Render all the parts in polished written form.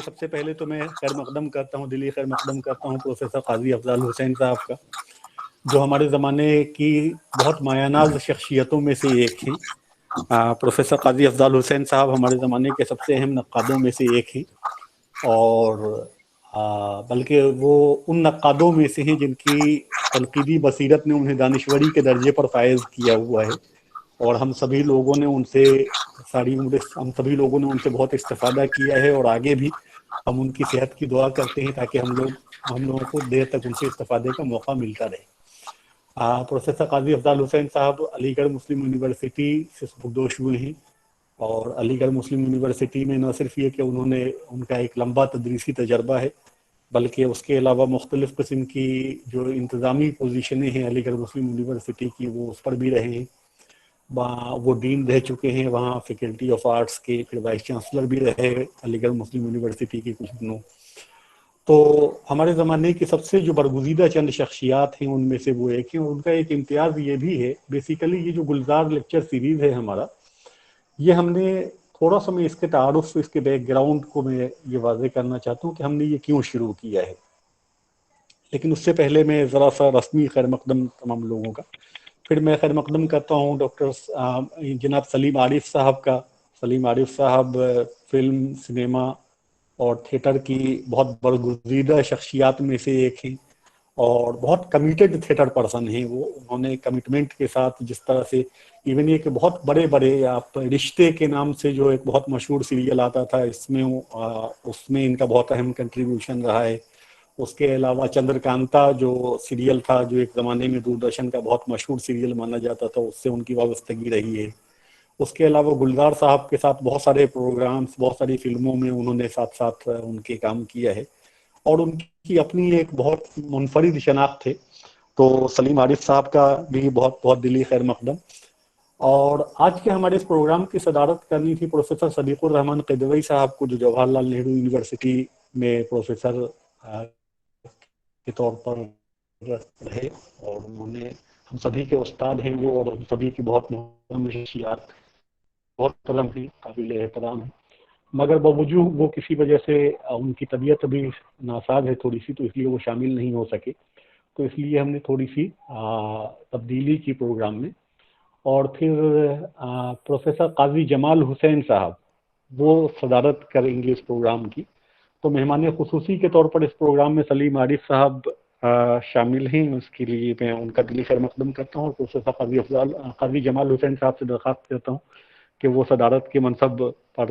سب سے پہلے تو میں خیر مقدم کرتا ہوں، دلی خیر مقدم کرتا ہوں پروفیسر قاضی افضال حسین صاحب کا، جو ہمارے زمانے کی بہت مایہ ناز شخصیتوں میں سے ایک ہیں۔ پروفیسر قاضی افضال حسین صاحب ہمارے زمانے کے سب سے اہم نقادوں میں سے ایک ہیں، اور بلکہ وہ ان نقادوں میں سے ہیں جن کی تنقیدی بصیرت نے انہیں دانشوری کے درجے پر فائز کیا ہوا ہے، اور ہم سبھی لوگوں نے ان سے بہت استفادہ کیا ہے، اور آگے بھی ہم ان کی صحت کی دعا کرتے ہیں تاکہ ہم لوگوں کو دیر تک ان سے استفادے کا موقع ملتا رہے۔ پروفیسر قاضی افضال حسین صاحب علی گڑھ مسلم یونیورسٹی سے سبکدوش ہوئے ہیں، اور علی گڑھ مسلم یونیورسٹی میں نہ صرف یہ کہ ان کا ایک لمبا تدریسی تجربہ ہے، بلکہ اس کے علاوہ مختلف قسم کی جو انتظامی پوزیشنیں ہیں علی گڑھ مسلم یونیورسٹی کی، وہ اس پر بھی رہے ہیں۔ وہ ڈین رہ چکے ہیں وہاں فیکلٹی آف آرٹس کے، پھر وائس چانسلر بھی رہے علی گڑھ مسلم یونیورسٹی کے کچھ دنوں۔ تو ہمارے زمانے کی سب سے جو برگزیدہ چند شخصیات ہیں ان میں سے وہ ایک ہیں، اور ان کا ایک امتیاز یہ بھی ہے، بیسیکلی یہ جو گلزار لیکچر سیریز ہے ہمارا، یہ ہم نے تھوڑا سا، میں اس کے تعارف، اس کے بیک گراؤنڈ کو میں یہ واضح کرنا چاہتا ہوں کہ ہم نے یہ کیوں شروع کیا ہے، لیکن اس سے پہلے میں ذرا سا رسمی خیر مقدم تمام لوگوں کا، پھر میں خیر مقدم کرتا ہوں ڈاکٹر جناب سلیم عارف صاحب کا۔ سلیم عارف صاحب فلم، سنیما اور تھیٹر کی بہت برگزیدہ شخصیات میں سے ایک ہیں، اور بہت کمیٹڈ تھیٹر پرسن ہیں وہ۔ انہوں نے کمٹمنٹ کے ساتھ جس طرح سے، ایون یہ کہ بہت بڑے آپ رشتے کے نام سے جو ایک بہت مشہور سیریل آتا تھا، اس میں ان کا بہت اہم کنٹریبیوشن رہا ہے۔ اس کے علاوہ چندرکانتا جو سیریل تھا، جو ایک زمانے میں دوردرشن کا بہت مشہور سیریل مانا جاتا تھا، اس سے ان کی وابستگی رہی ہے۔ اس کے علاوہ گلزار صاحب کے ساتھ بہت سارے پروگرامز، بہت ساری فلموں میں انہوں نے ساتھ ساتھ ان کے کام کیا ہے، اور ان کی اپنی ایک بہت منفرد شناخت ہے۔ تو سلیم عارف صاحب کا بھی بہت بہت دلی خیر مقدم۔ اور آج کے ہمارے اس پروگرام کی صدارت کرنی تھی پروفیسر صدیق الرحمان قدوئی صاحب کو، جو جواہر لال نہرو یونیورسٹی میں پروفیسر کے طور پر رہے، اور انہوں نے ہم سبھی کے استاد ہیں وہ، اور ہم سبھی کی بہت محترم شخصیات، بہت قلم بھی قابل احترام ہے، مگر باوجود وہ کسی وجہ سے ان کی طبیعت ابھی ناساز ہے تھوڑی سی، تو اس لیے وہ شامل نہیں ہو سکے، تو اس لیے ہم نے تھوڑی سی تبدیلی کی پروگرام میں۔ اور پھر پروفیسر قاضی جمال حسین صاحب وہ صدارت کریں گے اس پروگرام کی۔ تو مہمان خصوصی کے طور پر اس پروگرام میں سلیم عارف صاحب شامل ہیں، اس کے لیے میں ان کا دلی خیر مقدم کرتا ہوں۔ پروفیسر قاضی جمال حسین صاحب سے درخواست کرتا ہوں کہ وہ صدارت کے منصب پر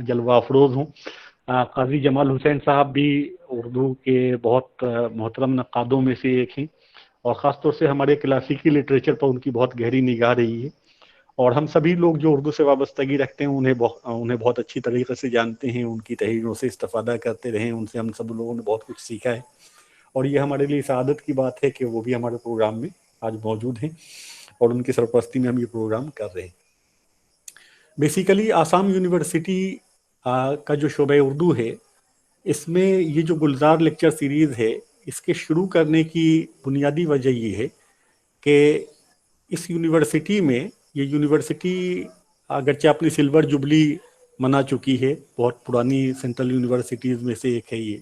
جلوہ افروز ہوں۔ قاضی جمال حسین صاحب بھی اردو کے بہت محترم نقادوں میں سے ایک ہیں، اور خاص طور سے ہمارے کلاسیکی لٹریچر پر ان کی بہت گہری نگاہ رہی ہے، اور ہم سبھی لوگ جو اردو سے وابستگی رکھتے ہیں انہیں بہت اچھی طریقے سے جانتے ہیں، ان کی تحریروں سے استفادہ کرتے رہے ہیں، ان سے ہم سب لوگوں نے بہت کچھ سیکھا ہے۔ اور یہ ہمارے لیے سعادت کی بات ہے کہ وہ بھی ہمارے پروگرام میں آج موجود ہیں اور ان کی سرپرستی میں ہم یہ پروگرام کر رہے ہیں۔ بیسیکلی آسام یونیورسٹی کا جو شعبہ اردو ہے، اس میں یہ جو گلزار لیکچر سیریز ہے، اس کے شروع کرنے کی بنیادی وجہ یہ ہے کہ اس یونیورسٹی میں، یہ یونیورسٹی اگرچہ اپنی سلور جبلی منا چکی ہے، بہت پرانی سینٹرل یونیورسٹیز میں سے ایک ہے یہ،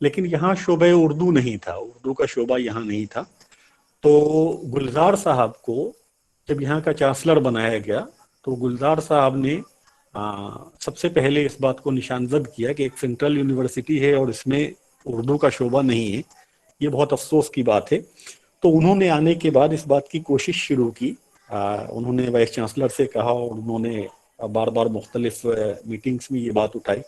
لیکن یہاں شعبہ اردو نہیں تھا، اردو کا شعبہ یہاں نہیں تھا۔ تو گلزار صاحب کو جب یہاں کا چانسلر بنایا گیا تو گلزار صاحب نے سب سے پہلے اس بات کو نشان زد کیا کہ ایک سینٹرل یونیورسٹی ہے اور اس میں اردو کا شعبہ نہیں ہے، یہ بہت افسوس کی بات ہے۔ تو انہوں نے آنے کے بعد اس بات کی کوشش شروع کی، انہوں نے وائس چانسلر سے کہا اور انہوں نے بار بار مختلف میٹنگز میں یہ بات اٹھائی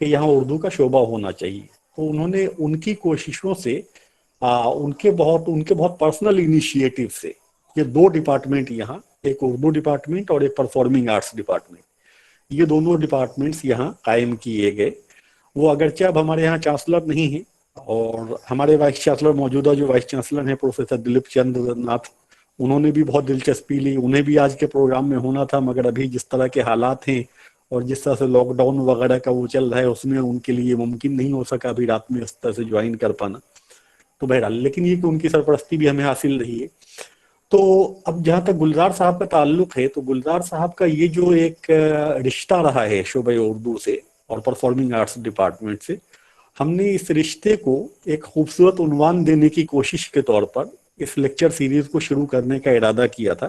کہ یہاں اردو کا شعبہ ہونا چاہیے۔ تو انہوں نے ان کی کوششوں سے، ان کے بہت پرسنل انیشیٹو سے، یہ دو ڈپارٹمنٹ یہاں، ایک اردو ڈپارٹمنٹ اور ایک پرفارمنگ آرٹس ڈپارٹمنٹ، یہ دونوں ڈپارٹمنٹس یہاں قائم کیے گئے۔ وہ اگرچہ اب ہمارے یہاں چانسلر نہیں ہیں، اور ہمارے وائس چانسلر موجودہ جو وائس چانسلر ہیں پروفیسر دلیپ چندر ناتھ، انہوں نے بھی بہت دلچسپی لی، انہیں بھی آج کے پروگرام میں ہونا تھا، مگر ابھی جس طرح کے حالات ہیں اور جس طرح سے لاک ڈاؤن وغیرہ کا وہ چل رہا ہے، اس میں ان کے لیے ممکن نہیں ہو سکا ابھی رات میں اس طرح سے جوائن کر پانا۔ تو بہرحال لیکن یہ کہ ان کی سرپرستی بھی ہمیں حاصل رہی ہے۔ تو اب جہاں تک گلزار صاحب کا تعلق ہے، تو گلزار صاحب کا یہ جو ایک رشتہ رہا ہے شعبہ اردو سے اور پرفارمنگ آرٹس ڈپارٹمنٹ سے، ہم نے اس رشتے کو ایک خوبصورت عنوان دینے کی کوشش کے طور پر اس لیکچر سیریز کو شروع کرنے کا ارادہ کیا تھا،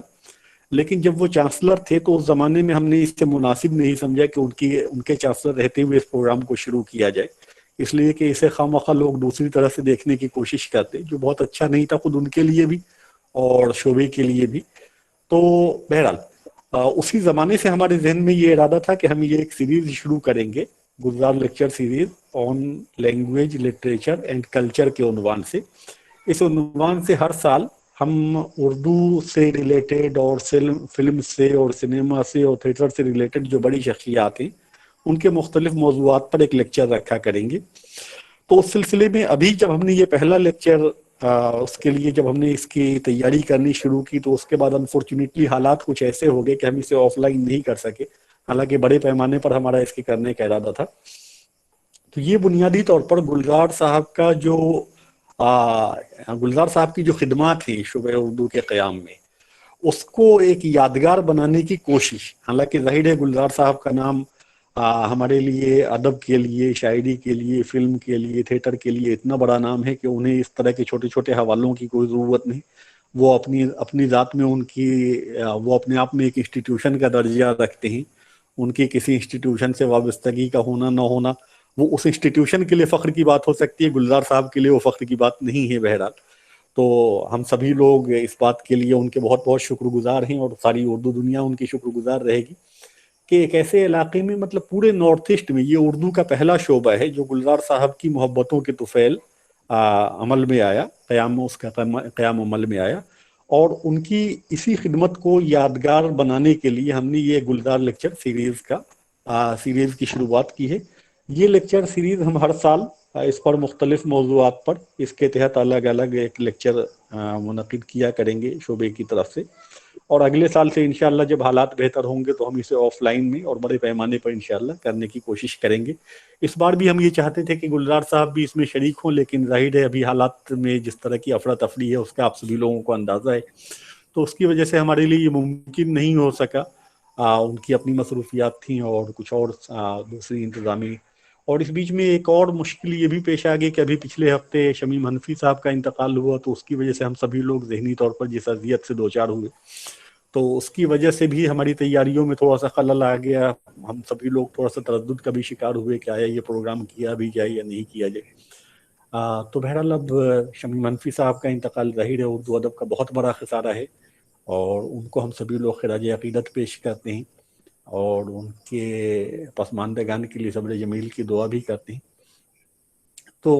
لیکن جب وہ چانسلر تھے تو اس زمانے میں ہم نے اس سے مناسب نہیں سمجھا کہ ان کے چانسلر رہتے ہوئے اس پروگرام کو شروع کیا جائے، اس لیے کہ اسے خواہ مخواہ لوگ دوسری طرح سے دیکھنے کی کوشش کرتے، جو بہت اچھا نہیں تھا خود ان کے لیے بھی اور شعبے کے لیے بھی۔ تو بہرحال اسی زمانے سے ہمارے ذہن میں یہ ارادہ تھا کہ ہم یہ ایک سیریز شروع کریں گے، Gulzar lecture series on language literature and culture کے عنوان سے۔ اس عنوان سے ہر سال ہم اردو سے ریلیٹڈ اور فلم سے اور سنیما سے اور تھیٹر سے ریلیٹڈ جو بڑی شخصیات ہیں ان کے مختلف موضوعات پر ایک لیکچر رکھا کریں گے۔ تو اس سلسلے میں ابھی جب ہم نے یہ پہلا لیکچر، اس کے لیے جب ہم نے اس کی تیاری کرنی شروع کی، تو اس کے بعد انفارچونیٹلی حالات کچھ ایسے ہو گئے کہ ہم اسے آف لائن نہیں کر سکے، حالانکہ بڑے پیمانے پر ہمارا اس کے کرنے کا ارادہ تھا۔ تو یہ بنیادی طور پر گلزار صاحب کی جو خدمات ہیں شعبہ اردو کے قیام میں، اس کو ایک یادگار بنانے کی کوشش، حالانکہ ظاہر ہے گلزار صاحب کا نام ہمارے لیے ادب کے لیے، شاعری کے لیے، فلم کے لیے، تھیٹر کے لیے اتنا بڑا نام ہے کہ انہیں اس طرح کے چھوٹے چھوٹے حوالوں کی کوئی ضرورت نہیں۔ وہ اپنی ذات میں وہ اپنے آپ میں ایک انسٹیٹیوشن کا درجہ رکھتے ہیں، ان کی کسی انسٹیٹیوشن سے وابستگی کا ہونا نہ ہونا وہ اس انسٹیٹیوشن کے لیے فخر کی بات ہو سکتی ہے، گلزار صاحب کے لیے وہ فخر کی بات نہیں ہے بہرحال۔ تو ہم سبھی لوگ اس بات کے لیے ان کے بہت بہت شکر گزار ہیں، اور ساری اردو دنیا ان کی شکر گزار رہے گی کہ ایک ایسے علاقے میں، مطلب پورے نارتھ ایسٹ میں، یہ اردو کا پہلا شعبہ ہے جو گلزار صاحب کی محبتوں کے طفیل عمل میں آیا، قیام عمل میں آیا، اور ان کی اسی خدمت کو یادگار بنانے کے لیے ہم نے یہ گلزار لیکچر سیریز کی شروعات کی ہے۔ یہ لیکچر سیریز ہم ہر سال اس پر مختلف موضوعات پر اس کے تحت الگ الگ ایک لیکچر منعقد کیا کریں گے شعبے کی طرف سے، اور اگلے سال سے انشاءاللہ جب حالات بہتر ہوں گے تو ہم اسے آف لائن میں اور بڑے پیمانے پر انشاءاللہ کرنے کی کوشش کریں گے۔ اس بار بھی ہم یہ چاہتے تھے کہ گلزار صاحب بھی اس میں شریک ہوں، لیکن ظاہر ہے ابھی حالات میں جس طرح کی افراتفری ہے اس کا آپ سبھی لوگوں کو اندازہ ہے، تو اس کی وجہ سے ہمارے لیے یہ ممکن نہیں ہو سکا۔ ان کی اپنی مصروفیات تھیں اور کچھ اور دوسری انتظامی، اور اس بیچ میں ایک اور مشکل یہ بھی پیش آ گئی کہ ابھی پچھلے ہفتے شمیم حنفی صاحب کا انتقال ہوا، تو اس کی وجہ سے ہم سبھی لوگ ذہنی طور پر جس اذیت سے دوچار ہوئے، تو اس کی وجہ سے بھی ہماری تیاریوں میں تھوڑا سا خلل آ گیا، ہم سبھی لوگ تھوڑا سا تردد کا بھی شکار ہوئے کہ آیا یہ پروگرام کیا بھی جائے یا نہیں کیا جائے۔ تو بہرحال اب شمیم حنفی صاحب کا انتقال ظاہر ہے اردو ادب کا بہت بڑا خسارہ ہے، اور ان کو ہم سبھی لوگ خراج عقیدت پیش کرتے ہیں اور ان کے پسماندگان کے لیے صبر جمیل کی دعا بھی کرتے ہیں۔ تو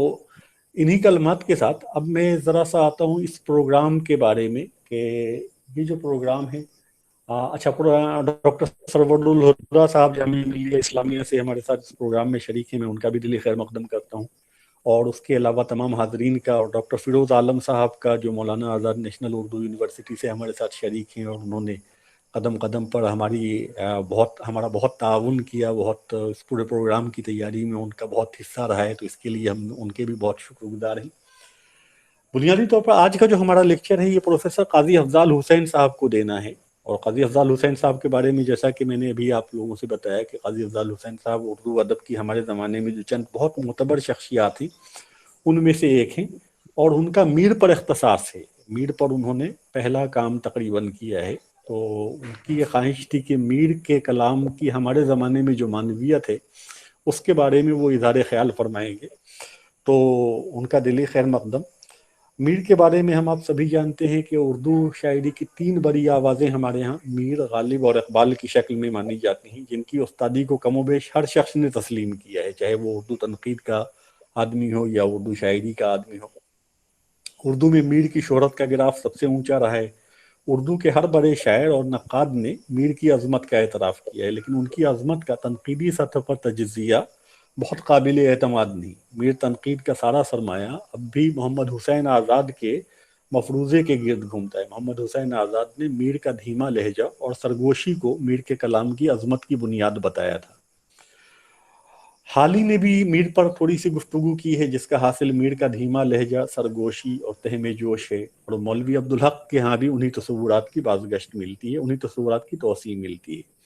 انہی کلمات کے ساتھ اب میں ذرا سا آتا ہوں اس پروگرام کے بارے میں کہ یہ جو پروگرام ہے، اچھا، ڈاکٹر سرور الہدا صاحب جامعہ ملیہ اسلامیہ سے ہمارے ساتھ اس پروگرام میں شریک ہیں، میں ان کا بھی دلی خیر مقدم کرتا ہوں، اور اس کے علاوہ تمام حاضرین کا، اور ڈاکٹر فیروز عالم صاحب کا جو مولانا آزاد نیشنل اردو یونیورسٹی سے ہمارے ساتھ شریک ہیں، اور انہوں نے قدم قدم پر ہمارا بہت تعاون کیا، بہت اس پورے پروگرام کی تیاری میں ان کا بہت حصہ رہا ہے، تو اس کے لیے ہم ان کے بھی بہت شکر گزار ہیں۔ بنیادی طور پر آج کا جو ہمارا لیکچر ہے یہ پروفیسر قاضی افضال حسین صاحب کو دینا ہے، اور قاضی افضال حسین صاحب کے بارے میں جیسا کہ میں نے ابھی آپ لوگوں سے بتایا کہ قاضی افضال حسین صاحب اردو ادب کی ہمارے زمانے میں جو چند بہت معتبر شخصیات تھیں ان میں سے ایک ہیں، اور ان کا میر پر اختصاص ہے، میر پر انہوں نے پہلا کام تقریباً کیا ہے۔ تو ان کی یہ خواہش تھی کہ میر کے کلام کی ہمارے زمانے میں جو معنویت ہے اس کے بارے میں وہ اظہار خیال فرمائیں گے، تو ان کا دلی خیر مقدم۔ میر کے بارے میں ہم آپ سبھی جانتے ہیں کہ اردو شاعری کی 3 بڑی آوازیں ہمارے ہاں میر، غالب اور اقبال کی شکل میں مانی جاتی ہیں، جن کی استادی کو کم و بیش ہر شخص نے تسلیم کیا ہے، چاہے وہ اردو تنقید کا آدمی ہو یا اردو شاعری کا آدمی ہو۔ اردو میں میر کی شہرت کا گراف سب سے اونچا رہا ہے۔ اردو کے ہر بڑے شاعر اور نقاد نے میر کی عظمت کا اعتراف کیا ہے، لیکن ان کی عظمت کا تنقیدی سطح پر تجزیہ بہت قابل اعتماد نہیں۔ میر تنقید کا سارا سرمایہ اب بھی محمد حسین آزاد کے مفروضے کے گرد گھومتا ہے۔ محمد حسین آزاد نے میر کا دھیما لہجہ اور سرگوشی کو میر کے کلام کی عظمت کی بنیاد بتایا تھا۔ حالی نے بھی میر پر تھوڑی سی گفتگو کی ہے، جس کا حاصل میر کا دھیما لہجہ، سرگوشی اور تہم جوش ہے، اور مولوی عبدالحق کے ہاں بھی انہی تصورات کی بازگشت ملتی ہے، انہی تصورات کی توسیع ملتی ہے۔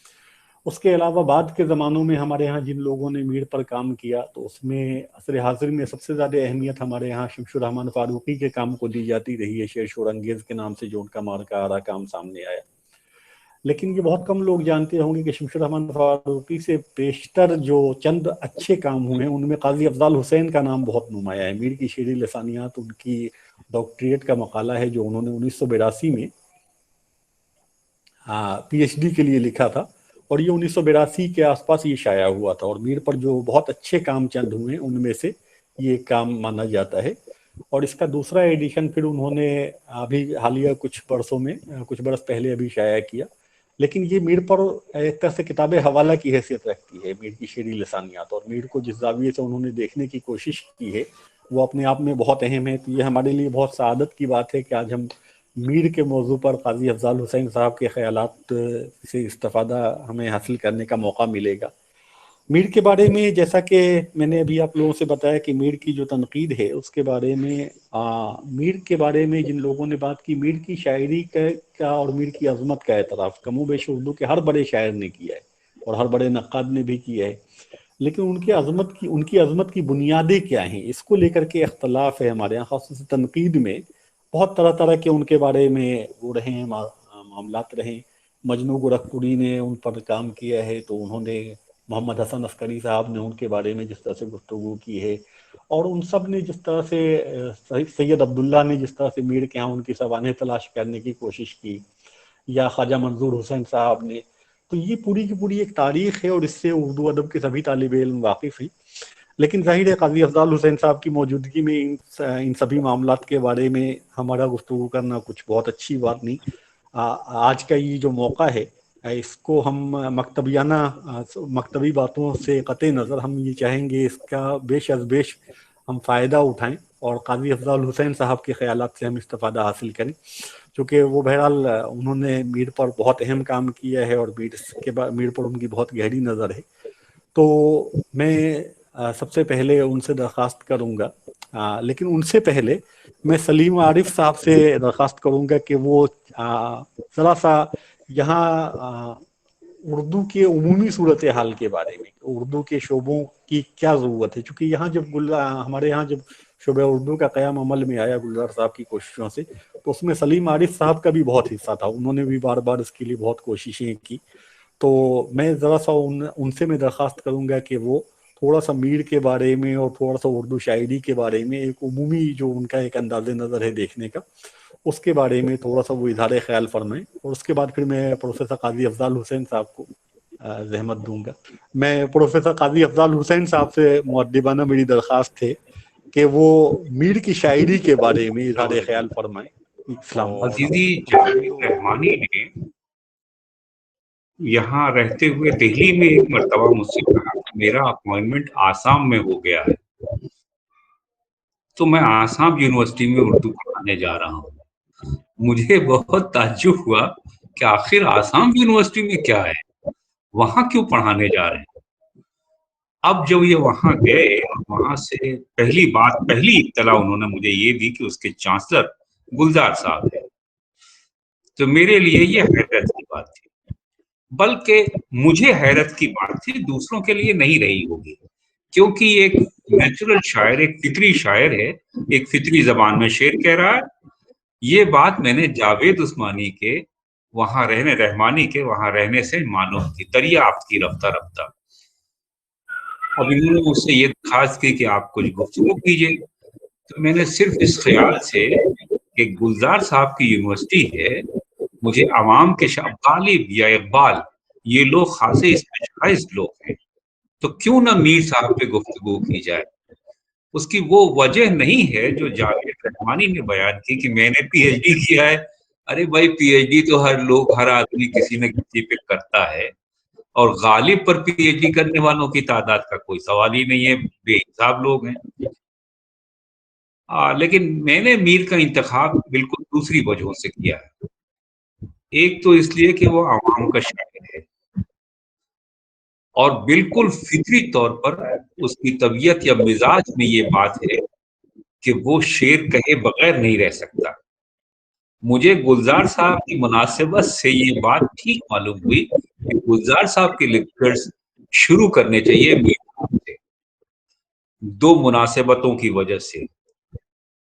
اس کے علاوہ بعد کے زمانوں میں ہمارے ہاں جن لوگوں نے میر پر کام کیا، تو اس میں عصر حاضر میں سب سے زیادہ اہمیت ہمارے ہاں شمس الرحمن فاروقی کے کام کو دی جاتی رہی ہے، شیر شور انگیز کے نام سے جو ان کا مارکہ آرا کام سامنے آیا۔ لیکن یہ بہت کم لوگ جانتے ہوں گے کہ شمس الرحمن فاروقی سے بیشتر جو چند اچھے کام ہوئے ہیں ان میں قاضی افضال حسین کا نام بہت نمایاں ہے۔ میر کی شعری لسانیات ان کی ڈاکٹریٹ کا مقالہ ہے جو انہوں نے 1982 میں پی ایچ ڈی کے لیے لکھا تھا، اور یہ 1982 کے آس پاس یہ شائع ہوا تھا، اور میر پر جو بہت اچھے کام چند ہوئے ہیں ان میں سے یہ ایک کام مانا جاتا ہے۔ اور اس کا دوسرا ایڈیشن پھر انہوں نے ابھی حالیہ کچھ برس پہلے ابھی شائع کیا، لیکن یہ میر پر ایک طرح سے کتاب حوالہ کی حیثیت رکھتی ہے، میر کی شعری لسانیات، اور میر کو جس زاویے سے انہوں نے دیکھنے کی کوشش کی ہے وہ اپنے آپ میں بہت اہم ہے۔ تو یہ ہمارے لیے بہت سعادت کی بات ہے کہ آج ہم میر کے موضوع پر قاضی افضال حسین صاحب کے خیالات سے استفادہ ہمیں حاصل کرنے کا موقع ملے گا۔ میر کے بارے میں جیسا کہ میں نے ابھی آپ لوگوں سے بتایا کہ میر کی جو تنقید ہے اس کے بارے میں میر کے بارے میں جن لوگوں نے بات کی، میر کی شاعری کا اور میر کی عظمت کا اعتراف کم و بیش اردو کے ہر بڑے شاعر نے کیا ہے اور ہر بڑے نقاد نے بھی کیا ہے، لیکن ان کی عظمت کی بنیادیں کیا ہیں اس کو لے کر کے اختلاف ہے ہمارے یہاں، خاص تنقید میں بہت طرح طرح کے ان کے بارے میں وہ رہے ہیں، معاملات رہے۔ مجنو گورکھپوری نے ان پر کام کیا ہے، تو انہوں نے محمد حسن عسکری صاحب نے ان کے بارے میں جس طرح سے گفتگو کی ہے، اور ان سب نے جس طرح سے سید عبداللہ نے جس طرح سے میر کے ہاں ان کی سوانح تلاش کرنے کی کوشش کی، یا خواجہ منظور حسین صاحب نے، تو یہ پوری کی پوری ایک تاریخ ہے اور اس سے اردو ادب کے سبھی طالب علم واقف ہیں۔ لیکن ظاہر ہے قاضی افضال حسین صاحب کی موجودگی میں ان سبھی معاملات کے بارے میں ہمارا گفتگو کرنا کچھ بہت اچھی بات نہیں۔ آج کا یہ جو موقع ہے اس کو ہم مکتبی باتوں سے قطع نظر ہم یہ چاہیں گے اس کا بیش از بیش ہم فائدہ اٹھائیں اور قاضی افضال حسین صاحب کے خیالات سے ہم استفادہ حاصل کریں، چونکہ وہ بہرحال انہوں نے میر پر بہت اہم کام کیا ہے اور میر پر ان کی بہت گہری نظر ہے۔ تو میں سب سے پہلے ان سے درخواست کروں گا، لیکن ان سے پہلے میں سلیم عارف صاحب سے درخواست کروں گا کہ وہ ذرا سا یہاں اردو کے عمومی صورتحال کے بارے میں، اردو کے شعبوں کی کیا ضرورت ہے، چونکہ یہاں ہمارے یہاں جب شعبہ اردو کا قیام عمل میں آیا گلزار صاحب کی کوششوں سے، تو اس میں سلیم عارف صاحب کا بھی بہت حصہ تھا، انہوں نے بھی بار بار اس کے لیے بہت کوششیں کی۔ تو میں ذرا سا ان سے میں درخواست کروں گا کہ وہ تھوڑا سا میر کے بارے میں اور تھوڑا سا اردو شاعری کے بارے میں ایک عمومی جو ان کا ایک انداز نظر ہے دیکھنے کا، اس کے بارے میں تھوڑا سا وہ اظہار خیال فرمائیں، اور اس کے بعد پھر میں پروفیسر قاضی افضال حسین صاحب کو زحمت دوں گا۔ میں پروفیسر قاضی افضال حسین صاحب سے مؤدبانہ میری درخواست ہے کہ وہ میر کی شاعری کے بارے میں اظہار خیال فرمائیں۔ السلام عزیزی جہانگیر رحمانی نے یہاں رہتے ہوئے دہلی میں ایک مرتبہ مجھ سے کہا کہ میرا اپوائنٹمنٹ آسام میں ہو گیا ہے تو میں آسام یونیورسٹی میں اردو پڑھانے جا رہا ہوں. مجھے بہت تعجب ہوا کہ آخر آسام یونیورسٹی میں کیا ہے, وہاں کیوں پڑھانے جا رہے ہیں. اب جب یہ وہاں گئے اور وہاں سے پہلی اطلاع انہوں نے مجھے یہ دی کہ اس کے چانسلر گلزار صاحب ہیں, تو میرے لیے یہ حیرت کی بات تھی. بلکہ مجھے حیرت کی بات تھی, دوسروں کے لیے نہیں رہی ہوگی, کیونکہ یہ ایک نیچرل شاعر, ایک فطری شاعر ہے, ایک فطری زبان میں شعر کہہ رہا ہے. یہ بات میں نے جاوید عثمانی کے وہاں رہنے سے معلوم کی, دریافت کی رفتہ رفتہ. اب انہوں نے مجھ سے یہ درخواست کی کہ آپ کچھ گفتگو کیجیے, تو میں نے صرف اس خیال سے کہ گلزار صاحب کی یونیورسٹی ہے, مجھے عوام کے غالب یا اقبال یہ لوگ خاصے اسپیشلائزڈ لوگ ہیں, تو کیوں نہ میر صاحب پہ گفتگو کی جائے. اس کی وہ وجہ نہیں ہے جو جاوید رحمانی نے بیان کی کہ میں نے پی ایچ ڈی کیا ہے. ارے بھائی, پی ایچ ڈی تو ہر آدمی کسی نہ کسی پہ کرتا ہے, اور غالب پر پی ایچ ڈی کرنے والوں کی تعداد کا کوئی سوال ہی نہیں ہے, بے حساب لوگ ہیں. لیکن میں نے میر کا انتخاب بالکل دوسری وجہوں سے کیا ہے. ایک تو اس لیے کہ وہ عوام کا شاعر ہے, اور بالکل فطری طور پر اس کی طبیعت یا مزاج میں یہ بات ہے کہ وہ شعر کہے بغیر نہیں رہ سکتا. مجھے گلزار صاحب کی مناسبت سے یہ بات ٹھیک معلوم ہوئی کہ گلزار صاحب کے لیکچرز شروع کرنے چاہیے میر صاحب سے, دو مناسبتوں کی وجہ سے.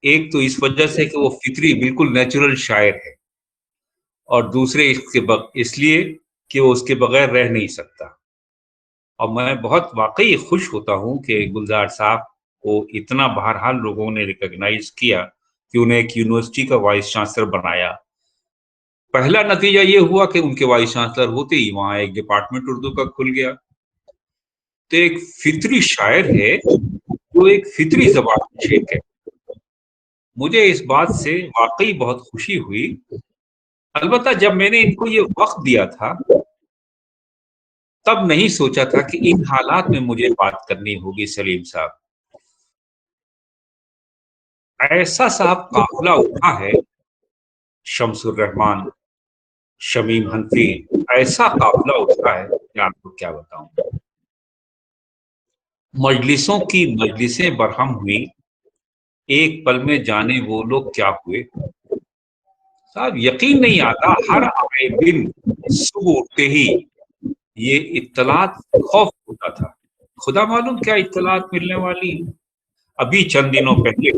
ایک تو اس وجہ سے کہ وہ فطری بالکل نیچرل شاعر ہے, اور دوسرے اس لیے کہ وہ اس کے بغیر رہ نہیں سکتا. اور میں بہت واقعی خوش ہوتا ہوں کہ گلزار صاحب کو اتنا بہرحال لوگوں نے ریکگنائز کیا کہ انہیں ایک یونیورسٹی کا وائس چانسلر بنایا. پہلا نتیجہ یہ ہوا کہ ان کے وائس چانسلر ہوتے ہی وہاں ایک ڈپارٹمنٹ اردو کا کھل گیا. تو ایک فطری شاعر ہے جو ایک فطری زبان میں شعر ہے. مجھے اس بات سے واقعی بہت خوشی ہوئی. البتہ جب میں نے ان کو یہ وقت دیا تھا تب نہیں سوچا تھا کہ ان حالات میں مجھے بات کرنی ہوگی. سلیم صاحب, ایسا صاحب قافلہ اٹھا ہے, شمس الرحمان, شمیم حنفی, ایسا قافلہ اٹھا ہے کہ آپ کو کیا بتاؤں. مجلسوں کی مجلسیں برہم ہوئی, ایک پل میں جانے وہ لوگ کیا ہوئے. صاحب یقین نہیں آتا, ہر آئے دن صبح اٹھتے ہی یہ اطلاعات خوف ہوتا تھا, خدا معلوم کیا اطلاعات ملنے والی. ابھی چند دنوں پہلے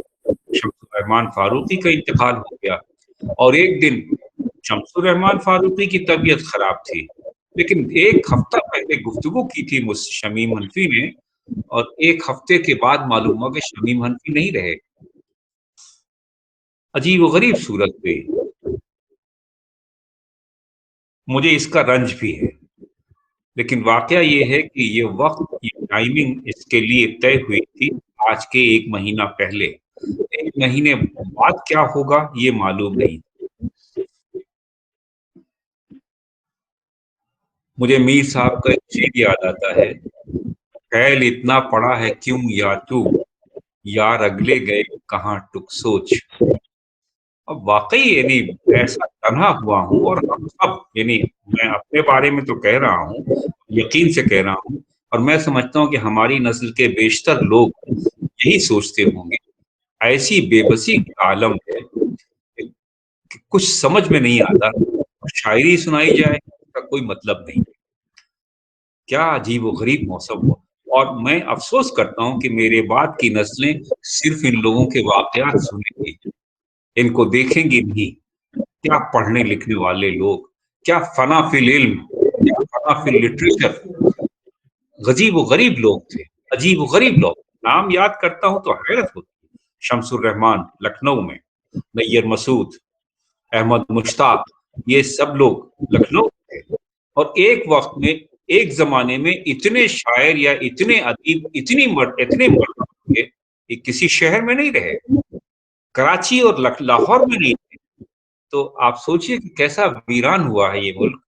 شمس الرحمان فاروقی کا انتقال ہو گیا, اور ایک دن شمس الرحمان فاروقی کی طبیعت خراب تھی, لیکن ایک ہفتہ پہلے گفتگو کی تھی مجھ سے شمیم حنفی نے, اور ایک ہفتے کے بعد معلوم ہوا کہ شمیم حنفی نہیں رہے. عجیب و غریب صورت پہ مجھے اس کا رنج بھی ہے, لیکن واقعہ یہ ہے کہ یہ وقت, یہ ٹائمنگ اس کے لیے طے ہوئی تھی آج کے 1 مہینہ پہلے. 1 مہینے بعد کیا ہوگا یہ معلوم نہیں. مجھے میر صاحب کا ایک شعر یاد آتا ہے, خیل اتنا پڑا ہے کیوں یا تو, یار اگلے گئے کہاں ٹک سوچ. اب واقعی یعنی ایسا تنہا ہوا ہوں, اور ہم سب, یعنی میں اپنے بارے میں تو کہہ رہا ہوں, یقین سے کہہ رہا ہوں, اور میں سمجھتا ہوں کہ ہماری نسل کے بیشتر لوگ یہی سوچتے ہوں گے. ایسی بے بسی کا عالم ہے کہ کچھ سمجھ میں نہیں آتا, شاعری سنائی جائے اس کا کوئی مطلب نہیں. کیا عجیب و غریب موسم ہو. اور میں افسوس کرتا ہوں کہ میرے بعد کی نسلیں صرف ان لوگوں کے واقعات سنیں گی, ان کو دیکھیں گی نہیں. کیا پڑھنے لکھنے والے لوگ, کیا فنا فی العلم, کیا فنا فی لٹریچر, عجیب و غریب لوگ تھے, عجیب و غریب لوگ. نام یاد کرتا ہوں تو حیرت ہوتی. شمس الرحمان لکھنؤ میں, نیر مسعود, احمد مشتاق, یہ سب لوگ لکھنؤ تھے, اور ایک وقت میں, ایک زمانے میں اتنے شاعر یا اتنے ادیب, اتنے مرد تھے کہ کسی شہر میں نہیں رہے, کراچی اور لاہور میں نہیں تھے. تو آپ سوچئے کہ کیسا ویران ہوا ہے یہ ملک.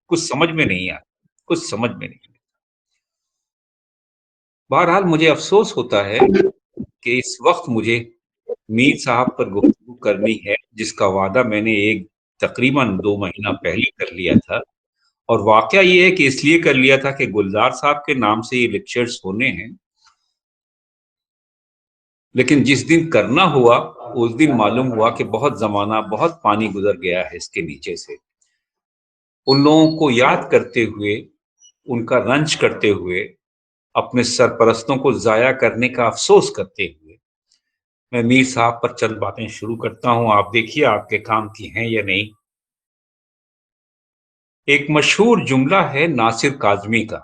کچھ سمجھ میں نہیں آتا, کچھ سمجھ میں نہیں. بہرحال مجھے افسوس ہوتا ہے کہ اس وقت مجھے میر صاحب پر گفتگو کرنی ہے، جس کا وعدہ میں نے تقریباً 2 مہینہ پہلے کر لیا تھا، اور واقعہ یہ ہے کہ اس لیے کر لیا تھا کہ گلزار صاحب کے نام سے یہ لیکچرز ہونے ہیں، لیکن جس دن کرنا ہوا اس دن معلوم ہوا کہ بہت زمانہ، بہت پانی گزر گیا ہے اس کے نیچے سے۔ ان لوگوں کو یاد کرتے ہوئے، ان کا رنج کرتے ہوئے، اپنے سرپرستوں کو ضائع کرنے کا افسوس کرتے ہوئے، میں میر صاحب پر چند باتیں شروع کرتا ہوں، آپ دیکھیے آپ کے کام کی ہیں یا نہیں۔ ایک مشہور جملہ ہے ناصر کاظمی کا۔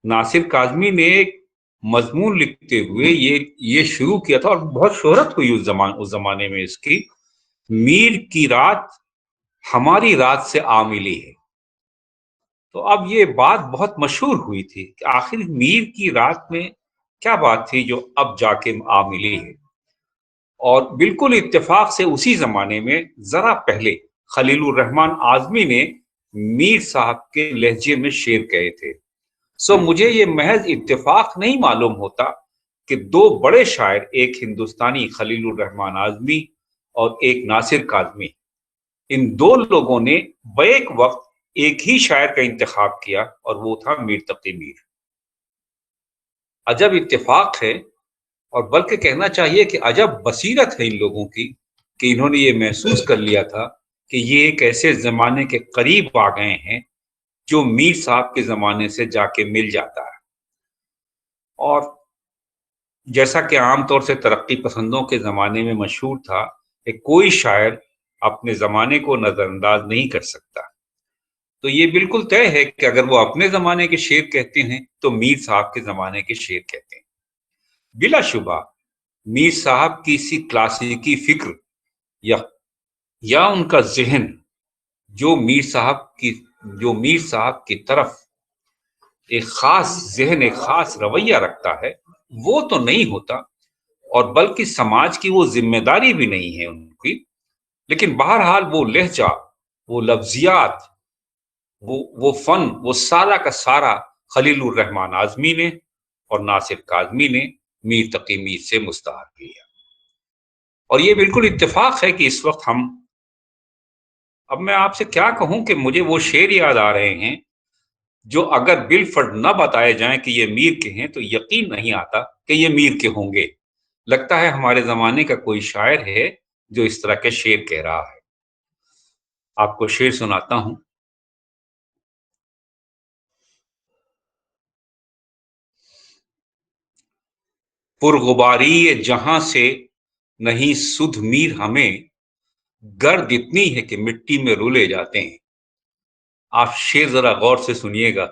ناصر کاظمی نے ایک مضمون لکھتے ہوئے یہ شروع کیا تھا، اور بہت شہرت ہوئی اس زمانے میں اس کی، میر کی رات ہماری رات سے آ ملی ہے۔ تو اب یہ بات بہت مشہور ہوئی تھی کہ آخر میر کی رات میں کیا بات تھی جو اب جا کے آ ملی ہے۔ اور بالکل اتفاق سے اسی زمانے میں ذرا پہلے خلیل الرحمن اعظمی نے میر صاحب کے لہجے میں شعر کہے تھے۔ مجھے یہ محض اتفاق نہیں معلوم ہوتا کہ 2 بڑے شاعر، ایک ہندوستانی خلیل الرحمن اعظمی اور ایک ناصر کاظمی، ان 2 لوگوں نے بیک وقت ایک ہی شاعر کا انتخاب کیا، اور وہ تھا میر تقی میر۔ عجب اتفاق ہے، اور بلکہ کہنا چاہیے کہ عجب بصیرت ہے ان لوگوں کی کہ انہوں نے یہ محسوس کر لیا تھا کہ یہ ایک ایسے زمانے کے قریب آ گئے ہیں جو میر صاحب کے زمانے سے جا کے مل جاتا ہے۔ اور جیسا کہ عام طور سے ترقی پسندوں کے زمانے میں مشہور تھا کہ کوئی شاعر اپنے زمانے کو نظر انداز نہیں کر سکتا، تو یہ بالکل طے ہے کہ اگر وہ اپنے زمانے کے شعر کہتے ہیں تو میر صاحب کے زمانے کے شعر کہتے ہیں۔ بلا شبہ میر صاحب کی اسی کلاسیکی فکر یا ان کا ذہن جو میر صاحب کی طرف ایک خاص ذہن، ایک خاص رویہ رکھتا ہے، وہ تو نہیں ہوتا، اور بلکہ سماج کی وہ ذمہ داری بھی نہیں ہے ان کی، لیکن بہرحال وہ لہجہ، وہ لفظیات، وہ فن، وہ سارا کا سارا خلیل الرحمن اعظمی نے اور ناصر کاظمی نے میر تقی میر سے مستعار کیا۔ اور یہ بالکل اتفاق ہے کہ اس وقت اب میں آپ سے کیا کہوں کہ مجھے وہ شعر یاد آ رہے ہیں جو اگر بالفرد نہ بتائے جائیں کہ یہ میر کے ہیں تو یقین نہیں آتا کہ یہ میر کے ہوں گے۔ لگتا ہے ہمارے زمانے کا کوئی شاعر ہے جو اس طرح کے شعر کہہ رہا ہے۔ آپ کو شعر سناتا ہوں۔ پرغباری جہاں سے نہیں سدھ میر ہمیں، گرد اتنی ہے کہ مٹی میں رولے جاتے ہیں۔ آپ شعر ذرا غور سے سنیے گا۔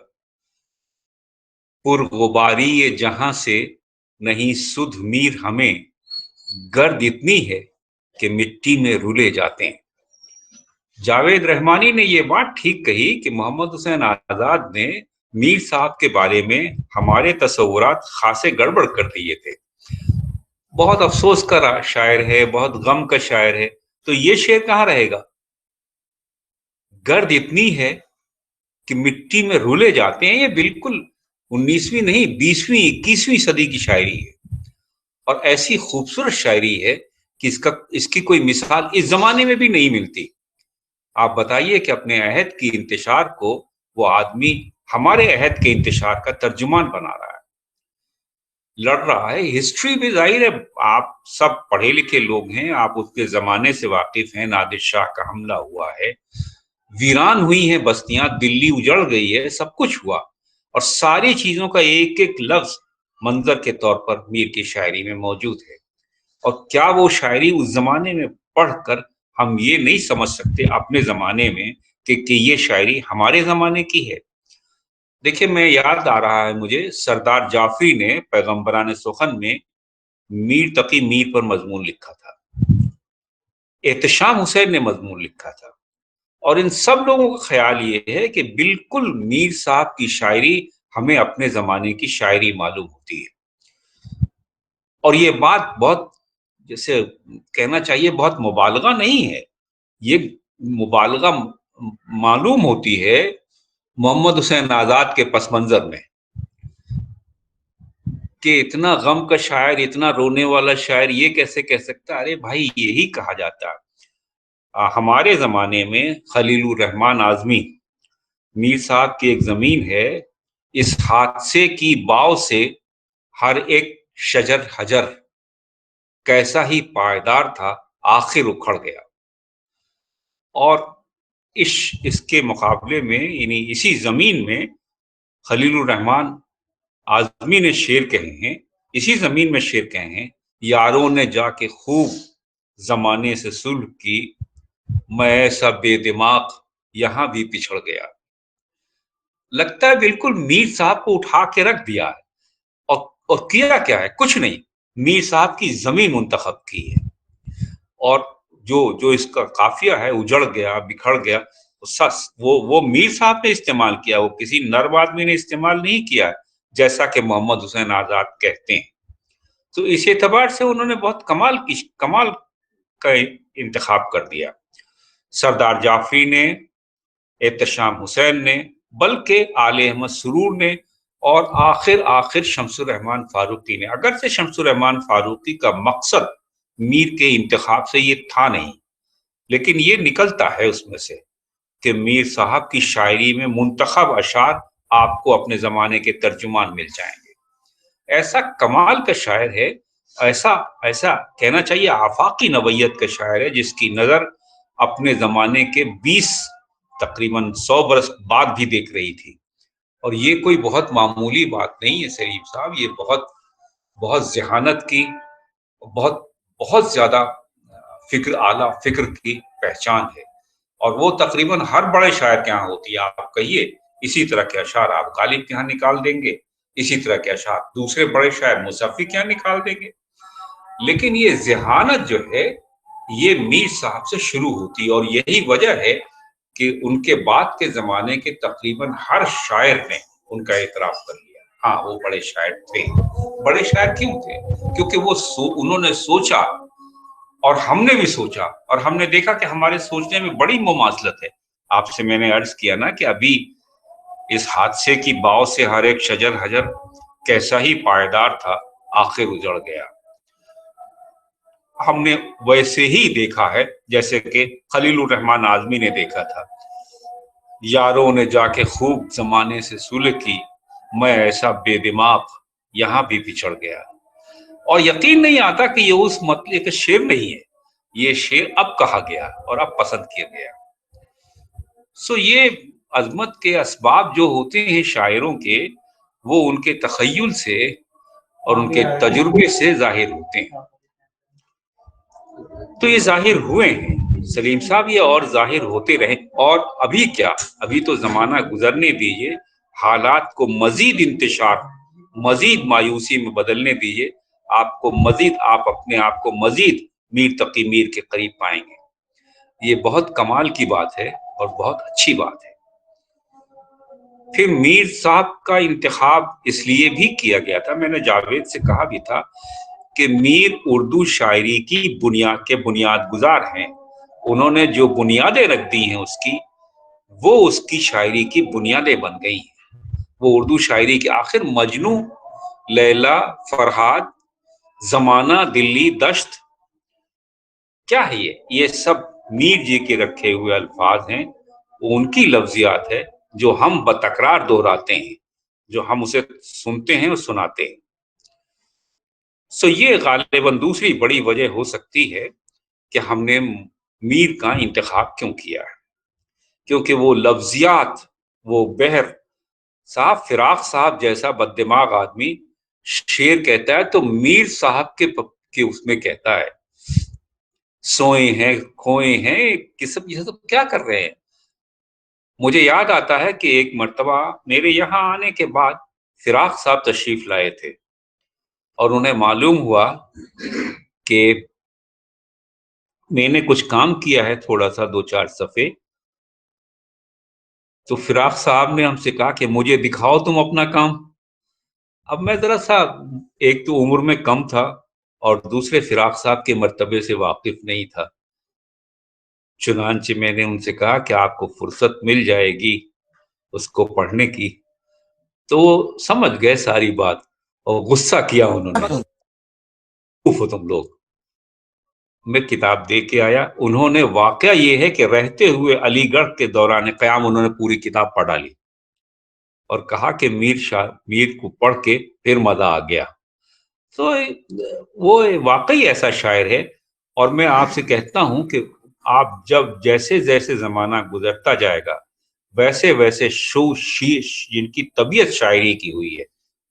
پرغباری جہاں سے نہیں سدھ میر ہمیں، گرد اتنی ہے کہ مٹی میں رولے جاتے ہیں۔ جاوید رحمانی نے یہ بات ٹھیک کہی کہ محمد حسین آزاد نے میر صاحب کے بارے میں ہمارے تصورات خاصے گڑبڑ کر دیے تھے۔ بہت افسوس کا شاعر ہے، بہت غم کا شاعر ہے، تو یہ شعر کہاں رہے گا؟ گرد اتنی ہے کہ مٹی میں رولے جاتے ہیں، یہ بالکل 19ویں نہیں 20ویں 21ویں صدی کی شاعری ہے، اور ایسی خوبصورت شاعری ہے کہ اس کی کوئی مثال اس زمانے میں بھی نہیں ملتی۔ آپ بتائیے کہ اپنے عہد کی انتشار کو وہ آدمی ہمارے عہد کے انتشار کا ترجمان بنا رہا ہے، لڑ رہا ہے۔ ہسٹری بھی ظاہر ہے، آپ سب پڑھے لکھے لوگ ہیں، آپ اس کے زمانے سے واقف ہیں۔ نادر شاہ کا حملہ ہوا ہے، ویران ہوئی ہیں بستیاں، دلی اجڑ گئی ہے، سب کچھ ہوا، اور ساری چیزوں کا ایک ایک لفظ منظر کے طور پر میر کی شاعری میں موجود ہے۔ اور کیا وہ شاعری اس زمانے میں پڑھ کر ہم یہ نہیں سمجھ سکتے اپنے زمانے میں کہ یہ شاعری ہمارے زمانے کی ہے؟ دیکھیں، میں یاد آ رہا ہے مجھے سردار جعفری نے پیغمبران سخن میں میر تقی میر پر مضمون لکھا تھا، احتشام حسین نے مضمون لکھا تھا، اور ان سب لوگوں کا خیال یہ ہے کہ بالکل میر صاحب کی شاعری ہمیں اپنے زمانے کی شاعری معلوم ہوتی ہے۔ اور یہ بات بہت، جیسے کہنا چاہیے، بہت مبالغہ نہیں ہے، یہ مبالغہ معلوم ہوتی ہے محمد حسین آزاد کے پس منظر میں۔ کہ اتنا غم کا شاعر، اتنا رونے والا شاعر یہ کیسے کہہ سکتا؟ ارے بھائی یہی کہا جاتا۔ ہمارے زمانے میں خلیل الرحمن اعظمی میر صاحب کی ایک زمین ہے، اس حادثے کی باؤ سے ہر ایک شجر حجر کیسا ہی پائیدار تھا آخر اکھڑ گیا۔ اور اس کے مقابلے میں یعنی اسی زمین میں خلیل الرحمن اعظمی نے شعر کہے ہیں، اسی زمین میں شعر کہے ہیں، یاروں نے جا کے خوب زمانے سے صلح کی، میں ایسا بے دماغ یہاں بھی پچھڑ گیا۔ لگتا ہے بالکل میر صاحب کو اٹھا کے رکھ دیا ہے، اور کیا کیا ہے؟ کچھ نہیں، میر صاحب کی زمین منتخب کی ہے، اور جو اس کا قافیہ ہے اجڑ گیا، بکھڑ گیا، وہ میر صاحب نے استعمال کیا، وہ کسی نرم آدمی نے استعمال نہیں کیا، جیسا کہ محمد حسین آزاد کہتے ہیں۔ تو اس اعتبار سے انہوں نے بہت کمال کا انتخاب کر دیا۔ سردار جعفری نے، احتشام حسین نے، بلکہ آل احمد سرور نے، اور آخر شمس الرحمن فاروقی نے۔ اگرچہ شمس الرحمن فاروقی کا مقصد میر کے انتخاب سے یہ تھا نہیں، لیکن یہ نکلتا ہے اس میں سے کہ میر صاحب کی شاعری میں منتخب اشعار آپ کو اپنے زمانے کے ترجمان مل جائیں گے۔ ایسا کمال کا شاعر ہے، ایسا کہنا چاہیے آفاقی نوعیت کا شاعر ہے، جس کی نظر اپنے زمانے کے 20 تقریباً 100 برس بعد بھی دیکھ رہی تھی۔ اور یہ کوئی بہت معمولی بات نہیں ہے سلیم صاحب، یہ بہت ذہانت کی، بہت زیادہ اعلیٰ فکر کی پہچان ہے، اور وہ تقریباً ہر بڑے شاعر کے یہاں ہوتی ہے۔ آپ کہیے اسی طرح کے اشعار آپ غالب کے یہاں نکال دیں گے، اسی طرح کے اشعار دوسرے بڑے شاعر مصفی کے یہاں نکال دیں گے، لیکن یہ ذہانت جو ہے یہ میر صاحب سے شروع ہوتی ہے، اور یہی وجہ ہے کہ ان کے بعد کے زمانے کے تقریباً ہر شاعر نے ان کا اعتراف کر لیا۔ ہاں وہ بڑے شاعر تھے۔ بڑے شاعر کیوں تھے؟ کیونکہ انہوں نے سوچا، اور ہم نے بھی سوچا، اور ہم نے دیکھا کہ ہمارے سوچنے میں بڑی مماثلت ہے۔ آپ سے میں نے عرض کیا نا کہ ابھی اس حادثے کی باؤ سے ہر ایک شجر حجر کیسا ہی پائیدار تھا آخر اجڑ گیا۔ ہم نے ویسے ہی دیکھا ہے جیسے کہ خلیل الرحمن اعظمی نے دیکھا تھا، یاروں نے جا کے خوب زمانے سے صلح کی، میں ایسا بے دماغ یہاں بھی بچھڑ گیا۔ اور یقین نہیں آتا کہ یہ اس مطلع کا شعر نہیں ہے، یہ شعر اب کہا گیا اور اب پسند کیا گیا۔ یہ عظمت کے اسباب جو ہوتے ہیں شاعروں کے، وہ ان کے تخیل سے اور ان کے تجربے سے ظاہر ہوتے ہیں۔ تو یہ ظاہر ہوئے ہیں سلیم صاحب، یہ اور ظاہر ہوتے رہے۔ اور ابھی کیا، ابھی تو زمانہ گزرنے دیجئے، حالات کو مزید انتشار، مزید مایوسی میں بدلنے دیجئے، آپ اپنے آپ کو مزید میر تقی میر کے قریب پائیں گے۔ یہ بہت کمال کی بات ہے اور بہت اچھی بات ہے۔ پھر میر صاحب کا انتخاب اس لیے بھی کیا گیا تھا، میں نے جاوید سے کہا بھی تھا کہ میر اردو شاعری کی بنیاد گزار ہیں۔ انہوں نے جو بنیادیں رکھ دی ہیں وہ اس کی شاعری کی بنیادیں بن گئی ہیں۔ وہ اردو شاعری کے آخر مجنوں، لیلا، فرہاد، زمانہ، دلی، دشت، کیا ہے یہ سب میر جی کے رکھے ہوئے الفاظ ہیں، ان کی لفظیات ہے جو ہم بتکرار دہراتے ہیں، جو ہم اسے سنتے ہیں اور سناتے ہیں۔ یہ غالباً دوسری بڑی وجہ ہو سکتی ہے کہ ہم نے میر کا انتخاب کیوں کیا ہے، کیونکہ وہ لفظیات، وہ بحر صاحب، فراق صاحب جیسا بد دماغ آدمی شعر کہتا ہے تو میر صاحب کے اس میں کہتا ہے سوئے ہیں کھوئے ہیں، یہ سب کیا کر رہے ہیں۔ مجھے یاد آتا ہے کہ ایک مرتبہ میرے یہاں آنے کے بعد فراق صاحب تشریف لائے تھے، اور انہیں معلوم ہوا کہ میں نے کچھ کام کیا ہے تھوڑا سا 2-4 صفحے، تو فراق صاحب نے ہم سے کہا کہ مجھے دکھاؤ تم اپنا کام۔ اب میں ذرا سا ایک تو عمر میں کم تھا، اور دوسرے فراق صاحب کے مرتبے سے واقف نہیں تھا، چنانچہ میں نے ان سے کہا کہ آپ کو فرصت مل جائے گی اس کو پڑھنے کی۔ تو وہ سمجھ گئے ساری بات، اور غصہ کیا انہوں نے، "اوف ہو تم لوگ"۔ میں کتاب دے کے آیا، انہوں نے واقعہ یہ ہے کہ رہتے ہوئے علی گڑھ کے دوران قیام انہوں نے پوری کتاب پڑھا لی اور کہا کہ میر کو پڑھ کے پھر مزہ آ گیا۔ تو وہ واقعی ایسا شاعر ہے، اور میں آپ سے کہتا ہوں کہ آپ جب جیسے جیسے زمانہ گزرتا جائے گا ویسے ویسے جن کی طبیعت شاعری کی ہوئی ہے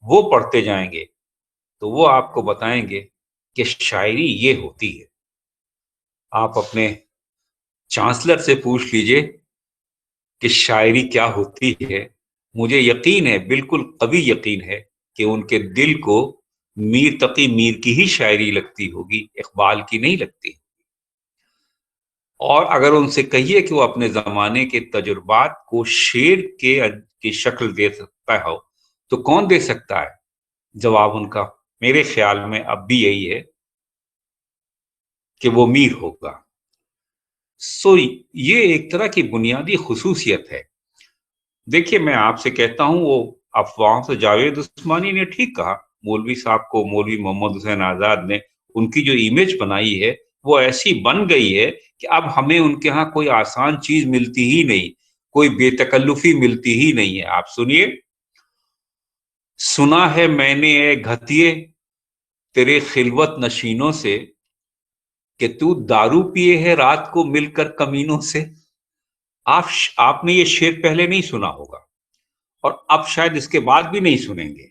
وہ پڑھتے جائیں گے تو وہ آپ کو بتائیں گے کہ شاعری یہ ہوتی ہے۔ آپ اپنے چانسلر سے پوچھ لیجئے کہ شاعری کیا ہوتی ہے، مجھے یقین ہے، بالکل قوی یقین ہے کہ ان کے دل کو میر تقی میر کی ہی شاعری لگتی ہوگی، اقبال کی نہیں لگتی۔ اور اگر ان سے کہیے کہ وہ اپنے زمانے کے تجربات کو شعر کی شکل دے سکتا ہو تو کون دے سکتا ہے؟ جواب ان کا میرے خیال میں اب بھی یہی ہے کہ وہ میر ہوگا۔ یہ ایک طرح کی بنیادی خصوصیت ہے۔ دیکھیے میں آپ سے کہتا ہوں، وہ افواہوں سے جاوید عثمانی نے ٹھیک کہا، مولوی صاحب کو مولوی محمد حسین آزاد نے ان کی جو امیج بنائی ہے وہ ایسی بن گئی ہے کہ اب ہمیں ان کے ہاں کوئی آسان چیز ملتی ہی نہیں، کوئی بے تکلفی ملتی ہی نہیں ہے۔ آپ سنیے، "سنا ہے میں نے اے گھتیے تیرے خلوت نشینوں سے کہ تو دارو پیے ہے رات کو مل کر کمینوں سے"۔ آپ نے یہ شعر پہلے نہیں سنا ہوگا اور اب شاید اس کے بعد بھی نہیں سنیں گے،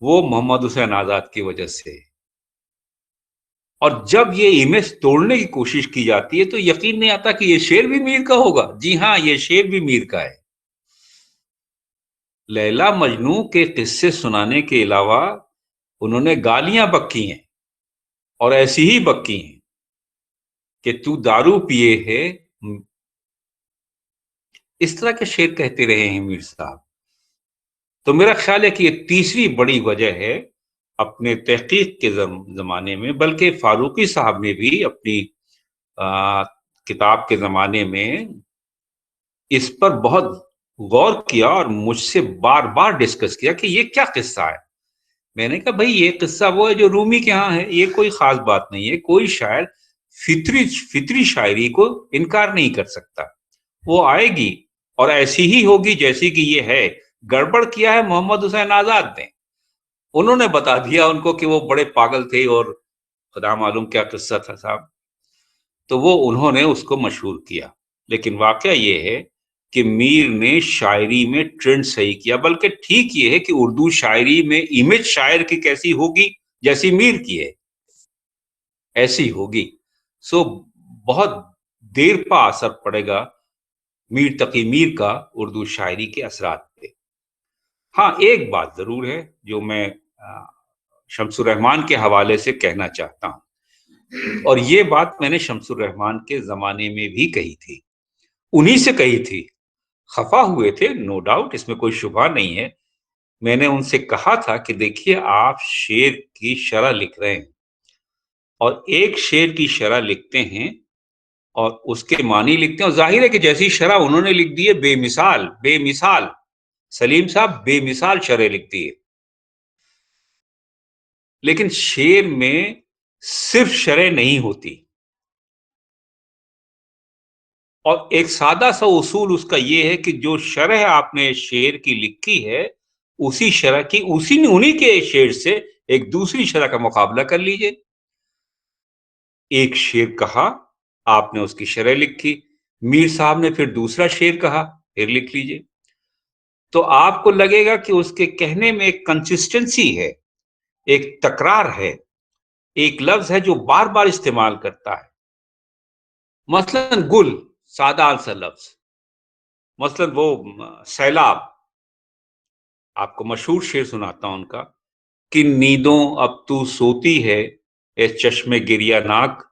وہ محمد حسین آزاد کی وجہ سے۔ اور جب یہ امیج توڑنے کی کوشش کی جاتی ہے تو یقین نہیں آتا کہ یہ شعر بھی میر کا ہوگا۔ جی ہاں، یہ شعر بھی میر کا ہے۔ لیلا مجنوں کے قصے سنانے کے علاوہ انہوں نے گالیاں بکی ہیں، اور ایسی ہی بکی ہیں کہ تو دارو پیے ہے، اس طرح کے شعر کہتے رہے ہیں میر صاحب۔ تو میرا خیال ہے کہ یہ تیسری بڑی وجہ ہے اپنے تحقیق کے زمانے میں، بلکہ فاروقی صاحب نے بھی اپنی کتاب کے زمانے میں اس پر بہت غور کیا اور مجھ سے بار بار ڈسکس کیا کہ یہ کیا قصہ ہے۔ میں نے کہا بھائی یہ قصہ وہ ہے جو رومی کے ہاں ہے، یہ کوئی خاص بات نہیں ہے، کوئی شاعر فطری شاعری کو انکار نہیں کر سکتا، وہ آئے گی اور ایسی ہی ہوگی جیسی کہ یہ ہے۔ گڑبڑ کیا ہے محمد حسین آزاد نے، انہوں نے بتا دیا ان کو کہ وہ بڑے پاگل تھے اور خدا معلوم کیا قصہ تھا صاحب، تو وہ انہوں نے اس کو مشہور کیا۔ لیکن واقعہ یہ ہے کہ میر نے شاعری میں ٹرینڈ صحیح کیا، بلکہ ٹھیک یہ ہے کہ اردو شاعری میں امیج شاعر کی کیسی ہوگی، جیسی میر کی ہے ایسی ہوگی۔ بہت دیر پا اثر پڑے گا میر تقی میر کا اردو شاعری کے اثرات پہ۔ ہاں ایک بات ضرور ہے جو میں شمس الرحمن کے حوالے سے کہنا چاہتا ہوں، اور یہ بات میں نے شمس الرحمن کے زمانے میں بھی کہی تھی، انہی سے کہی تھی، خفا ہوئے تھے نو ڈاؤٹ، اس میں کوئی شبہ نہیں ہے۔ میں نے ان سے کہا تھا کہ دیکھیے آپ شعر کی شرح لکھ رہے ہیں، اور ایک شعر کی شرح لکھتے ہیں اور اس کے معنی لکھتے ہیں، اور ظاہر ہے کہ جیسی شرح انہوں نے لکھ دی ہے بے مثال سلیم صاحب بے مثال شرح لکھتی ہے، لیکن شعر میں صرف شرح نہیں ہوتی، اور ایک سادہ سا اصول اس کا یہ ہے کہ جو شرح آپ نے شعر کی لکھی ہے اسی شرح کی انہی کے شعر سے ایک دوسری شرح کا مقابلہ کر لیجئے۔ ایک شعر کہا، آپ نے اس کی شرح لکھی، میر صاحب نے پھر دوسرا شعر کہا، پھر لکھ لیجئے، تو آپ کو لگے گا کہ اس کے کہنے میں ایک کنسسٹنسی ہے، ایک تکرار ہے، ایک لفظ ہے جو بار بار استعمال کرتا ہے۔ مثلا گل، سادہ سا لفظ، مثلا وہ سیلاب، آپ کو مشہور شعر سناتا ہوں ان کا، کن نیندوں اب تو سوتی ہے اے چشم گریہ ناک،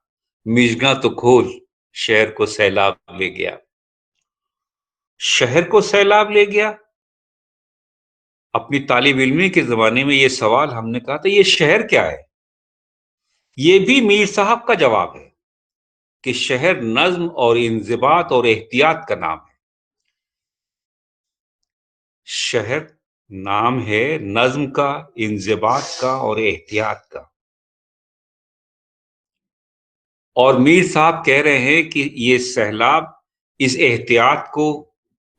مژگاں تو کھول شہر کو سیلاب لے گیا۔ شہر کو سیلاب لے گیا۔ اپنی طالب علمی کے زمانے میں یہ سوال ہم نے کہا تھا یہ شہر کیا ہے؟ یہ بھی میر صاحب کا جواب ہے کہ شہر نظم اور انضباط اور احتیاط کا نام ہے۔ شہر نام ہے نظم کا، انضباط کا اور احتیاط کا. اور میر صاحب کہہ رہے ہیں کہ یہ سیلاب اس احتیاط کو،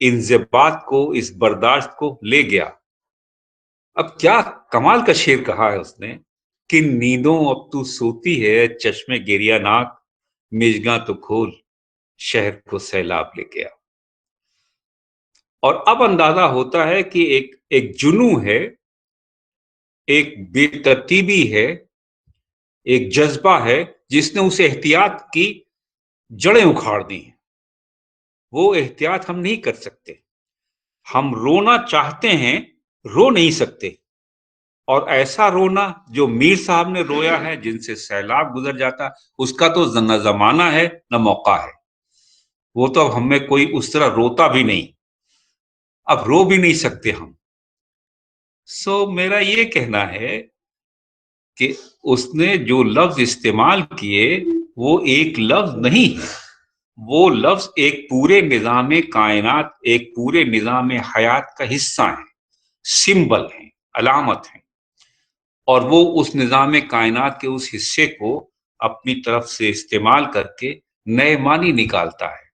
انضباط کو، اس برداشت کو لے گیا. اب کیا کمال کا شعر کہا ہے اس نے، کہ نیندوں اب تو سوتی ہے چشمے گریہ ناک، مژگاں تو کھول شہر کو سیلاب لے گیا. اور اب اندازہ ہوتا ہے کہ ایک جنون ہے، ایک بے ترتیبی ہے، ایک جذبہ ہے جس نے اس احتیاط کی جڑیں اکھاڑ دی ہیں. وہ احتیاط ہم نہیں کر سکتے. ہم رونا چاہتے ہیں، رو نہیں سکتے. اور ایسا رونا جو میر صاحب نے رویا ہے، جن سے سیلاب گزر جاتا، اس کا تو نہ زمانہ ہے نہ موقع ہے. وہ تو اب ہمیں کوئی اس طرح روتا بھی نہیں، اب رو بھی نہیں سکتے ہم. میرا یہ کہنا ہے کہ اس نے جو لفظ استعمال کیے وہ ایک لفظ نہیں ہے، وہ لفظ ایک پورے نظام کائنات، ایک پورے نظام حیات کا حصہ ہیں، سمبل ہیں، علامت ہیں. اور وہ اس نظام کائنات کے اس حصے کو اپنی طرف سے استعمال کر کے نئے معنی نکالتا ہے.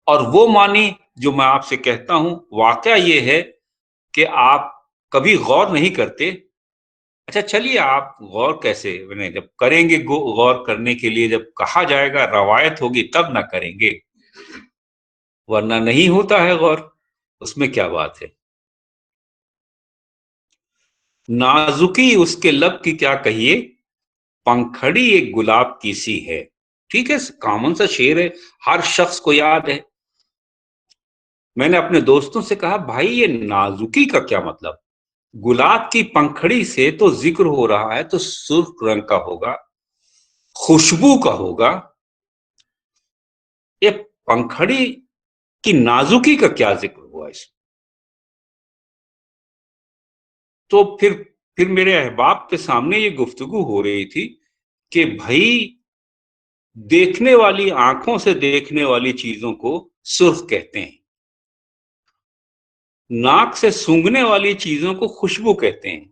اور وہ معنی جو میں آپ سے کہتا ہوں، واقعہ یہ ہے کہ آپ کبھی غور نہیں کرتے. اچھا چلیے، آپ غور کیسے جب کریں گے، غور کرنے کے لیے جب کہا جائے گا، روایت ہوگی تب نہ کریں گے، ورنہ نہیں ہوتا ہے غور. اس میں کیا بات ہے؟ نازکی اس کے لب کی کیا کہیے، پنکھڑی ایک گلاب کی سی ہے. ٹھیک ہے، کامن سا شعر ہے، ہر شخص کو یاد ہے. میں نے اپنے دوستوں سے کہا، بھائی یہ نازکی کا کیا مطلب؟ گلاب کی پنکھڑی سے تو ذکر ہو رہا ہے، تو سرخ رنگ کا ہوگا، خوشبو کا ہوگا. یہ پنکھڑی کی نازکی کا کیا ذکر ہوا اس میں؟ تو پھر میرے احباب کے سامنے یہ گفتگو ہو رہی تھی کہ بھائی دیکھنے والی آنکھوں سے دیکھنے والی چیزوں کو سرخ کہتے ہیں، ناک سے سونگھنے والی چیزوں کو خوشبو کہتے ہیں،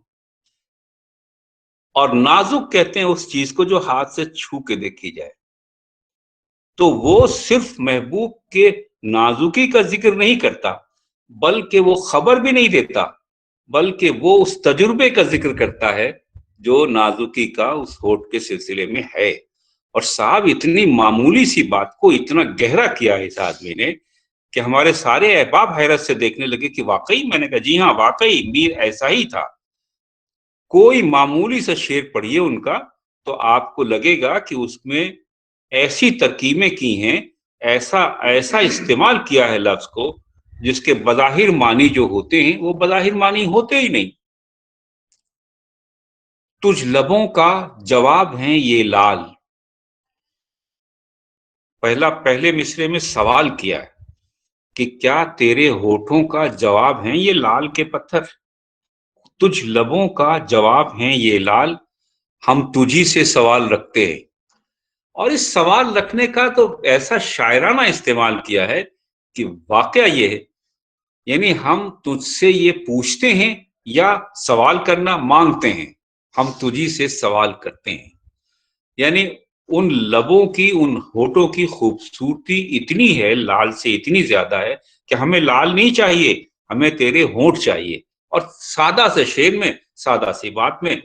اور نازک کہتے ہیں اس چیز کو جو ہاتھ سے چھو کے دیکھی جائے. تو وہ صرف محبوب کے نازکی کا ذکر نہیں کرتا، بلکہ وہ خبر بھی نہیں دیتا، بلکہ وہ اس تجربے کا ذکر کرتا ہے جو نازکی کا اس ہونٹ کے سلسلے میں ہے. اور صاحب اتنی معمولی سی بات کو اتنا گہرا کیا ہے اس آدمی نے کہ ہمارے سارے احباب حیرت سے دیکھنے لگے کہ واقعی. میں نے کہا جی ہاں، واقعی میر ایسا ہی تھا. کوئی معمولی سا شعر پڑھیے ان کا تو آپ کو لگے گا کہ اس میں ایسی ترکیبیں کی ہیں، ایسا استعمال کیا ہے لفظ کو، جس کے بظاہر معنی جو ہوتے ہیں وہ بظاہر معنی ہوتے ہی نہیں. تجھ لبوں کا جواب ہیں یہ لال. پہلے مصرے میں سوال کیا ہے کہ کیا تیرے ہونٹوں کا جواب ہیں یہ لال کے پتھر. تجھ لبوں کا جواب ہیں یہ لال، ہم تجھی سے سوال رکھتے ہیں. اور اس سوال رکھنے کا تو ایسا شاعرانہ استعمال کیا ہے کہ واقعہ یہ ہے، یعنی ہم تجھ سے یہ پوچھتے ہیں یا سوال کرنا مانگتے ہیں، ہم تجھی سے سوال کرتے ہیں. یعنی ان لبوں کی، ان ہونٹوں کی خوبصورتی اتنی ہے، لال سے اتنی زیادہ ہے کہ ہمیں لال نہیں چاہیے، ہمیں تیرے ہونٹ چاہیے. اور سادہ سے شعر میں، سادہ سی بات میں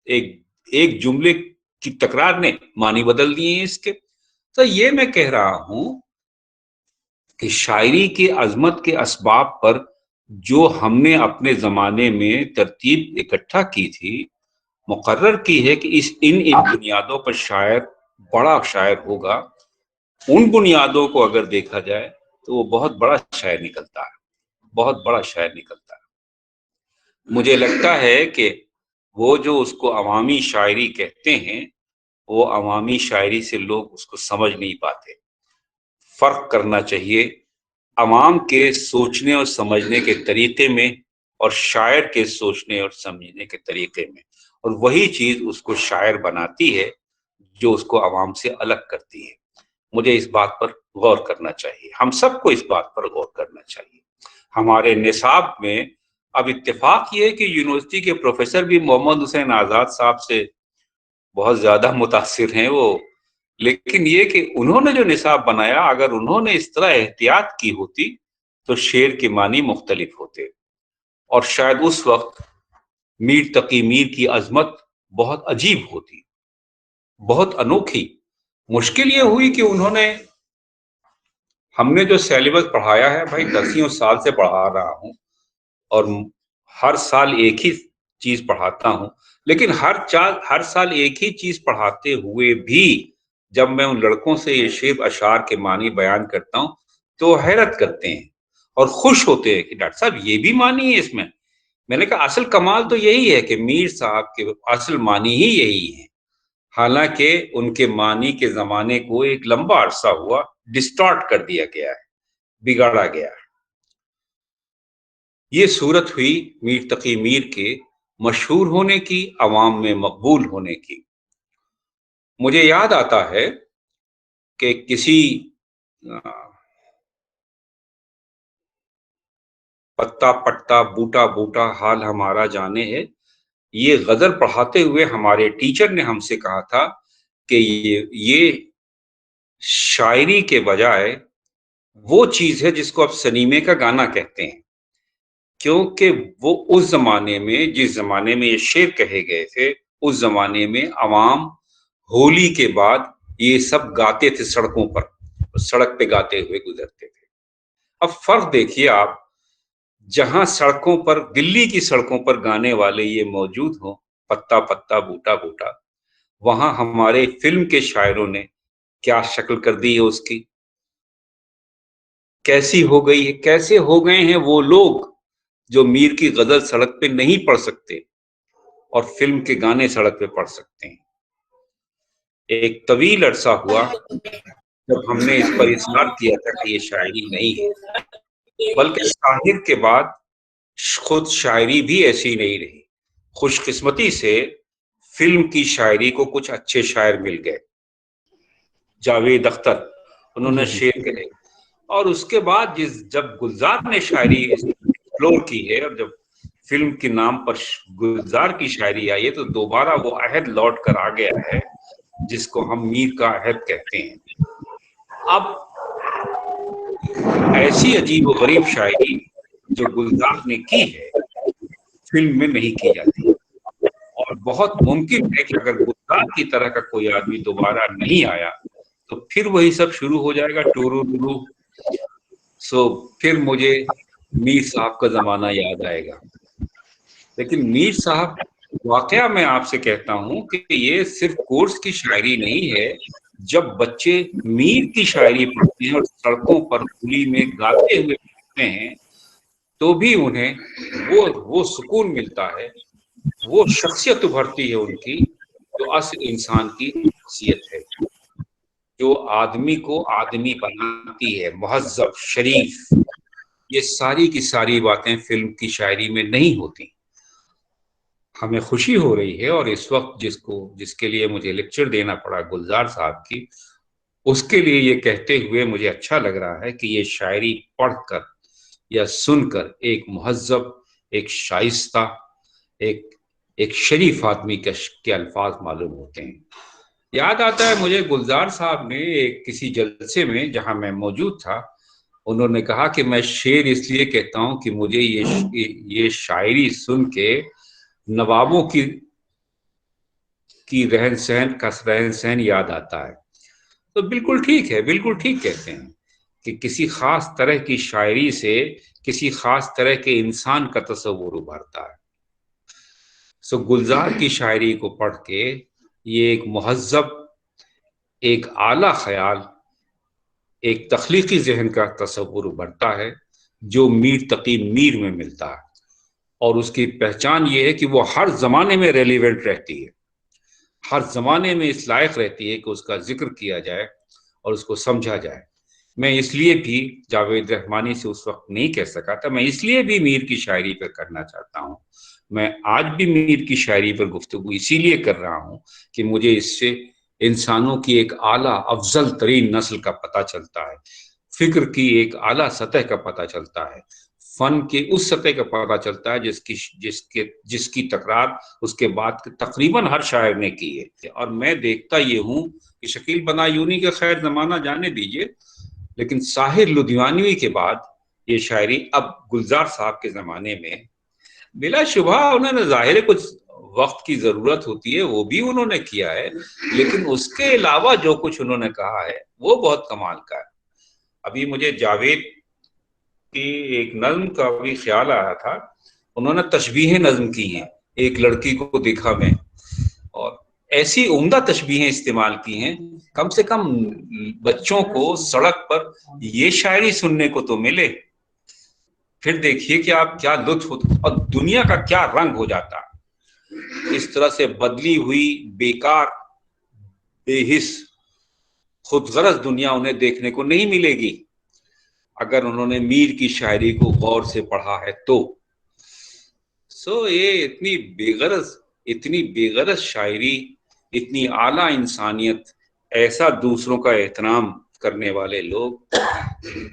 ایک جملے کی تکرار نے معنی بدل دیے ہیں اس کے. تو یہ میں کہہ رہا ہوں کہ شاعری کی عظمت کے اسباب پر جو ہم نے اپنے زمانے میں ترتیب اکٹھا کی تھی، مقرر کی ہے کہ ان بنیادوں پر شاعر بڑا شاعر ہوگا. ان بنیادوں کو اگر دیکھا جائے تو وہ بہت بڑا شاعر نکلتا ہے، بہت بڑا شاعر نکلتا ہے. مجھے لگتا ہے کہ وہ جو اس کو عوامی شاعری کہتے ہیں، وہ عوامی شاعری سے لوگ اس کو سمجھ نہیں پاتے. فرق کرنا چاہیے عوام کے سوچنے اور سمجھنے کے طریقے میں اور شاعر کے سوچنے اور سمجھنے کے طریقے میں. اور وہی چیز اس کو شاعر بناتی ہے جو اس کو عوام سے الگ کرتی ہے. مجھے اس بات پر غور کرنا چاہیے، ہم سب کو اس بات پر غور کرنا چاہیے. ہمارے نصاب میں اب اتفاق یہ ہے کہ یونیورسٹی کے پروفیسر بھی محمد حسین آزاد صاحب سے بہت زیادہ متاثر ہیں وہ، لیکن یہ کہ انہوں نے جو نصاب بنایا، اگر انہوں نے اس طرح احتیاط کی ہوتی تو شعر کے معنی مختلف ہوتے، اور شاید اس وقت میر تقی میر کی عظمت بہت عجیب ہوتی، بہت انوکھی۔ مشکل یہ ہوئی کہ انہوں نے، ہم نے جو سیلیبس پڑھایا ہے بھائی 10 سال سے پڑھا رہا ہوں، اور ہر سال ایک ہی چیز پڑھاتا ہوں، لیکن ہر سال ایک ہی چیز پڑھاتے ہوئے بھی جب میں ان لڑکوں سے یہ شعر اشعار کے معنی بیان کرتا ہوں تو حیرت کرتے ہیں اور خوش ہوتے ہیں کہ ڈاکٹر صاحب یہ بھی معنی ہے اس میں۔ میں نے کہا اصل کمال تو یہی ہے کہ میر صاحب کے اصل معنی ہی یہی ہے، حالانکہ ان کے معنی کے زمانے کو ایک لمبا عرصہ ہوا ڈسٹارٹ کر دیا گیا ہے، بگاڑا گیا ہے۔ یہ صورت ہوئی میر تقی میر کے مشہور ہونے کی، عوام میں مقبول ہونے کی۔ مجھے یاد آتا ہے کہ کسی پتا پٹا بوٹا بوٹا حال ہمارا جانے ہے، یہ غزل پڑھاتے ہوئے ہمارے ٹیچر نے ہم سے کہا تھا کہ یہ شاعری کے بجائے وہ چیز ہے جس کو اب سنیمے کا گانا کہتے ہیں، کیونکہ وہ اس زمانے میں، جس زمانے میں یہ شعر کہے گئے تھے، اس زمانے میں عوام ہولی کے بعد یہ سب گاتے تھے سڑکوں پر، سڑک پہ گاتے ہوئے گزرتے تھے۔ اب فرق دیکھیے آپ، جہاں سڑکوں پر، دلی کی سڑکوں پر گانے والے یہ موجود ہوں، پتا پتا بوٹا بوٹا، وہاں ہمارے فلم کے شاعروں نے کیا شکل کر دی ہے اس کی، کیسی ہو گئی ہے، کیسے ہو گئے ہیں وہ لوگ جو میر کی غزل سڑک پہ نہیں پڑھ سکتے اور فلم کے گانے سڑک پہ پڑھ سکتے ہیں۔ ایک طویل عرصہ ہوا جب ہم نے اس پر اصرار کیا تھا کہ یہ شاعری نہیں ہے، بلکہ شاعر کے بعد خود شاعری بھی ایسی نہیں رہی۔ خوش قسمتی سے فلم کی شاعری کو کچھ اچھے شاعر مل گئے، جاوید اختر، انہوں نے شعر کہے، اور اس کے بعد جب گلزار نے شاعری ایکسپلور کی ہے، اور جب فلم کے نام پر گلزار کی شاعری آئی ہے، تو دوبارہ وہ عہد لوٹ کر آ گیا ہے جس کو ہم میر کا عہد کہتے ہیں۔ اب ایسی عجیب و غریب شاعری جو گلزار نے کی ہے فلم میں نہیں کی جاتی، اور بہت ممکن ہے کہ اگر گلزار کی طرح کا کوئی آدمی دوبارہ نہیں آیا تو پھر وہی سب شروع ہو جائے گا، ٹورو ٹورو۔ سو پھر مجھے میر صاحب کا زمانہ یاد آئے گا۔ لیکن میر صاحب، واقعہ میں آپ سے کہتا ہوں کہ یہ صرف کورس کی شاعری نہیں ہے۔ جب بچے میر کی شاعری پڑھتے ہیں اور سڑکوں پر کھلی میں گاتے ہوئے پڑھتے ہیں تو بھی انہیں وہ سکون ملتا ہے، وہ شخصیت ابھرتی ہے ان کی، جو اصل انسان کی شخصیت ہے، جو آدمی کو آدمی بناتی ہے، مہذب، شریف۔ یہ ساری کی ساری باتیں فلم کی شاعری میں نہیں ہوتی۔ ہمیں خوشی ہو رہی ہے، اور اس وقت جس کے لیے مجھے لیکچر دینا پڑا گلزار صاحب کی، اس کے لیے یہ کہتے ہوئے مجھے اچھا لگ رہا ہے کہ یہ شاعری پڑھ کر یا سن کر ایک مہذب، ایک شائستہ، ایک شریف آدمی کے الفاظ معلوم ہوتے ہیں۔ یاد آتا ہے مجھے گلزار صاحب نے کسی جلسے میں جہاں میں موجود تھا، انہوں نے کہا کہ میں شعر اس لیے کہتا ہوں کہ مجھے یہ شاعری سن کے نوابوں کی رہن سہن یاد آتا ہے۔ تو بالکل ٹھیک ہے، بالکل ٹھیک کہتے ہیں کہ کسی خاص طرح کی شاعری سے کسی خاص طرح کے انسان کا تصور ابھرتا ہے۔ سو گلزار کی شاعری کو پڑھ کے یہ ایک مہذب، ایک اعلیٰ خیال، ایک تخلیقی ذہن کا تصور ابھرتا ہے جو میر تقی میر میں ملتا ہے، اور اس کی پہچان یہ ہے کہ وہ ہر زمانے میں ریلیونٹ رہتی ہے، ہر زمانے میں اس لائق رہتی ہے کہ اس کا ذکر کیا جائے اور اس کو سمجھا جائے۔ میں اس لیے بھی جاوید رحمانی سے اس وقت نہیں کہہ سکا تھا، میں اس لیے بھی میر کی شاعری پر کرنا چاہتا ہوں۔ میں آج بھی میر کی شاعری پر گفتگو اسی لیے کر رہا ہوں کہ مجھے اس سے انسانوں کی ایک اعلیٰ افضل ترین نسل کا پتہ چلتا ہے، فکر کی ایک اعلیٰ سطح کا پتہ چلتا ہے، فن کے اس سطح کا پتہ چلتا ہے جس کی تکرار اس کے بعد تقریباً ہر شاعر نے کی ہے۔ اور میں دیکھتا یہ ہوں کہ شکیل بنایونی کا خیر زمانہ جانے دیجئے، لیکن ساحر لدھیانوی کے بعد یہ شاعری اب گلزار صاحب کے زمانے میں بلا شبہ انہوں نے ظاہر کچھ وقت کی ضرورت ہوتی ہے، وہ بھی انہوں نے کیا ہے، لیکن اس کے علاوہ جو کچھ انہوں نے کہا ہے وہ بہت کمال کا ہے۔ ابھی مجھے جاوید کی ایک نظم کا بھی خیال آیا تھا، انہوں نے تشبیہیں نظم کی ہیں، ایک لڑکی کو دیکھا میں، اور ایسی عمدہ تشبیہیں استعمال کی ہیں، کم سے کم بچوں کو سڑک پر یہ شاعری سننے کو تو ملے، پھر دیکھیے کہ آپ کیا لطف ہوتا اور دنیا کا کیا رنگ ہو جاتا۔ اس طرح سے بدلی ہوئی، بیکار، بے حس، خود غرض دنیا انہیں دیکھنے کو نہیں ملے گی اگر انہوں نے میر کی شاعری کو غور سے پڑھا ہے تو۔ یہ اتنی بے غرض شاعری، اتنی اعلیٰ انسانیت، ایسا دوسروں کا احترام کرنے والے لوگ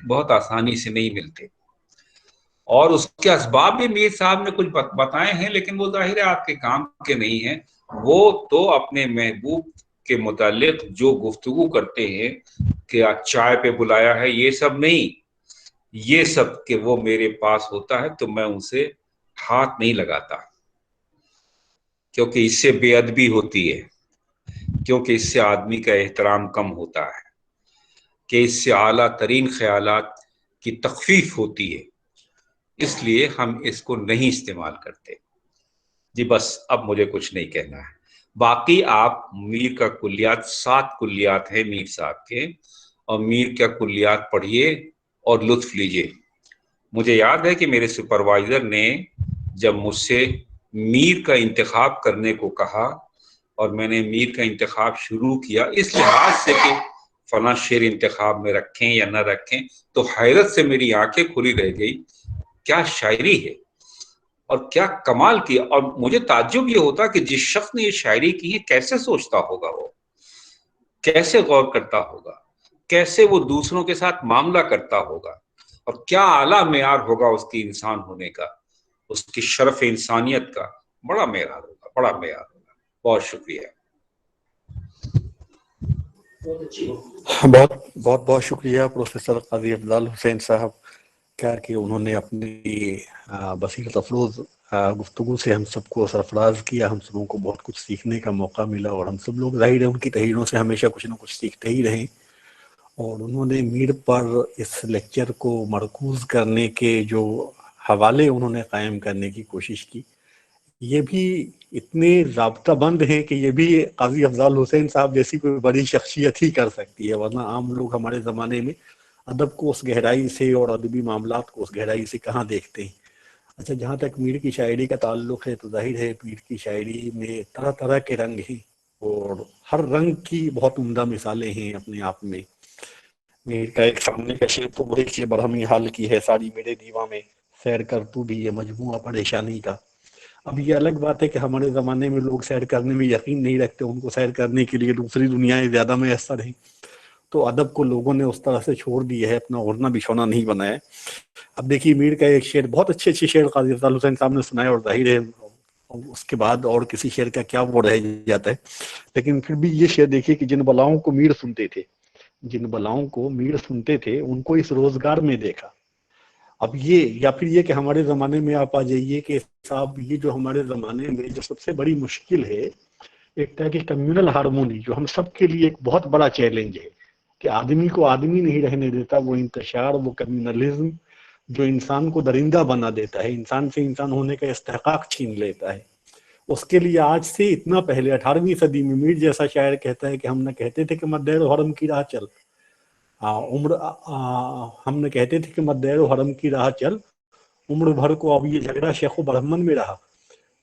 بہت آسانی سے نہیں ملتے، اور اس کے اسباب بھی میر صاحب نے کچھ بتائے ہیں، لیکن وہ ظاہر ہے آپ کے کام کے نہیں ہیں۔ وہ تو اپنے محبوب کے متعلق جو گفتگو کرتے ہیں کہ چائے پہ بلایا ہے، یہ سب نہیں، یہ سب کہ وہ میرے پاس ہوتا ہے تو میں اسے ہاتھ نہیں لگاتا، کیونکہ اس سے بے ادبی ہوتی ہے، کیونکہ اس سے آدمی کا احترام کم ہوتا ہے، کہ اس سے اعلیٰ ترین خیالات کی تخفیف ہوتی ہے، اس لیے ہم اس کو نہیں استعمال کرتے۔ جی بس اب مجھے کچھ نہیں کہنا ہے، باقی آپ میر کا کلیات 7 کلیات ہیں میر صاحب کے، اور میر کا کلیات پڑھیے اور لطف لیجئے۔ مجھے یاد ہے کہ میرے سپروائزر نے جب مجھ سے میر کا انتخاب کرنے کو کہا اور میں نے میر کا انتخاب شروع کیا اس لحاظ سے کہ فلاں شعر انتخاب میں رکھیں یا نہ رکھیں، تو حیرت سے میری آنکھیں کھلی رہ گئی، کیا شاعری ہے اور کیا کمال کیا۔ اور مجھے تعجب یہ ہوتا کہ جس شخص نے یہ شاعری کی ہے کیسے سوچتا ہوگا، وہ کیسے غور کرتا ہوگا، کیسے وہ دوسروں کے ساتھ معاملہ کرتا ہوگا، اور کیا اعلیٰ معیار ہوگا اس کی انسان ہونے کا، اس کی شرف انسانیت کا بڑا معیار ہوگا، بڑا معیار ہوگا۔ بہت شکریہ۔ بہت شکریہ پروفیسر قاضی افضال حسین صاحب کا کہ انہوں نے اپنی بصیرت افروز گفتگو سے ہم سب کو سرفراز کیا، ہم سبوں کو بہت کچھ سیکھنے کا موقع ملا، اور ہم سب لوگ ظاہر ہے ان کی تحریروں سے ہمیشہ کچھ نہ کچھ سیکھتے ہی رہیں۔ اور انہوں نے میر پر اس لیکچر کو مرکوز کرنے کے جو حوالے انہوں نے قائم کرنے کی کوشش کی، یہ بھی اتنے ضابطہ بند ہیں کہ یہ بھی قاضی افضال حسین صاحب جیسی کوئی بڑی شخصیت ہی کر سکتی ہے، ورنہ عام لوگ ہمارے زمانے میں ادب کو اس گہرائی سے اور ادبی معاملات کو اس گہرائی سے کہاں دیکھتے ہیں۔ اچھا، جہاں تک میر کی شاعری کا تعلق ہے تو ظاہر ہے میر کی شاعری میں طرح طرح کے رنگ ہیں، اور ہر رنگ کی بہت عمدہ مثالیں ہیں اپنے آپ میں۔ میر کا ایک سامنے کا شعر تو وہی کہ برہمی حال کی ہے ساری میرے دیواں میں، سیر کر تو بھی یہ مجموعہ پریشانی کا۔ اب یہ الگ بات ہے کہ ہمارے زمانے میں لوگ سیر کرنے میں یقین نہیں رکھتے، ان کو سیر کرنے کے لیے دوسری دنیایں زیادہ میسر ہیں، تو ادب کو لوگوں نے اس طرح سے چھوڑ دی ہے، اپنا اوڑھنا بچھونا نہیں بنایا ہے۔ اب دیکھیے میر کا ایک شعر، بہت اچھے شعر قاضی افضال حسین صاحب نے سنائے، اور ظاہر ہے اس کے بعد اور کسی شعر کا کیا وہ رہ جاتا ہے، لیکن پھر بھی یہ شعر دیکھیے کہ جن بلاؤں کو میر سنتے تھے، جن بلاؤں کو میر سنتے تھے ان کو اس روزگار میں دیکھا۔ اب یہ یا پھر یہ کہ ہمارے زمانے میں آپ آ جائیے کہ صاحب یہ جو ہمارے زمانے میں جو سب سے بڑی مشکل ہے، ایک طرح کی کمیونل ہارمونی جو ہم سب کے لیے ایک بہت بڑا چیلنج ہے، کہ آدمی کو آدمی نہیں رہنے دیتا، وہ انتشار، وہ کمیونلزم جو انسان کو درندہ بنا دیتا ہے، انسان سے انسان ہونے کا استحقاق چھین لیتا ہے، اس کے لیے آج سے اتنا پہلے 18ویں صدی میں میر جیسا شاعر کہتا ہے کہ ہم نہ کہتے تھے کہ مت دیر و حرم کی راہ چل، ہم نے کہتے تھے کہ مت دیر و حرم کی راہ چل، عمر بھر کو اب یہ جھگڑا شیخ و برہمن میں رہا۔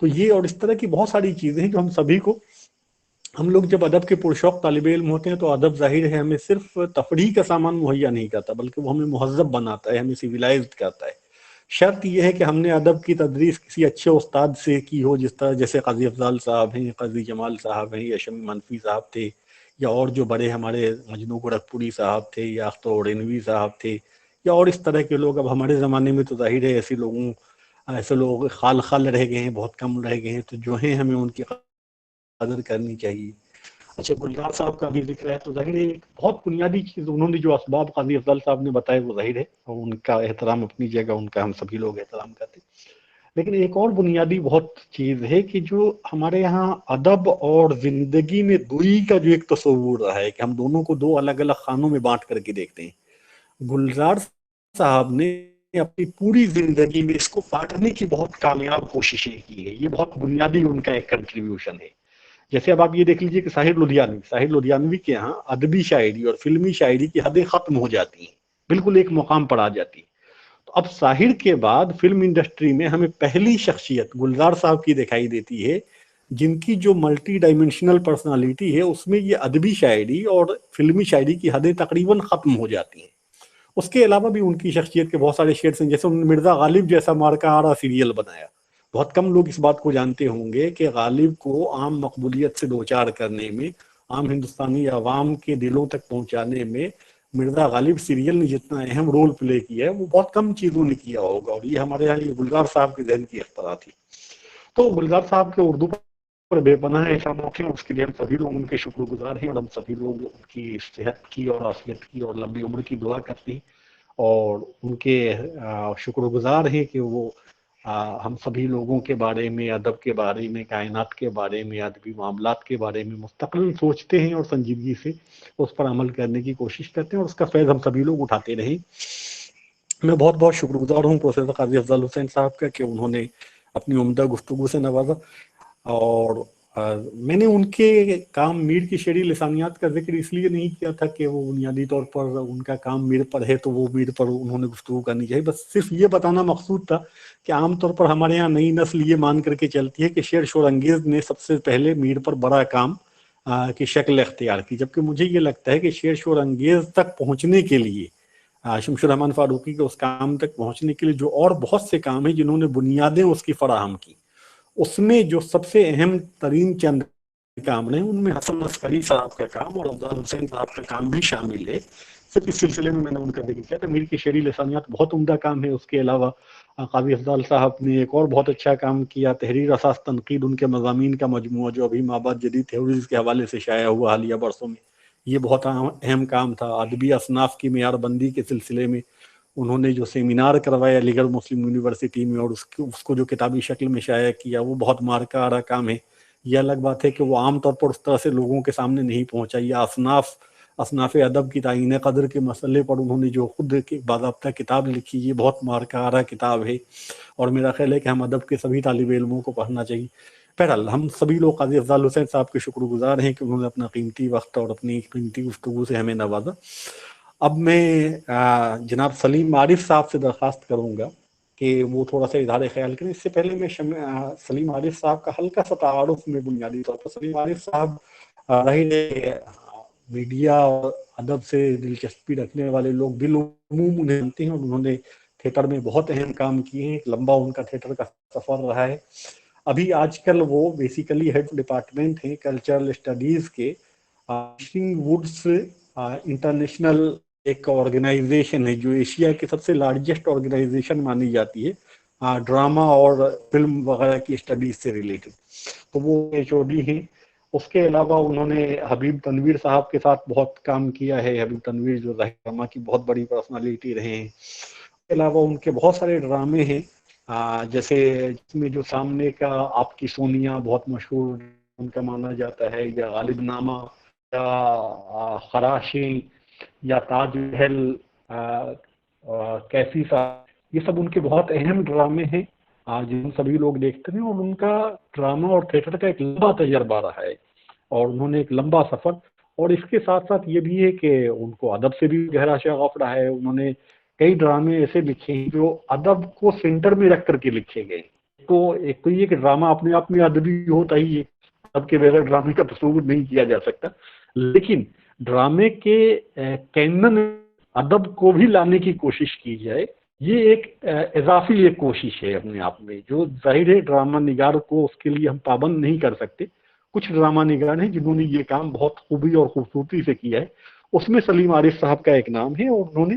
تو یہ اور اس طرح کی بہت ساری چیزیں ہیں جو ہم سبھی کو، ہم لوگ جب ادب کے پرشوق طالب علم ہوتے ہیں تو ادب ظاہر ہے ہمیں صرف تفریح کا سامان مہیا نہیں کرتا، بلکہ وہ ہمیں مہذب بناتا ہے، ہمیں سویلائزڈ کرتا ہے۔ شرط یہ ہے کہ ہم نے ادب کی تدریس کسی اچھے استاد سے کی ہو، جس طرح جیسے قاضی افضال صاحب ہیں، قاضی جمال صاحب ہیں، یا شمی منفی صاحب تھے، یا اور جو بڑے ہمارے مجنو گورکھپوری صاحب تھے، یا اختر اورینوی صاحب تھے، یا اور اس طرح کے لوگ. اب ہمارے زمانے میں تو ظاہر ہے ایسے لوگ خال خال رہ گئے ہیں، بہت کم رہ گئے ہیں، تو جو ہیں ہمیں ان کی قدر کرنی چاہیے. اچھا، گلزار صاحب کا بھی ذکر ہے تو ظاہر ہے ایک بہت بنیادی چیز انہوں نے جو اسباب قاضی افضل صاحب نے بتائے وہ ظاہر ہے، اور ان کا احترام اپنی جگہ، ان کا ہم سبھی لوگ احترام کرتے ہیں. لیکن ایک اور بنیادی بہت چیز ہے کہ جو ہمارے یہاں ادب اور زندگی میں دوئی کا جو ایک تصور رہا ہے کہ ہم دونوں کو دو الگ الگ خانوں میں بانٹ کر کے دیکھتے ہیں. گلزار صاحب نے اپنی پوری زندگی میں اس کو بانٹنے کی بہت کامیاب کوششیں کی ہے. یہ بہت بنیادی ان کا ایک کنٹریبیوشن ہے. جیسے اب آپ یہ دیکھ لیجئے کہ ساحر لدھیانوی کے ہاں ادبی شاعری اور فلمی شاعری کی حدیں ختم ہو جاتی ہیں، بالکل ایک مقام پر آ جاتی ہیں. تو اب ساحر کے بعد فلم انڈسٹری میں ہمیں پہلی شخصیت گلزار صاحب کی دکھائی دیتی ہے جن کی جو ملٹی ڈائمینشنل پرسنالٹی ہے اس میں یہ ادبی شاعری اور فلمی شاعری کی حدیں تقریباً ختم ہو جاتی ہیں. اس کے علاوہ بھی ان کی شخصیت کے بہت سارے شیڈز ہیں، جیسے انہوں نے مرزا غالب جیسا مارکا آرا سیریل بنایا. بہت کم لوگ اس بات کو جانتے ہوں گے کہ غالب کو عام مقبولیت سے دوچار کرنے میں، عام ہندوستانی عوام کے دلوں تک پہنچانے میں مرزا غالب سیریل نے جتنا اہم رول پلے کیا ہے وہ بہت کم چیزوں نے کیا ہوگا، اور یہ ہمارے یہاں یہ گلزار صاحب کے ذہن کی اختراع تھی. تو گلزار صاحب کے اردو پر بے پناہ احسانات ہیں، اس کے لیے ہم سبھی لوگ ان کے شکر گزار ہیں، اور ہم سبھی لوگ ان کی صحت کی اور عافیت کی اور لمبی عمر کی دعا کرتے ہیں، اور ان کے شکر گزار ہیں کہ وہ ہم سبھی لوگوں کے بارے میں، ادب کے بارے میں، کائنات کے بارے میں، ادبی معاملات کے بارے میں مستقل سوچتے ہیں اور سنجیدگی سے اس پر عمل کرنے کی کوشش کرتے ہیں، اور اس کا فیض ہم سبھی لوگ اٹھاتے رہیں. میں بہت بہت شکر گزار ہوں پروفیسر قاضی افضل حسین صاحب کا کہ انہوں نے اپنی عمدہ گفتگو سے نوازا. اور میں نے ان کے کام میر کی شعری لسانیات کا ذکر اس لیے نہیں کیا تھا کہ وہ بنیادی طور پر ان کا کام میر پر ہے تو وہ میر پر انہوں نے گفتگو کرنی چاہیے، بس صرف یہ بتانا مقصود تھا کہ عام طور پر ہمارے یہاں نئی نسل یہ مان کر کے چلتی ہے کہ شعر شور انگیز نے سب سے پہلے میر پر بڑا کام کی شکل اختیار کی، جبکہ مجھے یہ لگتا ہے کہ شعر شور انگیز تک پہنچنے کے لیے، شمس الرحمن فاروقی کے اس کام تک پہنچنے کے لیے جو اور بہت سے کام ہیں جنہوں نے بنیادیں اس کی فراہم کی، اس میں جو سب سے اہم ترین چند کام ہیں ان میں حسن عسکری صاحب کا کام اور افضل حسین صاحب کا کام بھی شامل ہے. صرف اس سلسلے میں نے ان کا ذکر کیا تھا. میر کی شعری لسانیات بہت عمدہ کام ہے. اس کے علاوہ قاضی افضل صاحب نے ایک اور بہت اچھا کام کیا، تحریر اساس تنقید، ان کے مضامین کا مجموعہ جو ابھی مابعد جدید تھیوریز کے حوالے سے شائع ہوا حالیہ برسوں میں، یہ بہت اہم کام تھا. ادبی اصناف کی معیار بندی کے سلسلے میں انہوں نے جو سیمینار کروایا علی گڑھ مسلم یونیورسٹی میں اور اس کو جو کتابی شکل میں شائع کیا، وہ بہت مارکا آرا کام ہے. یہ الگ بات ہے کہ وہ عام طور پر اس طرح سے لوگوں کے سامنے نہیں پہنچا. یہ اصناف ادب کی تعین قدر کے مسئلے پر انہوں نے جو خود باضابطہ کتاب لکھی، یہ بہت مارکا آرا کتاب ہے، اور میرا خیال ہے کہ ہم ادب کے سبھی طالب علموں کو پڑھنا چاہیے. بہرحال ہم سبھی لوگ قاضی افضل حسین صاحب کے شکر گزار ہیں کہ انہوں نے اپنا قیمتی وقت اور اپنی قیمتی گفتگو سے ہمیں نوازا. اب میں جناب سلیم عارف صاحب سے درخواست کروں گا کہ وہ تھوڑا سا اظہار خیال کریں. اس سے پہلے میں سلیم عارف صاحب کا ہلکا سا تعارف میں بنیادی طور پر. سلیم عارف صاحب رہے میڈیا اور ادب سے دلچسپی رکھنے والے لوگ بالعموم انہیں جانتے ہیں، اور انہوں نے تھیٹر میں بہت اہم کام کیے ہیں. ایک لمبا ان کا تھیٹر کا سفر رہا ہے. ابھی آج کل وہ بیسیکلی ہیڈ ڈپارٹمنٹ ہیں کلچرل اسٹڈیز کے ووڈس انٹرنیشنل ایک آرگنائزیشن ہے جو ایشیا کی سب سے لارجسٹ آرگنائزیشن مانی جاتی ہے ڈرامہ اور فلم وغیرہ کی اسٹڈیز سے ریلیٹڈ. تو وہ HOD ہیں. اس کے علاوہ انہوں نے حبیب تنویر صاحب کے ساتھ بہت کام کیا ہے. حبیب تنویر جو ظاہر ڈرامہ کی بہت بڑی پرسنالٹی رہے ہیں. اس کے علاوہ ان کے بہت سارے ڈرامے ہیں، جیسے جس میں جو سامنے کا آپ کی سونیا بہت مشہور ان کا مانا جاتا ہے، یا غالب نامہ، یا خراشی، یا تاج محل، کیفی صاحب، یہ سب ان کے بہت اہم ڈرامے ہیں جن سبھی لوگ دیکھتے ہیں. اور ان کا ڈرامہ اور تھیٹر کا ایک لمبا تجربہ رہا ہے، اور انہوں نے ایک لمبا سفر. اور اس کے ساتھ ساتھ یہ بھی ہے کہ ان کو ادب سے بھی گہرا شغف رہا ہے. انہوں نے کئی ڈرامے ایسے لکھے ہیں جو ادب کو سینٹر میں رکھ کر کے لکھے گئے. تو ایک تو یہ کہ ڈرامہ اپنے آپ میں ادبی ہوتا ہی ہے، ادب کے بغیر ڈرامے کا تصور نہیں کیا جا سکتا، لیکن ڈرامے کے کینن ادب کو بھی لانے کی کوشش کی جائے، یہ ایک اضافی ایک کوشش ہے اپنے آپ میں، جو ظاہر ہے ڈرامہ نگار کو اس کے لیے ہم پابند نہیں کر سکتے. کچھ ڈرامہ نگار ہیں جنہوں نے یہ کام بہت خوبی اور خوبصورتی سے کیا ہے. اس میں سلیم عارف صاحب کا ایک نام ہے، اور انہوں نے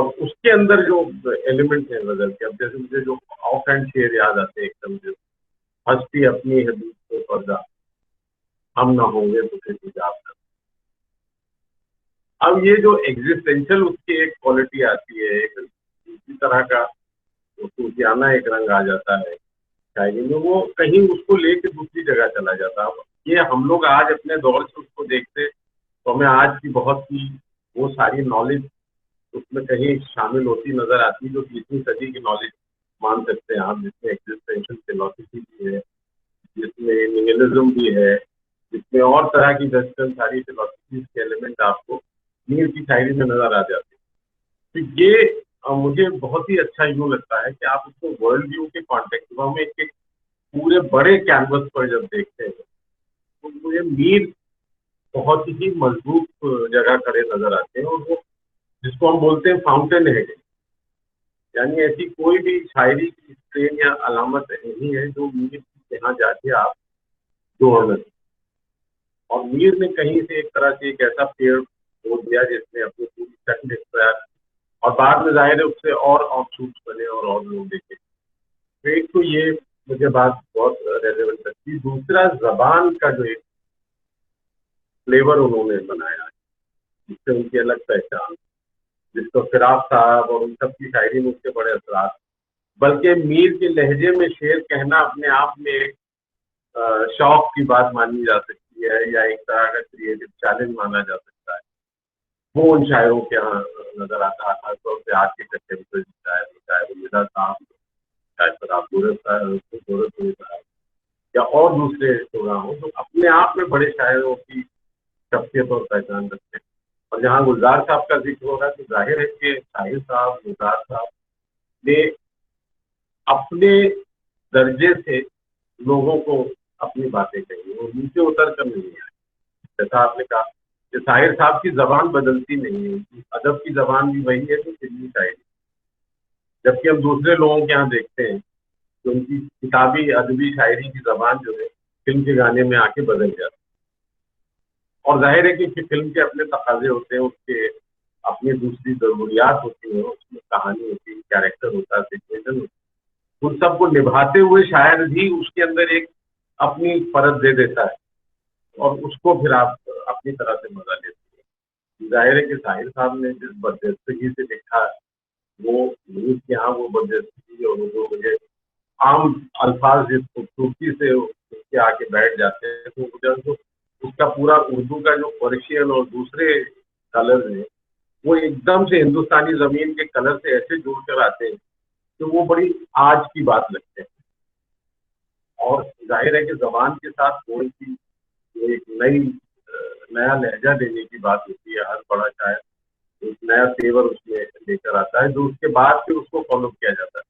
اور اس کے اندر جو ایلیمنٹ ہیں غزل کے، اب جیسے مجھے جو آف ہینڈ شعر یاد آتے ہیں ایک دم، جو ہستی اپنی حدود سے پردہ، ہم نہ ہوں گے تو پھر حجاب نہ۔ اب یہ جو ایگزسٹینشل اس کی ایک کوالٹی آتی ہے، ایک اسی طرح کا صوفیانہ ایک رنگ آ جاتا ہے شاعری میں، وہ کہیں اس کو لے کے دوسری جگہ چلا جاتا ہے۔ یہ ہم لوگ آج اپنے دور سے اس کو دیکھتے تو ہمیں آج کی بہت سی وہ ساری نالج اس میں کہیں شامل ہوتی نظر آتی جو 20ویں صدی کی نالج مان سکتے ہیں آپ، جس میں ایگزسٹینشل فلاسفی بھی ہے، جس میں نہیلزم بھی ہے، جس میں اور طرح کی ویسٹرن ساری فلاسفیز کے ایلیمنٹ آپ کو میر کی شاعری میں نظر آ جاتے ہیں۔ تو یہ مجھے بہت ہی اچھا یوں لگتا ہے کہ آپ اس کو ورلڈ ویو کے کانٹیکٹ میں ایک پورے بڑے کینوس پر جب دیکھتے ہیں تو مجھے میر بہت ہی مضبوط جگہ کھڑے نظر آتے ہیں، اور وہ جس کو ہم بولتے ہیں فاؤنٹین ہیڈ، یعنی ایسی کوئی بھی شاعری کی ٹرین یا علامت نہیں ہے جو میر کے یہاں جا کے آپ جوڑ لیں۔ اور میر نے کہیں سے ایک طرح سے ایک ایسا پیڑ بول دیا جس نے اپنی پوری شکل اختیار، اور بعد میں ظاہر ہے اس سے اور آف شوٹس بنے اور لوگ دیکھے۔ تو ایک تو یہ مجھے بات بہت ریلیونٹ لگتی، دوسرا زبان کا جو ایک فلیور انہوں نے بنایا جس سے ان کی الگ پہچان، جس کو فراق صاحب اور ان سب کی شاعری میں اس کے بڑے اثرات، بلکہ میر کے لہجے میں شعر کہنا اپنے آپ میں ایک شوق کی بات مانی جا سکتی ہے، یا ایک طرح کا کریٹو چیلنج مانا جا سکتا ہے۔ وہ ان شاعروں کے یہاں نظر آتا ہے، خاص طور پہ آج کے کنٹمپریری شاعر، چاہے وہ مدا صاحب، چاہے شراب صاحب یا اور دوسرے شعراء ہوں، تو اپنے آپ میں بڑے شاعروں کی شخصیت اور پہچان رکھتے ہیں۔ اور جہاں گلزار صاحب کا ذکر ہو رہا ہے تو ظاہر ہے کہ شاہر صاحب، گلزار صاحب نے اپنے درجے سے لوگوں کو اپنی باتیں کہی اور نیچے اتر کر نہیں آئے۔ جیسا آپ نے کہا کہ شاہر صاحب کی زبان بدلتی نہیں ہے، ادب کی زبان بھی وہی ہے تو فلمی شاعری، جبکہ ہم دوسرے لوگوں کے یہاں دیکھتے ہیں کہ ان کی کتابی ادبی شاعری کی زبان جو ہے فلم کے گانے میں آ کے بدل جاتی ہے۔ اور ظاہر ہے کہ فلم کے اپنے تقاضے ہوتے ہیں، اس کے اپنی دوسری ضروریات ہوتی ہیں، اس میں کہانی ہوتی ہے، کیریکٹر ہوتا ہے، سچویشن ہوتی ہے، ان سب کو نبھاتے ہوئے شاعر بھی اس کے اندر ایک اپنی فرض دے دیتا ہے اور اس کو پھر آپ اپنی طرح سے مزہ لیتے ہیں۔ ظاہر ہے کہ طاہر صاحب نے جس برجستگی سے لکھا وہ نیوز کے یہاں وہ برجستگی اور وہ مجھے عام الفاظ جس خوبصورتی سے اس کے آ کے بیٹھ جاتے ہیں تو مجھے اس کا پورا اردو کا جو پرشین اور دوسرے کلر ہیں وہ ایک دم سے ہندوستانی زمین کے کلر سے ایسے جڑ کر آتے ہیں کہ وہ بڑی آج کی بات لگتے ہیں۔ اور ظاہر ہے کہ زبان کے ساتھ کوئی سی ایک نیا لہجہ دینے کی بات ہوتی ہے، ہر بڑا شاعر ایک نیا فلیور اس میں لے کر آتا ہے جو اس کے بعد پھر اس کو فالو کیا جاتا ہے۔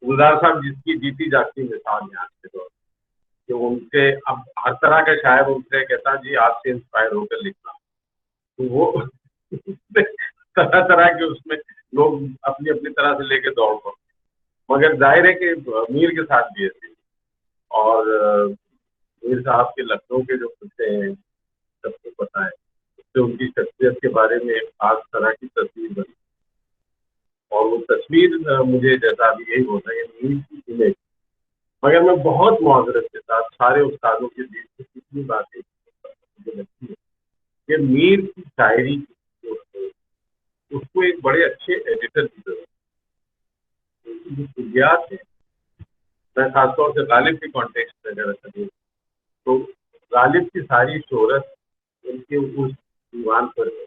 گلزار صاحب جس کی جیتی جاگتی مثال ہے آج کے دور کہ ان سے اب ہر طرح کا شاعر ان سے کہتا جی آپ سے انسپائر ہو کر لکھنا، تو وہ طرح طرح کے اس میں لوگ اپنی اپنی طرح سے لے کے دوڑ پڑتے، مگر ظاہر ہے کہ میر کے ساتھ بھی ایسے، اور میر صاحب کے لکھنؤ کے جو قصے ہیں سب کو پتہ ہے، اس سے ان کی شخصیت کے بارے میں ایک خاص طرح کی تصویر بنی، اور وہ تصویر مجھے جیسا بھی یہی ہوتا ہے میر کی امیج، مگر میں بہت معذرت کے ساتھ سارے استادوں کے بیچ سے کتنی باتیں مجھے لگتی ہے کہ میر کی شاعری اس کو ایک بڑے اچھے ایڈیٹر کی ضرورت ہے۔ جو کلیات ہیں، میں خاص طور سے غالب کے کانٹیکسٹ میں اگر کروں تو غالب کی ساری شہرت ان کے اس دیوان پر ہے،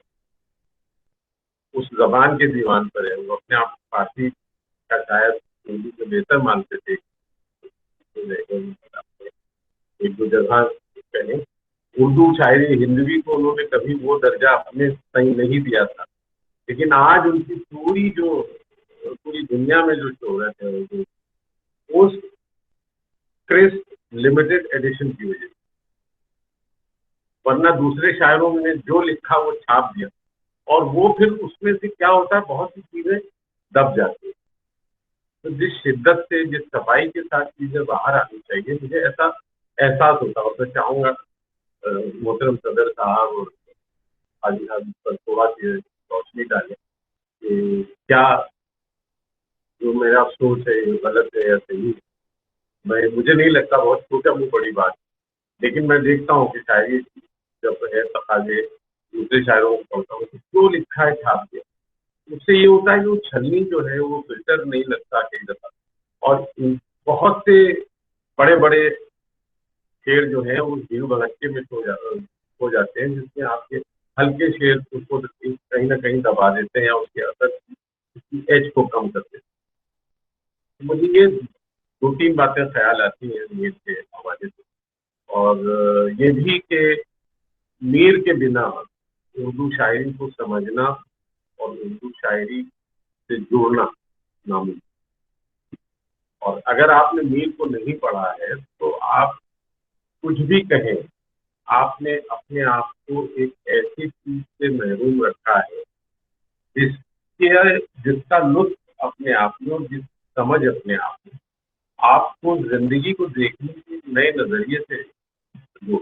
اس زبان کے دیوان پر ہے۔ وہ اپنے آپ فارسی کا شاعر اردو سے بہتر مانتے تھے، ایک دو جگہ کہیں اردو شاعری ہندوی کو انہوں نے کبھی وہ درجہ اپنے صحیح نہیں دیا تھا، لیکن آج ان کی پوری دنیا میں جو شہرت ہے اس کرسپ لمیٹڈ ایڈیشن کی وجہ سے، ورنہ دوسرے شاعروں نے جو لکھا وہ چھاپ دیا، اور وہ پھر اس میں سے کیا ہوتا ہے بہت سی چیزیں دب جاتی ہیں۔ تو جس شدت سے جس صفائی کے ساتھ چیزیں باہر آنی چاہیے مجھے ایسا احساس ہوتا ہے، اور میں چاہوں گا محترم صدر صاحب اور حاجی صاحب پر تھوڑا سی روشنی ڈالیں کہ کیا جو میرا سوچ ہے یہ غلط ہے یا صحیح ہے. مجھے نہیں لگتا بہت چھوٹا وہ بڑی بات ہے، لیکن میں دیکھتا ہوں کہ شاعری جب ہے تقاضے دوسرے شاعروں کو پڑھتا ہوں تو جو لکھا ہے چھاپ دیا، اس سے یہ ہوتا ہے کہ وہ چھلنی جو ہے وہ فلٹر نہیں لگتا کئی دفعہ، اور بہت سے بڑے بڑے شعر جو ہیں وہ ہیرو بھگتکے میں ہو جاتے ہیں، جس میں آپ کے ہلکے شعر اس کو کہیں نہ کہیں دبا دیتے ہیں اور اس کے اثر اس کی ایج کو کم کر دیتے ہیں. مجھے یہ 2-3 باتیں خیال آتی ہیں میر کے حوالے سے، اور یہ بھی کہ میر کے بنا اردو شاعری کو سمجھنا اور اردو شاعری سے جوڑنا ناممکن. اور اگر آپ نے میر کو نہیں پڑھا ہے تو آپ کچھ بھی کہیں، آپ نے اپنے آپ کو ایک ایسی چیز سے محروم رکھا ہے جس کا لطف اپنے آپ میں اور جس سمجھ اپنے آپ میں آپ کو زندگی کو دیکھنے کے نئے نظریے سے جو،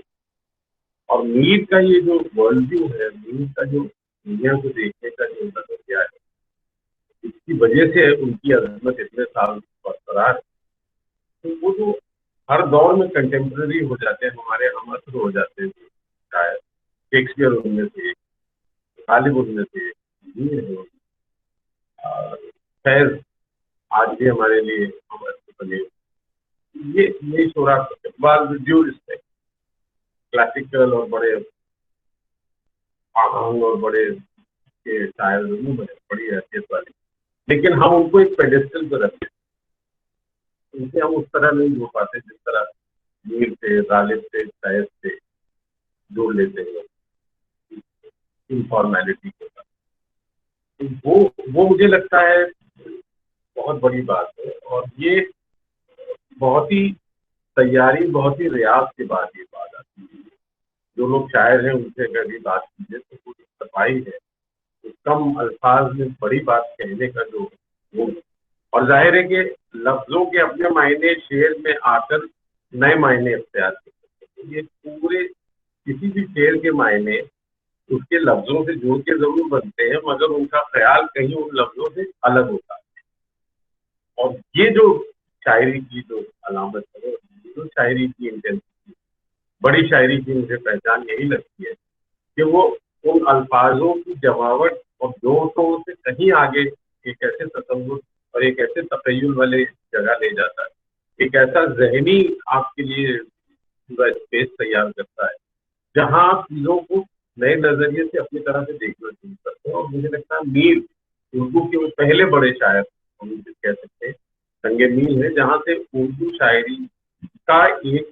اور میر کا یہ جو ورلڈ ویو ہے، میر کا جو دنیا کو دیکھنے کا جو نظریہ ہے، اس کی وجہ سے ان کی عظمت اتنے سال برقرار ہے. تو وہ جو ہر دور میں کنٹمپرری ہو جاتے ہیں، ہمارے ہم عصر ہو جاتے ہیں، شاید شیکسپیئر ان میں سے، غالب ان میں سے، میر ہے، فیض آج بھی ہمارے لیے ہم عصر بنے. یہ شعرا اقبال ڈیو رسپیکٹ کلاسیکل اور بڑے آہنگ اور بڑے کے شاعر ضرور بنے، بڑی حیثیت والے، لیکن ہم ان کو ایک پیڈسٹل پہ رکھتے ہیں. ان سے ہم اس طرح نہیں جڑ پاتے جس طرح میر سے، غالب سے، فیض سے جوڑ لیتے ہیں انفارمیلٹی کے ساتھ. وہ مجھے لگتا ہے بہت بڑی بات ہے، اور یہ بہت ہی تیاری، بہت ہی ریاض کے بعد یہ بات آتی ہے. جو لوگ شاعر ہیں ان سے اگر بھی بات کیجیے تو وہ صفائی ہے، تو کم الفاظ میں بڑی بات کہنے کا جو وہ، اور ظاہر ہے کہ لفظوں کے اپنے معنی شعر میں آ کر نئے معنی اختیار کرتے ہیں. یہ پورے کسی بھی شعر کے معنی اس کے لفظوں سے جوڑ کے ضرور بنتے ہیں، مگر ان کا خیال کہیں ان لفظوں سے الگ ہوتا ہے. اور یہ جو شاعری کی جو علامت ہے، جو شاعری کی انٹینسٹی، بڑی شاعری کی مجھے پہچان یہی لگتی ہے کہ وہ ان الفاظوں کی جماوٹ اور جوشوں سے کہیں آگے ایک ایسے تصور اور ایک ایسے تخیل والے جگہ لے جاتا ہے، ایک ایسا ذہنی آپ کے لیے پورا اسپیس تیار کرتا ہے جہاں آپ چیزوں کو نئے نظریے سے اپنی طرح سے دیکھنا شروع کرتے ہیں. اور مجھے لگتا ہے میر اردو کے وہ پہلے بڑے شاعر ہم اسے کہہ سکتے ہیں سنگ میل ہے، جہاں سے اردو شاعری کا ایک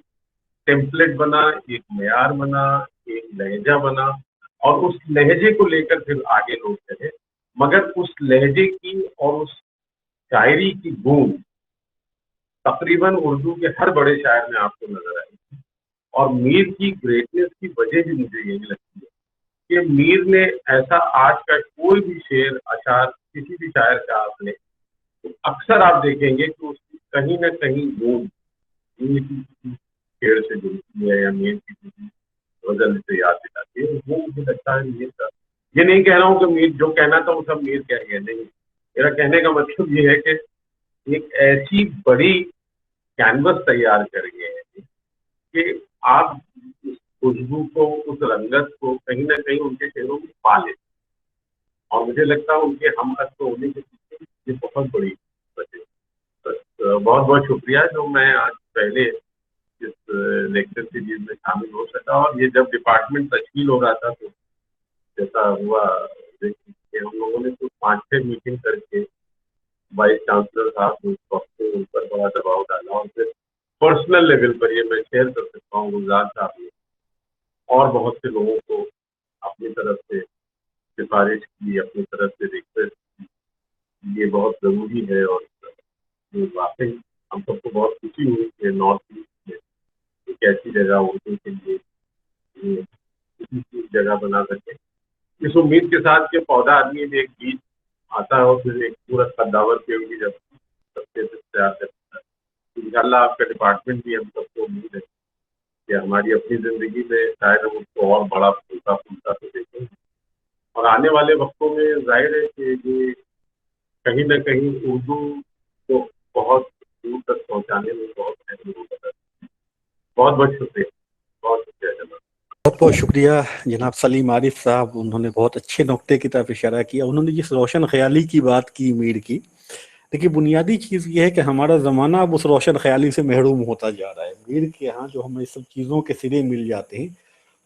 ٹیمپلیٹ بنا، ایک معیار بنا، ایک لہجہ بنا، اور اس لہجے کو لے کر پھر آگے لوگ چلے. مگر اس لہجے کی اور اس شاعری کی گونج تقریباً اردو کے ہر بڑے شاعر میں آپ کو نظر آئی تھی. اور میر کی گریٹنس کی وجہ بھی مجھے یہی لگتی ہے کہ میر نے ایسا آج کا کوئی بھی شعر اشعار کسی بھی شاعر کا آپ نے اکثر آپ دیکھیں گے کہ اس کی کہیں نہ کہیں گونج شعر سے جڑتی ہے یا میر کی کسی غزل سے یاد دلاتی ہے. وہ مجھے لگتا ہے میر کا، یہ نہیں کہہ رہا ہوں کہ میر جو کہنا تھا وہ سب میر کہہ گئے، نہیں. میرا کہنے کا مطلب یہ ہے کہ ایک ایسی بڑی کینوس تیار کر گئے ہیں کہ آپ اس خوشبو کو، اس رنگت کو کہیں نہ کہیں ان کے شعروں میں پا لیں. اور مجھے لگتا ہے ان کے ہم عصر ہونے کے پیچھے یہ بہت بڑی وجہ ہے. بہت بہت شکریہ جو میں آج پہلے اس لیکچر سیریز میں شامل ہو سکا. اور یہ جب ڈپارٹمنٹ تشکیل ہو رہا تھا تو جیسا ہوا کہ ہم لوگوں نے کچھ 5-6 میٹنگ کر کے وائس چانسلر صاحب کے اوپر بڑا دباؤ ڈالا، اور پھر پرسنل لیول پر یہ میں شیئر کر سکتا ہوں گلزار صاحب نے اور بہت سے لوگوں کو اپنی طرف سے سفارش کی، اپنی طرف سے ریکویسٹ کی. یہ بہت ضروری ہے، اور واقعی ہم سب کو بہت خوشی ہوئی کہ نارتھ ایسٹ میں ایک ایسی جگہ اردو کے لیے کسی جگہ بنا سکے. اس امید کے ساتھ کہ پودا آدمی میں ایک بیج آتا ہے اور پھر ایک پورا قداور پیڑ بھی جب سب سے تیار کرتا ہے. انشاءاللہ آپ کا ڈپارٹمنٹ بھی ہم سب کو امید ہے کہ ہماری اپنی زندگی میں شاید ہم اس کو اور بڑا پھولتا پھولتا تو دیکھیں گے. اور آنے والے وقتوں میں ظاہر ہے کہ یہ کہیں نہ کہیں اردو کو بہت دور تک پہنچانے میں بہت اہم رول ادا کرتی ہے. بہت بہت شکریہ. بہت شکریہ جناب. بہت بہت شکریہ جناب سلیم عارف صاحب. انہوں نے بہت اچھے نقطے کی طرف اشارہ کیا. انہوں نے جس روشن خیالی کی بات کی میر کی، دیکھیے بنیادی چیز یہ ہے کہ ہمارا زمانہ اب اس روشن خیالی سے محروم ہوتا جا رہا ہے. میر کے ہاں جو ہمیں سب چیزوں کے سرے مل جاتے ہیں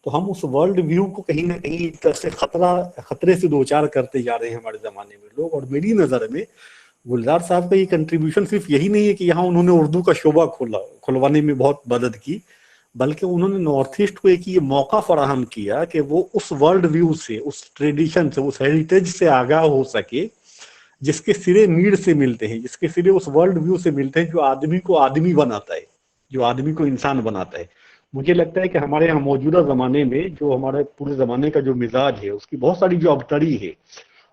تو ہم اس ورلڈ ویو کو کہیں نہ کہیں ایک طرح سے خطرے سے دوچار کرتے جا رہے ہیں ہمارے زمانے میں لوگ. اور میری نظر میں گلزار صاحب کا یہ کنٹریبیوشن صرف یہی نہیں ہے کہ یہاں انہوں نے اردو کا شعبہ کھلوانے میں بہت مدد کی، بلکہ انہوں نے نارتھ ایسٹ کو ایک یہ موقع فراہم کیا کہ وہ اس ورلڈ ویو سے، اس ٹریڈیشن سے، اس ہیریٹیج سے آگاہ ہو سکے جس کے سرے میر سے ملتے ہیں، جس کے سرے اس ورلڈ ویو سے ملتے ہیں جو آدمی کو آدمی بناتا ہے، جو آدمی کو انسان بناتا ہے. مجھے لگتا ہے کہ ہمارے یہاں موجودہ زمانے میں جو ہمارے پورے زمانے کا جو مزاج ہے، اس کی بہت ساری جو ابتری ہے،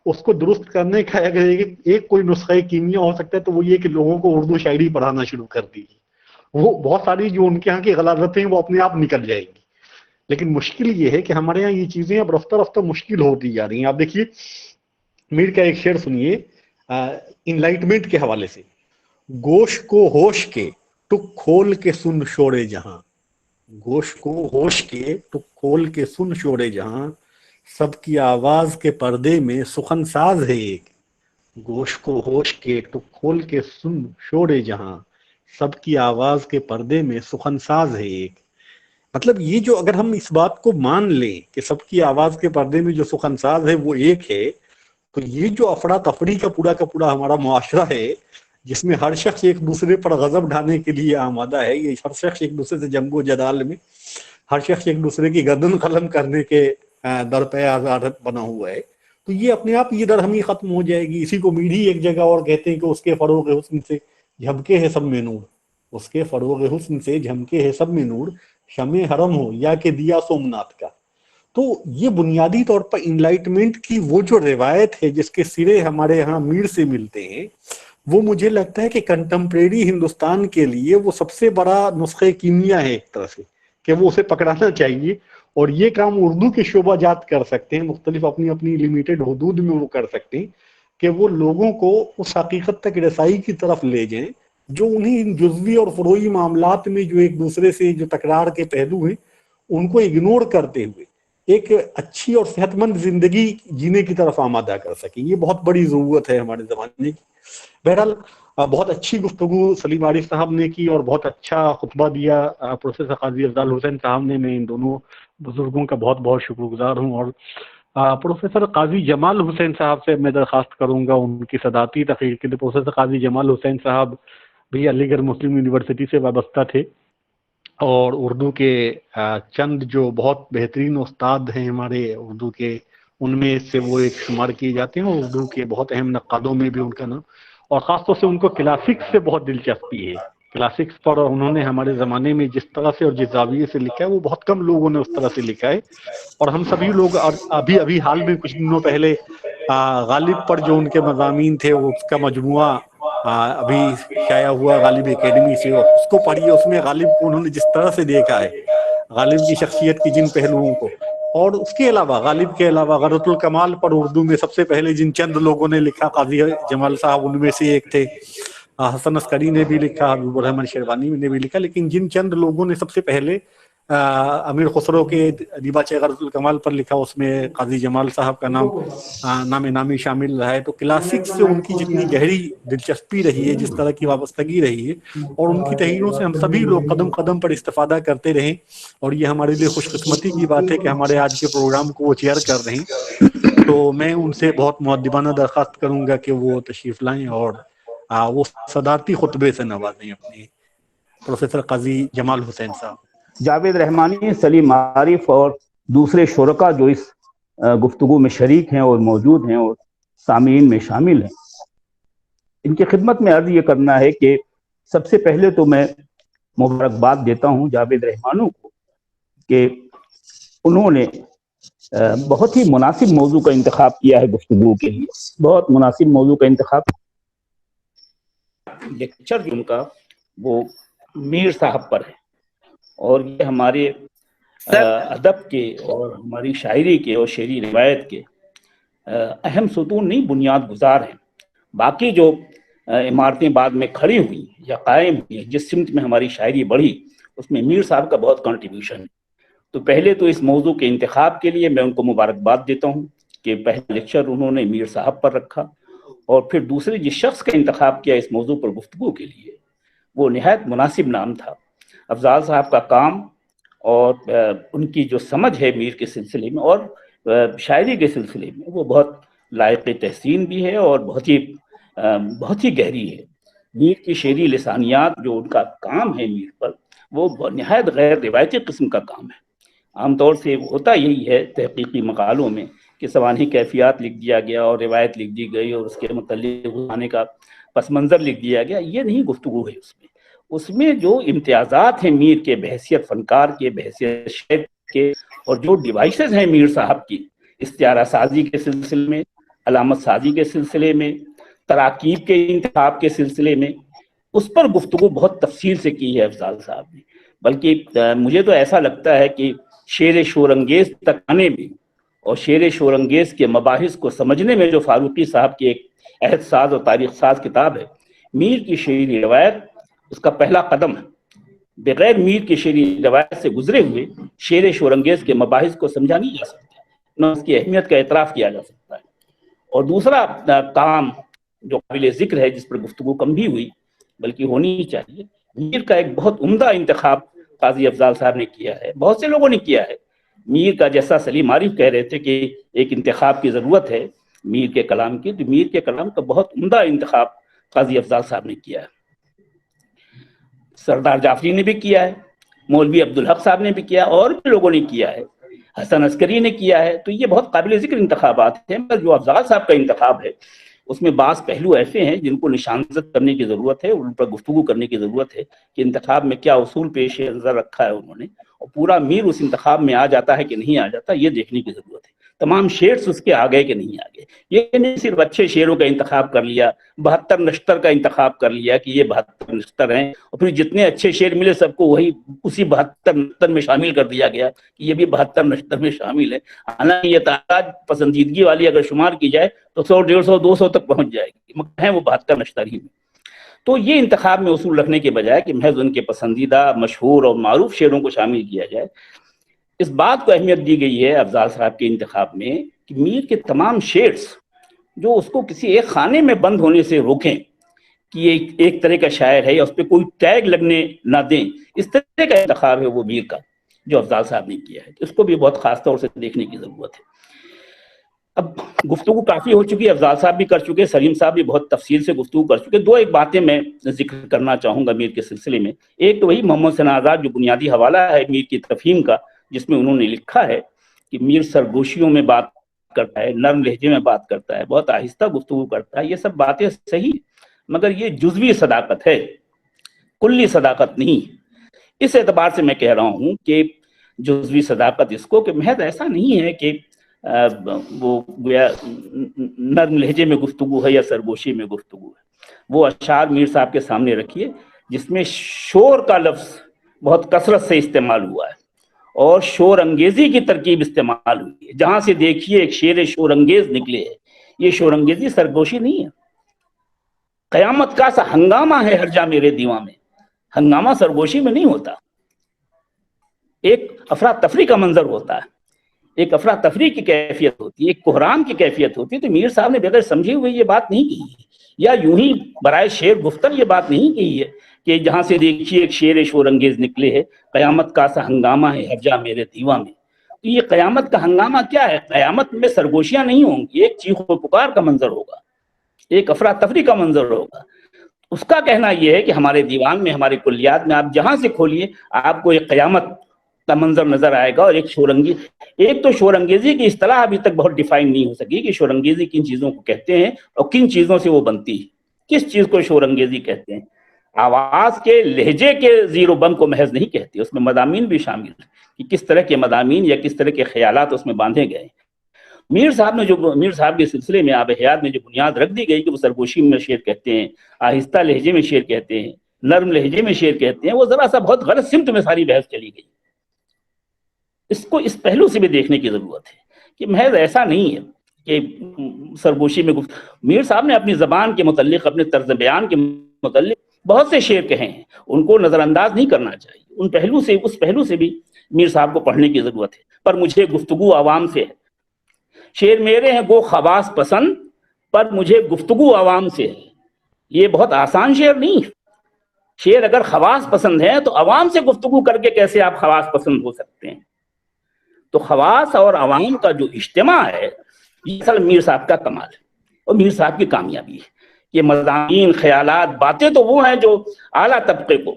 اس کو درست کرنے کا اگر ایک کوئی نسخہ کیمیا ہو سکتا ہے تو وہ یہ کہ لوگوں کو اردو شاعری پڑھانا شروع کر دیجیے. وہ بہت ساری جو ان کے یہاں کی غلاظتیں ہیں وہ اپنے آپ نکل جائیں گی. لیکن مشکل یہ ہے کہ ہمارے یہاں یہ چیزیں اب رفتہ رفتہ مشکل ہوتی جا رہی ہیں. آپ دیکھیے میر کا ایک شعر سنیے انلائٹمنٹ کے حوالے سے: گوش کو ہوش کے ٹک کھول کے سن شورے جہاں، گوش کو ہوش کے ٹک کھول کے سن شورے جہاں، سب کی آواز کے پردے میں سخن ساز ہے ایک. گوش کو ہوش کے ٹک کھول کے سن شورے جہاں، سب کی آواز کے پردے میں سخن ساز ہے ایک. مطلب یہ جو اگر ہم اس بات کو مان لیں کہ سب کی آواز کے پردے میں جو سخن ساز ہے وہ ایک ہے، تو یہ جو افراتفری کا پورا ہمارا معاشرہ ہے جس میں ہر شخص ایک دوسرے پر غضب ڈھانے کے لیے آمادہ ہے، یہ ہر شخص ایک دوسرے سے جنگ و جدال میں، ہر شخص ایک دوسرے کی گردن قلم کرنے کے درپے آزاد بنا ہوا ہے، تو یہ اپنے آپ یہ درہمی ختم ہو جائے گی. اسی کو میری ایک جگہ اور کہتے ہیں کہ اس کے فروغ حسن سے جھمکے ہے سب میں نور، اس کے فروغ حسن سے جھمکے ہے سب میں نور، شمع حرم ہو یا کہ دیا سومنات کا. تو یہ بنیادی طور پر انلائٹمنٹ کی وہ جو روایت ہے جس کے سرے ہمارے ہاں میر سے ملتے ہیں، وہ مجھے لگتا ہے کہ کنٹمپریری ہندوستان کے لیے وہ سب سے بڑا نسخہ کیمیا ہے ایک طرح سے، کہ وہ اسے پکڑانا چاہیے. اور یہ کام اردو کے شعبہ جات کر سکتے ہیں، مختلف اپنی اپنی لمیٹڈ حدود میں وہ کر سکتے ہیں کہ وہ لوگوں کو اس حقیقت تک رسائی کی طرف لے جائیں جو انہیں جزوی اور فروعی معاملات میں جو ایک دوسرے سے جو تکرار کے پہلو ہیں ان کو اگنور کرتے ہوئے ایک اچھی اور صحت مند زندگی جینے کی طرف آمادہ کر سکیں. یہ بہت بڑی ضرورت ہے ہمارے زمانے کی. بہرحال بہت اچھی گفتگو سلیم عارف صاحب نے کی اور بہت اچھا خطبہ دیا پروفیسر قاضی افضال حسین صاحب نے. میں ان دونوں بزرگوں کا بہت بہت شکر گزار ہوں. اور پروفیسر قاضی جمال حسین صاحب سے میں درخواست کروں گا ان کی صدارتی تقریر کے لیے. پروفیسر قاضی جمال حسین صاحب بھی علی گڑھ مسلم یونیورسٹی سے وابستہ تھے اور اردو کے چند جو بہت بہترین استاد ہیں ہمارے اردو کے، ان میں سے وہ ایک شمار کیے جاتے ہیں، اور اردو کے بہت اہم نقادوں میں بھی ان کا نام، اور خاص طور سے ان کو کلاسکس سے بہت دلچسپی ہے. کلاسکس پر انہوں نے ہمارے زمانے میں جس طرح سے اور جس زاویے سے لکھا ہے وہ بہت کم لوگوں نے اس طرح سے لکھا ہے. اور ہم سبھی لوگ ابھی حال میں کچھ دنوں پہلے غالب پر جو ان کے مضامین تھے اس کا مجموعہ ابھی شائع ہوا غالب اکیڈمی سے، اس کو پڑھیے. اس میں غالب کو انہوں نے جس طرح سے دیکھا ہے، غالب کی شخصیت کی جن پہلوؤں کو، اور اس کے علاوہ غالب کے علاوہ غرۃ الکمال پر اردو میں سب سے پہلے جن چند لوگوں نے لکھا، قاضی جمال صاحب ان میں سے ایک تھے، حسن عسکری نے بھی لکھا، حبیب الرحمن شیروانی نے بھی لکھا، لیکن جن چند لوگوں نے سب سے پہلے امیر خسرو کے دیباچہ غرۃ الکمال پر لکھا، اس میں قاضی جمال صاحب کا نام نامی شامل رہا ہے. تو کلاسک سے ان کی جتنی گہری دلچسپی رہی ہے، جس طرح کی وابستگی رہی ہے، اور ان کی تحریروں سے ہم سبھی لوگ قدم قدم پر استفادہ کرتے رہیں، اور یہ ہمارے لیے خوش قسمتی کی بات ہے کہ ہمارے آج کے پروگرام کو وہ چیئر کر رہے ہیں. تو میں ان سے بہت مؤدبانہ درخواست کروں گا کہ وہ تشریف لائیں اور وہ صدارتی خطبے سے نوازیں اپنے پروفیسر قاضی جمال حسین صاحب. جاوید رحمانی، سلیم عارف اور دوسرے شرکا جو اس گفتگو میں شریک ہیں اور موجود ہیں اور سامعین میں شامل ہیں، ان کی خدمت میں عرض یہ کرنا ہے کہ سب سے پہلے تو میں مبارکباد دیتا ہوں جاوید رحمانوں کو کہ انہوں نے بہت ہی مناسب موضوع کا انتخاب کیا ہے گفتگو کے لیے. بہت مناسب موضوع کا انتخاب. لیکچر جو ان کا وہ میر صاحب پر ہے، اور یہ ہمارے ادب کے اور ہماری شاعری کے اور شعری روایت کے اہم ستون نہیں بنیاد گزار ہیں. باقی جو عمارتیں بعد میں کھڑی ہوئی یا قائم ہوئی، جس سمت میں ہماری شاعری بڑھی، اس میں میر صاحب کا بہت کنٹریبیوشن ہے. تو پہلے تو اس موضوع کے انتخاب کے لیے میں ان کو مبارکباد دیتا ہوں کہ پہلا لیکچر انہوں نے میر صاحب پر رکھا، اور پھر دوسرے جس شخص کا انتخاب کیا اس موضوع پر گفتگو کے لیے، وہ نہایت مناسب نام تھا. افضال صاحب کا کام اور ان کی جو سمجھ ہے میر کے سلسلے میں اور شاعری کے سلسلے میں، وہ بہت لائق تحسین بھی ہے اور بہت ہی گہری ہے. میر کی شعری لسانیات، جو ان کا کام ہے میر پر، وہ نہایت غیر روایتی قسم کا کام ہے. عام طور سے ہوتا یہی ہے تحقیقی مقالوں میں کہ سوانحی کیفیات لکھ دیا گیا اور روایت لکھ دی گئی اور اس کے متعلق آنے کا پس منظر لکھ دیا گیا. یہ نہیں گفتگو ہے اس میں جو امتیازات ہیں میر کے بحیثیت فنکار کے، بحیثیت شاعر کے، اور جو ڈیوائسز ہیں میر صاحب کی استعارہ سازی کے سلسلے میں، علامت سازی کے سلسلے میں، تراکیب کے انتخاب کے سلسلے میں، اس پر گفتگو بہت تفصیل سے کی ہے افضال صاحب نے. بلکہ مجھے تو ایسا لگتا ہے کہ شعر شورانگیز تک آنے میں اور شعر شورانگیز کے مباحث کو سمجھنے میں جو فاروقی صاحب کی ایک عہد ساز اور تاریخ ساز کتاب ہے، میر کی شعری روایت اس کا پہلا قدم ہے. بغیر میر کی شعری روایت سے گزرے ہوئے شعر شورانگیز کے مباحث کو سمجھا نہیں جا سکتا، نہ اس کی اہمیت کا اعتراف کیا جا سکتا ہے. اور دوسرا کام جو قابل ذکر ہے، جس پر گفتگو کم بھی ہوئی بلکہ ہونی چاہیے، میر کا ایک بہت عمدہ انتخاب قاضی افضال صاحب نے کیا ہے، بہت سے لوگوں نے کیا ہے. میر کا، جیسا سلیم عارف کہہ رہے تھے کہ ایک انتخاب کی ضرورت ہے میر کے کلام کی، تو میر کے کلام کا بہت عمدہ انتخاب قاضی افضال صاحب نے کیا ہے. سردار جعفری نے بھی کیا ہے، مولوی عبدالحق صاحب نے بھی کیا، اور بھی لوگوں نے کیا ہے، حسن عسکری نے کیا ہے. تو یہ بہت قابل ذکر انتخابات ہیں. مگر جو افضال صاحب کا انتخاب ہے اس میں بعض پہلو ایسے ہیں جن کو نشاندہی کرنے کی ضرورت ہے، ان پر گفتگو کرنے کی ضرورت ہے کہ انتخاب میں کیا اصول پیش نظر رکھا ہے انہوں نے، اور پورا میر اس انتخاب میں آ جاتا ہے کہ نہیں آ جاتا، یہ دیکھنے کی ضرورت ہے. تمام شیئرز اس کے آ گئے کہ نہیں آ گئے. یہ نہیں صرف اچھے شعروں کا انتخاب کر لیا، 72 نشتر کا انتخاب کر لیا کہ یہ 72 نشتر ہیں، اور پھر جتنے اچھے شعر ملے سب کو وہی اسی 72 نشتر میں شامل کر دیا گیا کہ یہ بھی 72 نشتر میں شامل ہے. حالانکہ یہ تعداد پسندیدگی والی اگر شمار کی جائے تو 100 150 200 تک پہنچ جائے گی، مگر ہیں وہ 72 نشتر ہی میں. تو یہ انتخاب میں اصول رکھنے کے بجائے کہ محض ان کے پسندیدہ، مشہور اور معروف شعروں کو شامل کیا جائے، اس بات کو اہمیت دی گئی ہے افضال صاحب کے انتخاب میں کہ میر کے تمام شعرز جو اس کو کسی ایک خانے میں بند ہونے سے روکیں کہ یہ ایک طرح کا شاعر ہے یا اس پہ کوئی ٹیگ لگنے نہ دیں، اس طرح کا انتخاب ہے وہ میر کا جو افضال صاحب نے کیا ہے. اس کو بھی بہت خاص طور سے دیکھنے کی ضرورت ہے. اب گفتگو کافی ہو چکی ہے، افضال صاحب بھی کر چکے، سلیم صاحب بھی بہت تفصیل سے گفتگو کر چکے. ایک باتیں میں ذکر کرنا چاہوں گا میر کے سلسلے میں. ایک تو وہی محمد ثنا آزاد جو بنیادی حوالہ ہے میر کی تفہیم کا، جس میں انہوں نے لکھا ہے کہ میر سرگوشیوں میں بات کرتا ہے، نرم لہجے میں بات کرتا ہے، بہت آہستہ گفتگو کرتا ہے. یہ سب باتیں صحیح، مگر یہ جزوی صداقت ہے، کلی صداقت نہیں. اس اعتبار سے میں کہہ رہا ہوں کہ جزوی صداقت اس کو کہ محض ایسا نہیں ہے کہ وہ گویا نرم لہجے میں گفتگو ہے یا سرگوشی میں گفتگو ہے. وہ اشعار میر صاحب کے سامنے رکھیے جس میں شور کا لفظ بہت کثرت سے استعمال ہوا ہے اور شور انگیزی کی ترکیب استعمال ہوئی ہے. جہاں سے دیکھیے ایک شعر شور انگیز نکلے ہے. یہ شور انگیزی سرگوشی نہیں ہے. قیامت کا سا ہنگامہ ہے ہر جا میرے دیواں میں، ہنگامہ سرگوشی میں نہیں ہوتا، ایک افراتفری کا منظر ہوتا ہے، ایک افراتفری کی کیفیت ہوتی ہے، ایک کوہرام کی کیفیت ہوتی ہے. تو میر صاحب نے بغیر سمجھے ہوئے یہ بات نہیں کی ہے، یا یوں ہی برائے شعر گفتن یہ بات نہیں کی ہے کہ جہاں سے دیکھیے ایک شعر شور انگیز نکلے ہے، قیامت کا سا ہنگامہ ہے ہر جا میرے دیواں میں. تو یہ قیامت کا ہنگامہ کیا ہے؟ قیامت میں سرگوشیاں نہیں ہوں گی، ایک چیخ و پکار کا منظر ہوگا، ایک افراتفری کا منظر ہوگا. اس کا کہنا یہ ہے کہ ہمارے دیوان میں، ہمارے کلیات میں آپ جہاں سے کھولیے آپ کو ایک قیامت کا منظر نظر آئے گا. اور ایک شور انگیز، ایک تو شور انگیزی کی اصطلاح ابھی تک بہت ڈیفائن نہیں ہو سکی کہ شور انگیزی کن چیزوں کو کہتے ہیں اور کن چیزوں سے وہ بنتی ہے. کس چیز کو شور انگیزی کہتے ہیں؟ آواز کے لہجے کے زیر و بم کو محض نہیں کہتے، اس میں مضامین بھی شامل ہیں کہ کس طرح کے مضامین یا کس طرح کے خیالات اس میں باندھے گئے. میر صاحب نے جو میر صاحب کے سلسلے میں آب حیات میں جو بنیاد رکھ دی گئی کہ وہ سرگوشی میں شعر کہتے ہیں، آہستہ لہجے میں شعر کہتے ہیں، نرم لہجے میں شعر کہتے ہیں، وہ ذرا سا بہت غلط سمت میں ساری بحث چلی گئی. اس کو اس پہلو سے بھی دیکھنے کی ضرورت ہے کہ محض ایسا نہیں ہے کہ سرگوشی میں میر صاحب نے اپنی زبان کے متعلق، اپنے طرز بیان کے متعلق بہت سے شعر کہے ہیں، ان کو نظر انداز نہیں کرنا چاہیے۔ اس پہلو سے بھی میر صاحب کو پڑھنے کی ضرورت ہے۔ پر مجھے گفتگو عوام سے ہے، شعر میرے ہیں گو خواص پسند، پر مجھے گفتگو عوام سے ہے۔ یہ بہت آسان شعر نہیں۔ شعر اگر خواص پسند ہے تو عوام سے گفتگو کر کے کیسے آپ خواص پسند ہو سکتے ہیں؟ تو خواص اور عوام کا جو اجتماع ہے، یہ اصل میر صاحب کا کمال ہے اور میر صاحب کی کامیابی ہے۔ یہ مضامین، خیالات، باتیں تو وہ ہیں جو اعلیٰ طبقے کو،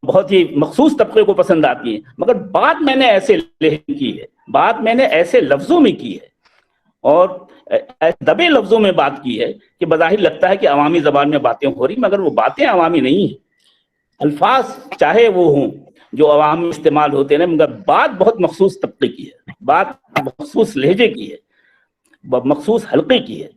بہت ہی مخصوص طبقے کو پسند آتی ہیں، مگر بات میں نے ایسے لہجے کی ہے، بات میں نے ایسے لفظوں میں کی ہے اور دبے لفظوں میں بات کی ہے کہ بظاہر لگتا ہے کہ عوامی زبان میں باتیں ہو رہی، مگر وہ باتیں عوامی نہیں ہیں۔ الفاظ چاہے وہ ہوں جو عوام میں استعمال ہوتے ہیں، مگر بات بہت مخصوص طبقے کی ہے، بات مخصوص لہجے کی ہے، مخصوص حلقے کی ہے۔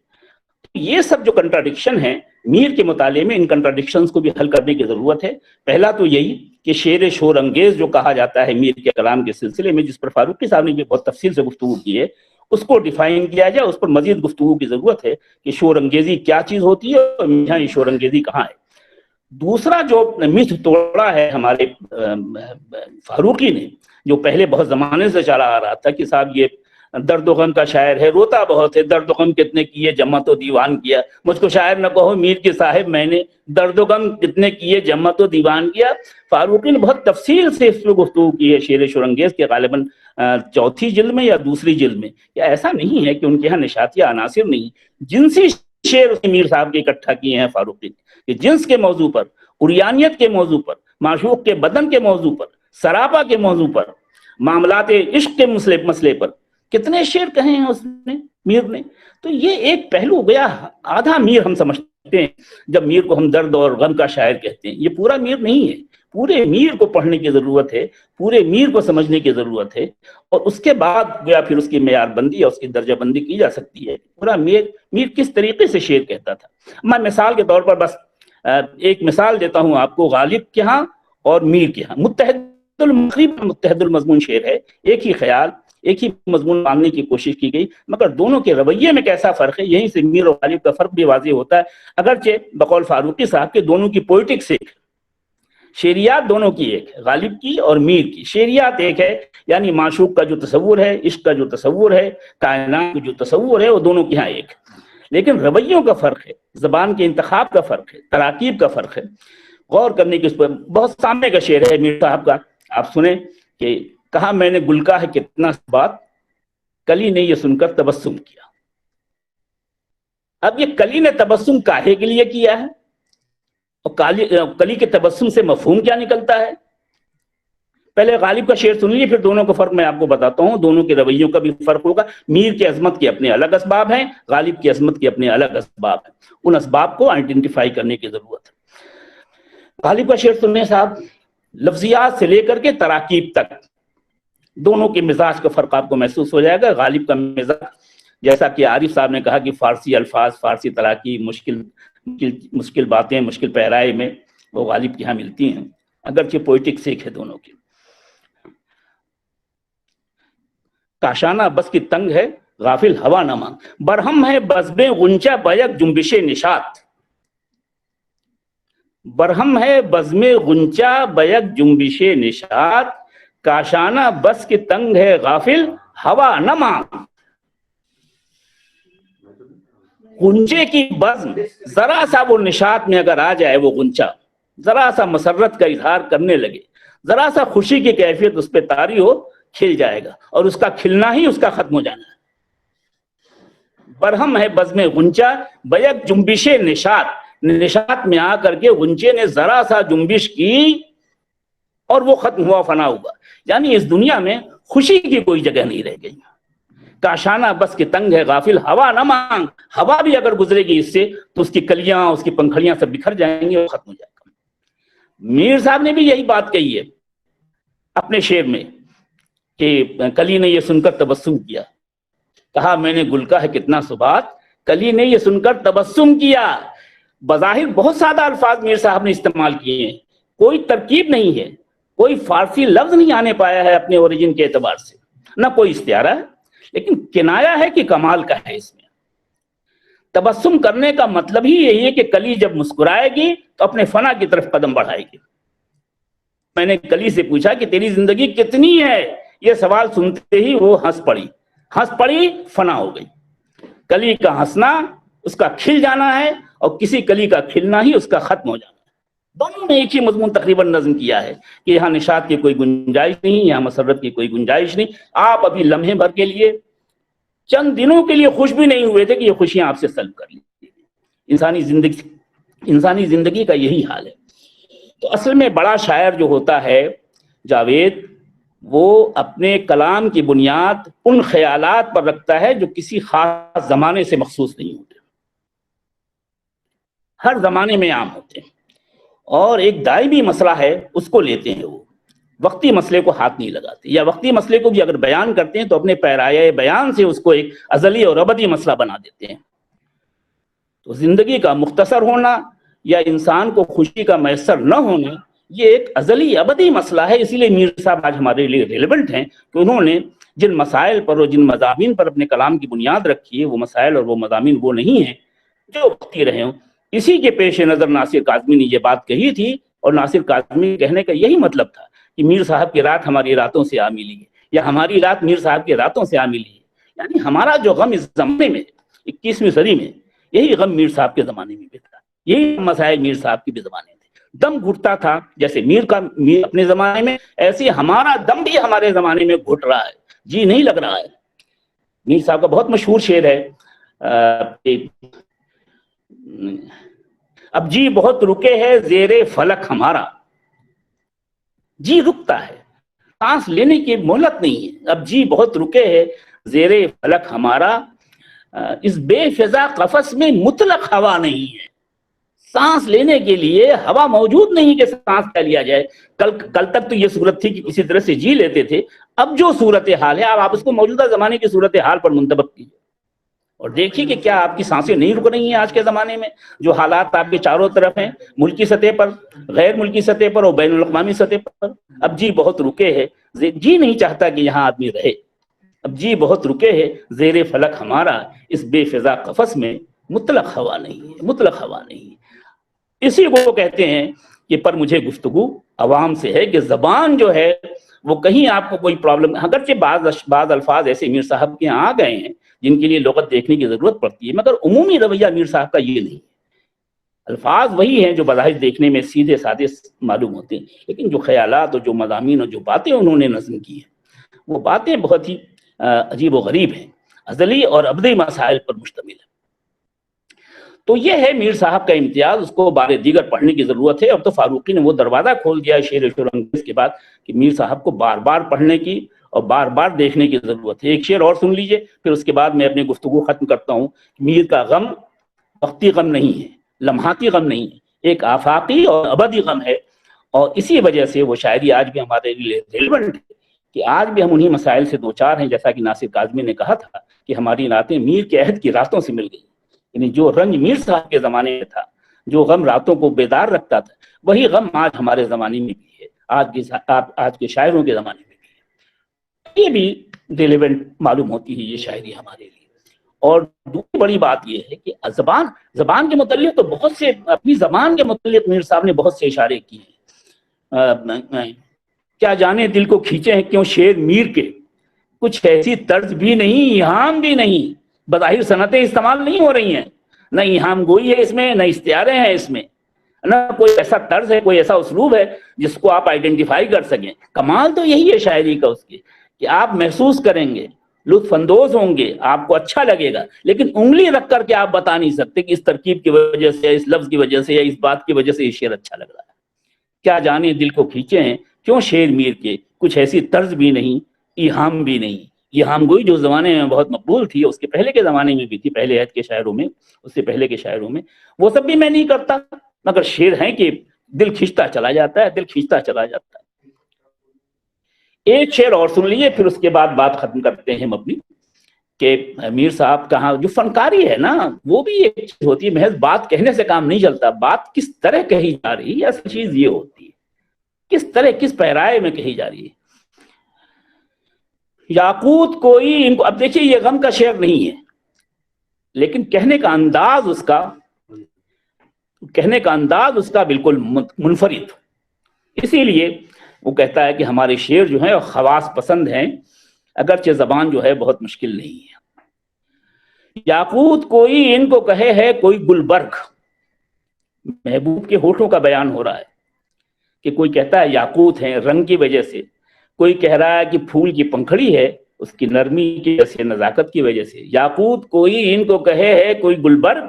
یہ سب جو کنٹراڈکشن ہیں، میر کے مطالعے میں ان کنٹراڈکشنز کو بھی حل کرنے کی ضرورت ہے۔ پہلا تو یہی کہ شعر شور انگیز جو کہا جاتا ہے میر کے کلام کے سلسلے میں، جس پر فاروقی صاحب نے بھی بہت تفصیل سے گفتگو کی ہے، اس کو ڈیفائن کیا جائے، اس پر مزید گفتگو کی ضرورت ہے کہ شور انگیزی کیا چیز ہوتی ہے اور یہاں یہ شور انگیزی کہاں ہے۔ دوسرا جو متھ توڑا ہے ہمارے فاروقی نے، جو پہلے بہت زمانے سے چلا آ رہا تھا کہ صاحب یہ درد و غم کا شاعر ہے، روتا بہت ہے، درد و غم کتنے کیے جمع تو دیوان کیا، مجھ کو شاعر نہ کہو میر کے صاحب، میں نے درد و غم کتنے کیے جمع تو دیوان کیا۔ فاروقی نے بہت تفصیل سے اس پہ گفتگو کی ہے شعر شور انگیز کے غالباً چوتھی جلد میں یا دوسری جلد میں۔ یا ایسا نہیں ہے کہ ان کے یہاں نشاتیہ عناصر نہیں، جنسی شعر میر صاحب کے اکٹھا کیے ہیں فاروقی نے، کہ جنس کے موضوع پر، عریانیت کے موضوع پر، معشوق کے بدن کے موضوع پر، سراپا کے موضوع پر، معاملات عشق کے مسئلے پر کتنے شعر کہے ہیں اس نے، میر نے۔ تو یہ ایک پہلو ہو گیا، آدھا میر ہم سمجھتے ہیں جب میر کو ہم درد اور غم کا شاعر کہتے ہیں، یہ پورا میر نہیں ہے۔ پورے میر کو پڑھنے کی ضرورت ہے، پورے میر کو سمجھنے کی ضرورت ہے، اور اس کے بعد گویا پھر اس کی معیار بندی اور اس کی درجہ بندی کی جا سکتی ہے۔ پورا میر کس طریقے سے شعر کہتا تھا۔ میں مثال کے طور پر بس ایک مثال دیتا ہوں آپ کو، غالب کے ہاں اور میر کے ہاں متحد المضمون شعر ہے، ایک ہی خیال، ایک ہی مضمون ماننے کی کوشش کی گئی، مگر دونوں کے رویے میں کیسا فرق ہے، یہیں سے میر اور غالب کا فرق بھی واضح ہوتا ہے۔ اگرچہ بقول فاروقی صاحب کے دونوں کی پوئٹکس ایک، شعریات دونوں کی ایک، غالب کی اور میر کی شعریات ایک ہے، یعنی معشوق کا جو تصور ہے، عشق کا جو تصور ہے، کائنات کا جو تصور ہے، وہ دونوں کے ہاں ایک، لیکن رویوں کا فرق ہے، زبان کے انتخاب کا فرق ہے، تراکیب کا فرق ہے۔ غور کرنے کی اس پر بہت سامنے کا شعر ہے میر صاحب کا، آپ سنیں کہ کہا میں نے گل کا ہے کتنا بات، کلی نے یہ سن کر تبسم کیا۔ اب یہ کلی نے تبسم کاہے کے لیے کیا ہے، اور کلی کے تبسم سے مفہوم کیا نکلتا ہے؟ پہلے غالب کا شعر سن لیجیے، پھر دونوں کا فرق میں آپ کو بتاتا ہوں، دونوں کے رویوں کا بھی فرق ہوگا۔ میر کی عظمت کے اپنے الگ اسباب ہیں، غالب کی عظمت کے اپنے الگ اسباب ہیں، ان اسباب کو آئیڈینٹیفائی کرنے کی ضرورت ہے۔ غالب کا شعر سننے صاحب، لفظیات سے لے کر کے تراکیب تک دونوں کے مزاج کا فرق آپ کو محسوس ہو جائے گا۔ غالب کا مزاج، جیسا کہ عارف صاحب نے کہا کہ فارسی الفاظ، فارسی تراکیب، مشکل باتیں، مشکل پیرائے میں وہ غالب کے ہاں ملتی ہیں، اگرچہ پوئٹک سیکھ ہے دونوں کی۔ کاشانہ بس کی تنگ ہے غافل ہوا نہ مانگ، برہم ہے بزم غنچہ بیک جنبش نشاط، برہم ہے بزم غنچہ بیک جنبش نشاط، کاشانہ بس کی تنگ ہے غافل ہوا نہ مانگ۔ غنچے کی بزم، ذرا سا وہ نشاط میں اگر آ جائے وہ غنچہ، ذرا سا مسرت کا اظہار کرنے لگے، ذرا سا خوشی کی کیفیت اس پہ طاری ہو، کھل جائے گا، اور اس کا کھلنا ہی اس کا ختم ہو جانا ہے۔ برہم ہے بزم غنچہ بیک جنبش نشاط، نشاط میں آ کر کے غنچے نے ذرا سا جنبش کی اور وہ ختم ہوا، فنا ہوا، یعنی اس دنیا میں خوشی کی کوئی جگہ نہیں رہ گئی۔ کاشانہ بس کی تنگ ہے غافل ہوا نہ مانگ، ہوا بھی اگر گزرے گی اس سے تو اس کی کلیاں، اس کی پنکھڑیاں سب بکھر جائیں گی اور ختم ہو جائے گا۔ میر صاحب نے بھی یہی بات کہی ہے اپنے شعر میں کہ کلی نے یہ سن کر تبسم کیا، کہا میں نے گل کا ہے کتنا سبات، کلی نے یہ سن کر تبسم کیا۔ بظاہر بہت سادہ الفاظ میر صاحب نے استعمال کیے ہیں، کوئی ترکیب نہیں ہے، کوئی فارسی لفظ نہیں آنے پایا ہے اپنے اوریجن کے اعتبار سے، نہ کوئی استعارہ ہے، لیکن کنایا ہے کہ کمال کا ہے اس میں. تبسم کرنے کا مطلب ہی یہی ہے کہ کلی جب مسکرائے گی تو اپنے فنا کی طرف قدم بڑھائے گی. میں نے کلی سے پوچھا کہ تیری زندگی کتنی ہے؟ یہ سوال سنتے ہی وہ ہنس پڑی، فنا ہو گئی. کلی کا ہنسنا اس کا کھل جانا ہے، اور کسی کلی کا کھلنا ہی اس کا ختم ہو جانا ہے. دونوں نے ایک ہی مضمون تقریباً نظم کیا ہے کہ یہاں نشاط کی کوئی گنجائش نہیں، یہاں مسرت کی کوئی گنجائش نہیں. آپ ابھی لمحے بھر کے لیے، چند دنوں کے لیے خوش بھی نہیں ہوئے تھے کہ یہ خوشیاں آپ سے سلب کر لی. انسانی زندگی کا یہی حال ہے. تو اصل میں بڑا شاعر جو ہوتا ہے جاوید، وہ اپنے کلام کی بنیاد ان خیالات پر رکھتا ہے جو کسی خاص زمانے سے مخصوص نہیں ہوتے، ہر زمانے میں عام ہوتے ہیں. اور ایک دائمی مسئلہ ہے اس کو لیتے ہیں، وہ وقتی مسئلے کو ہاتھ نہیں لگاتے، یا وقتی مسئلے کو بھی اگر بیان کرتے ہیں تو اپنے پیرایہ بیان سے اس کو ایک ازلی اور ابدی مسئلہ بنا دیتے ہیں. تو زندگی کا مختصر ہونا یا انسان کو خوشی کا میسر نہ ہونا، یہ ایک ازلی ابدی مسئلہ ہے. اسی لیے میر صاحب آج ہمارے لیے ریلیونٹ ہیں کہ انہوں نے جن مسائل پر اور جن مضامین پر اپنے کلام کی بنیاد رکھی ہے، وہ مسائل اور وہ مضامین وہ نہیں ہیں جو وقتی رہے ہوں. اسی کے پیش نظر ناصر کاظمی نے یہ بات کہی تھی، اور ناصر کاظمی کہنے کا یہی مطلب تھا کہ میر صاحب کی رات ہماری راتوں سے آ ملی ہے، یا ہماری رات میر صاحب کی راتوں سے آ ملی ہے. یعنی ہمارا جو غم اس زمانے میں 21ویں صدی میں، یہی غم میر صاحب کے زمانے میں بھی تھا، یہی مسائل میر صاحب کے بھی زمانے میں تھے. دم گھٹتا تھا جیسے میر اپنے زمانے میں، ایسے ہمارا دم بھی ہمارے زمانے میں گھٹ رہا ہے، جی نہیں لگ رہا ہے. میر صاحب کا بہت مشہور شعر ہے، اب جی بہت رکے ہے زیر فلک ہمارا. جی رکتا ہے، سانس لینے کی مہلت نہیں ہے. اب جی بہت رکے ہے زیر فلک ہمارا، اس بے فضا قفس میں مطلق ہوا نہیں ہے. سانس لینے کے لیے ہوا موجود نہیں کہ سانس کیا لیا جائے. کل تک تو یہ صورت تھی کہ کسی طرح سے جی لیتے تھے. اب جو صورت حال ہے، اب آپ اس کو موجودہ زمانے کی صورت حال پر منطبق کیجیے اور دیکھیے کہ کیا آپ کی سانسیں نہیں رک رہی ہیں آج کے زمانے میں. جو حالات آپ کے چاروں طرف ہیں، ملکی سطح پر، غیر ملکی سطح پر اور بین الاقوامی سطح پر. اب جی بہت رکے ہے، جی نہیں چاہتا کہ یہاں آدمی رہے. اب جی بہت رکے ہے زیر فلک ہمارا، اس بے فضا قفس میں مطلق ہوا نہیں ہے، مطلق ہوا نہیں ہے. اسی کو کہتے ہیں کہ پر مجھے گفتگو عوام سے ہے، کہ زبان جو ہے وہ کہیں آپ کو کوئی پرابلم، اگرچہ بعض الفاظ ایسے میر صاحب کے یہاں آ گئے ہیں جن کے لیے لغت دیکھنے کی ضرورت پڑتی ہے، مگر عمومی رویہ میر صاحب کا یہ نہیں. الفاظ وہی ہیں جو بظاہر دیکھنے میں سیدھے سادے معلوم ہوتے ہیں، لیکن جو خیالات اور جو مضامین اور جو باتیں انہوں نے نظم کی ہیں، وہ باتیں بہت ہی عجیب و غریب ہیں، ازلی اور ابدی مسائل پر مشتمل ہے. تو یہ ہے میر صاحب کا امتیاز، اس کو بار دیگر پڑھنے کی ضرورت ہے. اب تو فاروقی نے وہ دروازہ کھول دیا شعر انگیز کے بعد کہ میر صاحب کو بار بار پڑھنے کی اور بار بار دیکھنے کی ضرورت ہے. ایک شعر اور سن لیجئے، پھر اس کے بعد میں اپنی گفتگو ختم کرتا ہوں. میر کا غم وقتی غم نہیں ہے، لمحاتی غم نہیں ہے، ایک آفاقی اور ابدی غم ہے. اور اسی وجہ سے وہ شاعری آج بھی ہمارے لیے ریلیونٹ ہے کہ آج بھی ہم انہی مسائل سے دوچار ہیں. جیسا کہ ناصر کاظمی نے کہا تھا کہ ہماری راتیں میر کے عہد کی راتوں سے مل گئی. یعنی جو رنج میر صاحب کے زمانے میں تھا، جو غم راتوں کو بیدار رکھتا تھا، وہی غم آج ہمارے زمانے میں بھی ہے، آج کے شاعروں کے زمانے میں بھی ہے. یہ بھی ریلیونٹ معلوم ہوتی ہے یہ شاعری ہمارے لیے. اور دوسری بڑی بات یہ ہے کہ زبان کے متعلق تو بہت سے، اپنی زبان کے متعلق میر صاحب نے بہت سے اشارے کیے ہیں. کیا جانے دل کو کھینچے ہیں کیوں شعر میر کے، کچھ ایسی طرز بھی نہیں، ایہام بھی نہیں. بظاہر صنعتیں استعمال نہیں ہو رہی ہیں، نہ ایہام گوئی ہے اس میں، نہ استعارے ہیں اس میں، نہ کوئی ایسا طرز ہے، کوئی ایسا اسلوب ہے جس کو آپ آئیڈینٹیفائی کر سکیں. کمال تو یہی ہے شاعری کا اس کی کہ آپ محسوس کریں گے، لطف اندوز ہوں گے، آپ کو اچھا لگے گا، لیکن انگلی رکھ کر کے آپ بتا نہیں سکتے کہ اس ترکیب کی وجہ سے، اس لفظ کی وجہ سے، یا اس بات کی وجہ سے یہ شعر اچھا لگ رہا ہے. کیا جانے دل کو کھینچے ہیں کیوں شعر میر کے، کچھ ایسی طرز بھی نہیں، ایہام بھی نہیں. یہ ہم گوئی جو زمانے میں بہت مقبول تھی، اس کے پہلے کے زمانے میں بھی تھی، پہلے عہد کے شاعروں میں، اس سے پہلے کے شاعروں میں، وہ سب بھی میں نہیں کرتا، مگر شعر ہیں کہ دل کھینچتا چلا جاتا ہے، دل کھینچتا چلا جاتا ہے. ایک شعر اور سن لیجیے، پھر اس کے بعد بات ختم کرتے ہیں ہم اپنی، کہ میر صاحب کہاں جو فنکاری ہے نا، وہ بھی ایک چیز ہوتی ہے. محض بات کہنے سے کام نہیں چلتا، بات کس طرح کہی جا رہی ہے، اصل چیز یہ ہوتی ہے کس طرح، کس پیرائے میں کہی جا رہی ہے. یاقوت کوئی ان کو، اب دیکھیے یہ غم کا شعر نہیں ہے، لیکن کہنے کا انداز اس کا بالکل منفرد، اسی لیے وہ کہتا ہے کہ ہمارے شعر جو ہیں خواص پسند ہیں، اگرچہ زبان جو ہے بہت مشکل نہیں ہے۔ یاقوت کوئی ان کو کہے ہے کوئی گلبرگ، محبوب کے ہونٹوں کا بیان ہو رہا ہے کہ کوئی کہتا ہے یاقوت ہیں رنگ کی وجہ سے، کوئی کہہ رہا ہے کہ پھول کی پنکھڑی ہے اس کی نرمی کی وجہ سے، نزاکت کی وجہ سے۔ یاقوت کوئی ان کو کہے ہے کوئی گلبرگ،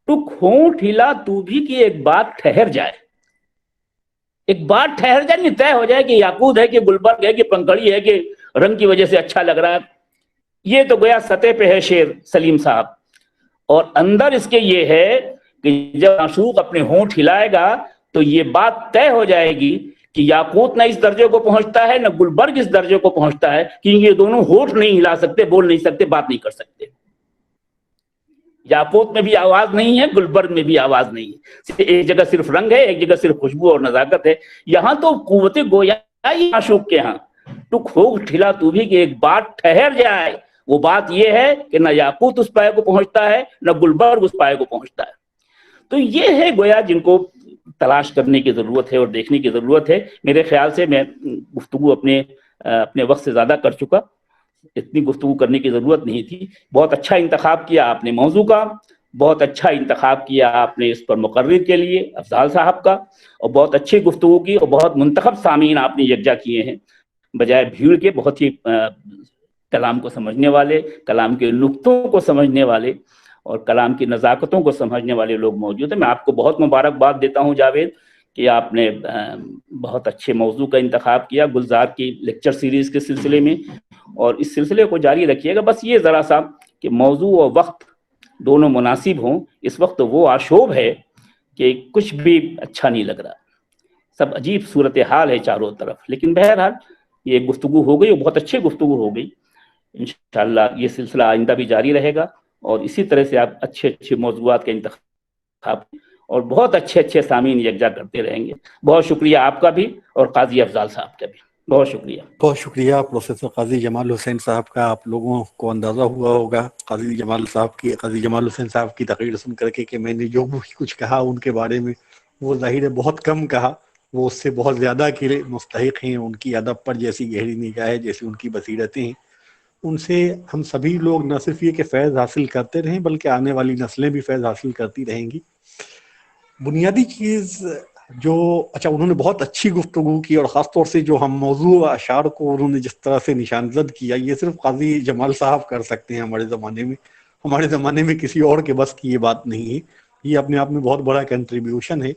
ٹک ہونٹ ہلا تو بھی کہ ایک بات ٹھہر جائے، ایک بات ٹھہر جائے، نہیں طے ہو جائے کہ یاقوت ہے کہ گلبرگ ہے کہ پنکھڑی ہے کہ رنگ کی وجہ سے اچھا لگ رہا ہے۔ یہ تو گویا سطح پہ ہے شعر سلیم صاحب، اور اندر اس کے یہ ہے کہ جب معشوق اپنے ہونٹ ہلائے گا تو یہ بات طے ہو جائے گی کہ یاقوت نہ اس درجے کو پہنچتا ہے نہ گلبرگ اس درجے کو پہنچتا ہے، کہ یہ دونوں ہونٹ نہیں ہلا سکتے، بول نہیں سکتے، بات نہیں کر سکتے۔ یاقوت میں بھی آواز نہیں ہے، گلبرگ میں بھی آواز نہیں ہے، ایک جگہ صرف رنگ ہے، ایک جگہ صرف خوشبو اور نزاکت ہے۔ یہاں تو قوت گویا معشوق کے ہاں، ٹک ہونٹ ہلا تو بھی کہ ایک بات ٹھہر جائے، وہ بات یہ ہے کہ نہ یاقوت اس پائے کو پہنچتا ہے نہ گلبرگ اس پائے کو پہنچتا ہے۔ تو یہ ہے گویا جن کو تلاش کرنے کی ضرورت ہے اور دیکھنے کی ضرورت ہے۔ میرے خیال سے میں گفتگو اپنے وقت سے زیادہ کر چکا، اتنی گفتگو کرنے کی ضرورت نہیں تھی۔ بہت اچھا انتخاب کیا آپ نے موضوع کا، بہت اچھا انتخاب کیا آپ نے اس پر مقرر کے لیے افضال صاحب کا، اور بہت اچھی گفتگو کی، اور بہت منتخب سامعین آپ نے یکجا کیے ہیں، بجائے بھیڑ کے بہت ہی کلام کو سمجھنے والے، کلام کے نقطوں کو سمجھنے والے اور کلام کی نزاکتوں کو سمجھنے والے لوگ موجود ہیں۔ میں آپ کو بہت مبارکباد دیتا ہوں جاوید کہ آپ نے بہت اچھے موضوع کا انتخاب کیا گلزار کی لیکچر سیریز کے سلسلے میں، اور اس سلسلے کو جاری رکھیے گا۔ بس یہ ذرا سا کہ موضوع اور وقت دونوں مناسب ہوں۔ اس وقت وہ آشوب ہے کہ کچھ بھی اچھا نہیں لگ رہا، سب عجیب صورتحال ہے چاروں طرف، لیکن بہرحال یہ گفتگو ہو گئی اور بہت اچھی گفتگو ہو گئی۔ انشاءاللہ یہ سلسلہ آئندہ بھی جاری رہے گا، اور اسی طرح سے آپ اچھے موضوعات کا انتخاب اور بہت اچھے سامعین یکجا کرتے رہیں گے۔ بہت شکریہ آپ کا بھی اور قاضی افضال صاحب کا بھی، بہت شکریہ۔ بہت شکریہ پروفیسر قاضی جمال حسین صاحب کا۔ آپ لوگوں کو اندازہ ہوا ہوگا قاضی جمال حسین صاحب کی تقریر سن کر کے کہ میں نے جو بھی کچھ کہا ان کے بارے میں، وہ ظاہر ہے بہت کم کہا، وہ اس سے بہت زیادہ کے مستحق ہیں۔ ان کی ادب پر جیسی گہری نگاہ ہے، جیسی ان کی بصیرتیں ہیں، ان سے ہم سبھی لوگ نہ صرف یہ کہ فیض حاصل کرتے رہیں بلکہ آنے والی نسلیں بھی فیض حاصل کرتی رہیں گی۔ بنیادی چیز جو انہوں نے بہت اچھی گفتگو کی، اور خاص طور سے جو ہم موضوع اشعار کو انہوں نے جس طرح سے نشان زد کیا، یہ صرف قاضی جمال صاحب کر سکتے ہیں ہمارے زمانے میں کسی اور کے بس کی یہ بات نہیں ہے۔ یہ اپنے آپ میں بہت بڑا کنٹریبیوشن ہے،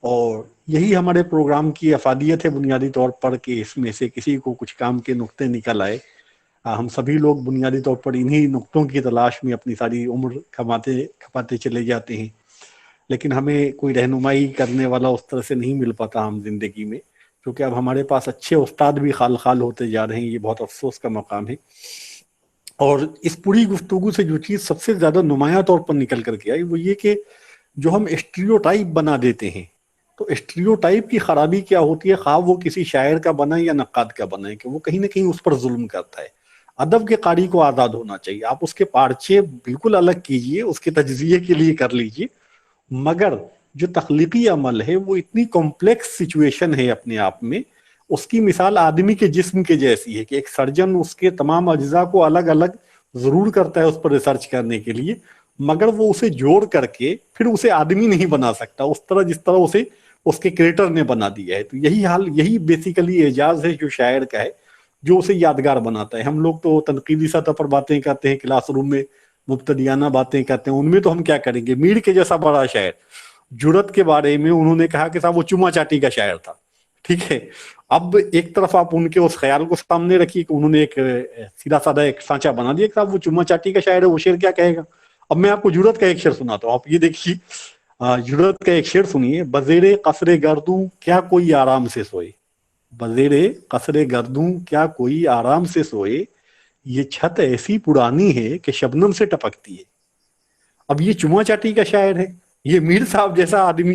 اور یہی ہمارے پروگرام کی افادیت ہے بنیادی طور پر، کہ اس میں سے کسی کو کچھ کام کے نقطے نکل آئے۔ ہم سبھی لوگ بنیادی طور پر انہی نقطوں کی تلاش میں اپنی ساری عمر کھپاتے چلے جاتے ہیں، لیکن ہمیں کوئی رہنمائی کرنے والا اس طرح سے نہیں مل پاتا ہم زندگی میں، کیونکہ اب ہمارے پاس اچھے استاد بھی خال ہوتے جا رہے ہیں۔ یہ بہت افسوس کا مقام ہے۔ اور اس پوری گفتگو سے جو چیز سب سے زیادہ نمایاں طور پر نکل کر کے آئی وہ یہ کہ جو ہم اسٹیریوٹائپ بنا دیتے ہیں، تو اسٹیریوٹائپ کی خرابی کیا ہوتی ہے، خواہ وہ کسی شاعر کا بنا یا نقاد کا بنا ہے، کہ وہ کہیں نہ کہیں اس پر ظلم کرتا ہے۔ ادب کے قاری کو آزاد ہونا چاہیے، آپ اس کے پارچے بالکل الگ کیجئے، اس کے تجزیے کے لیے کر لیجئے، مگر جو تخلیقی عمل ہے وہ اتنی کمپلیکس سچویشن ہے اپنے آپ میں۔ اس کی مثال آدمی کے جسم کے جیسی ہے کہ ایک سرجن اس کے تمام اجزاء کو الگ الگ ضرور کرتا ہے اس پر ریسرچ کرنے کے لیے، مگر وہ اسے جوڑ کر کے پھر اسے آدمی نہیں بنا سکتا اس طرح جس طرح اسے اس کے کریٹر نے بنا دیا ہے۔ تو یہی بیسیکلی اعجاز ہے جو شاعر کا ہے، جو اسے یادگار بناتا ہے۔ ہم لوگ تو تنقیدی سطح پر باتیں کرتے ہیں، کلاس روم میں مبتدیانہ باتیں کرتے ہیں، ان میں تو ہم کیا کریں گے۔ میر کے جیسا بڑا شاعر، جرت کے بارے میں انہوں نے کہا کہ صاحب وہ چما چاٹی کا شاعر تھا، ٹھیک ہے۔ اب ایک طرف آپ ان کے اس خیال کو سامنے رکھیے کہ انہوں نے ایک سیدھا سادہ ایک سانچہ بنا دیا کہ صاحب وہ چما چاٹی کا شاعر ہے، وہ شعر کیا کہے گا۔ اب میں آپ کو جرت کا ایک شعر سناتا ہوں، آپ یہ دیکھیے، جرت کا ایک شعر سنیے۔ بزیر قصر گردوں کیا کوئی آرام سے سوئے، بزیر قصر گردوں کیا کوئی آرام سے سوئے، یہ چھت ایسی پرانی ہے کہ شبنم سے ٹپکتی ہے۔ اب یہ چما چاٹی کا شاعر ہے، یہ میر صاحب جیسا آدمی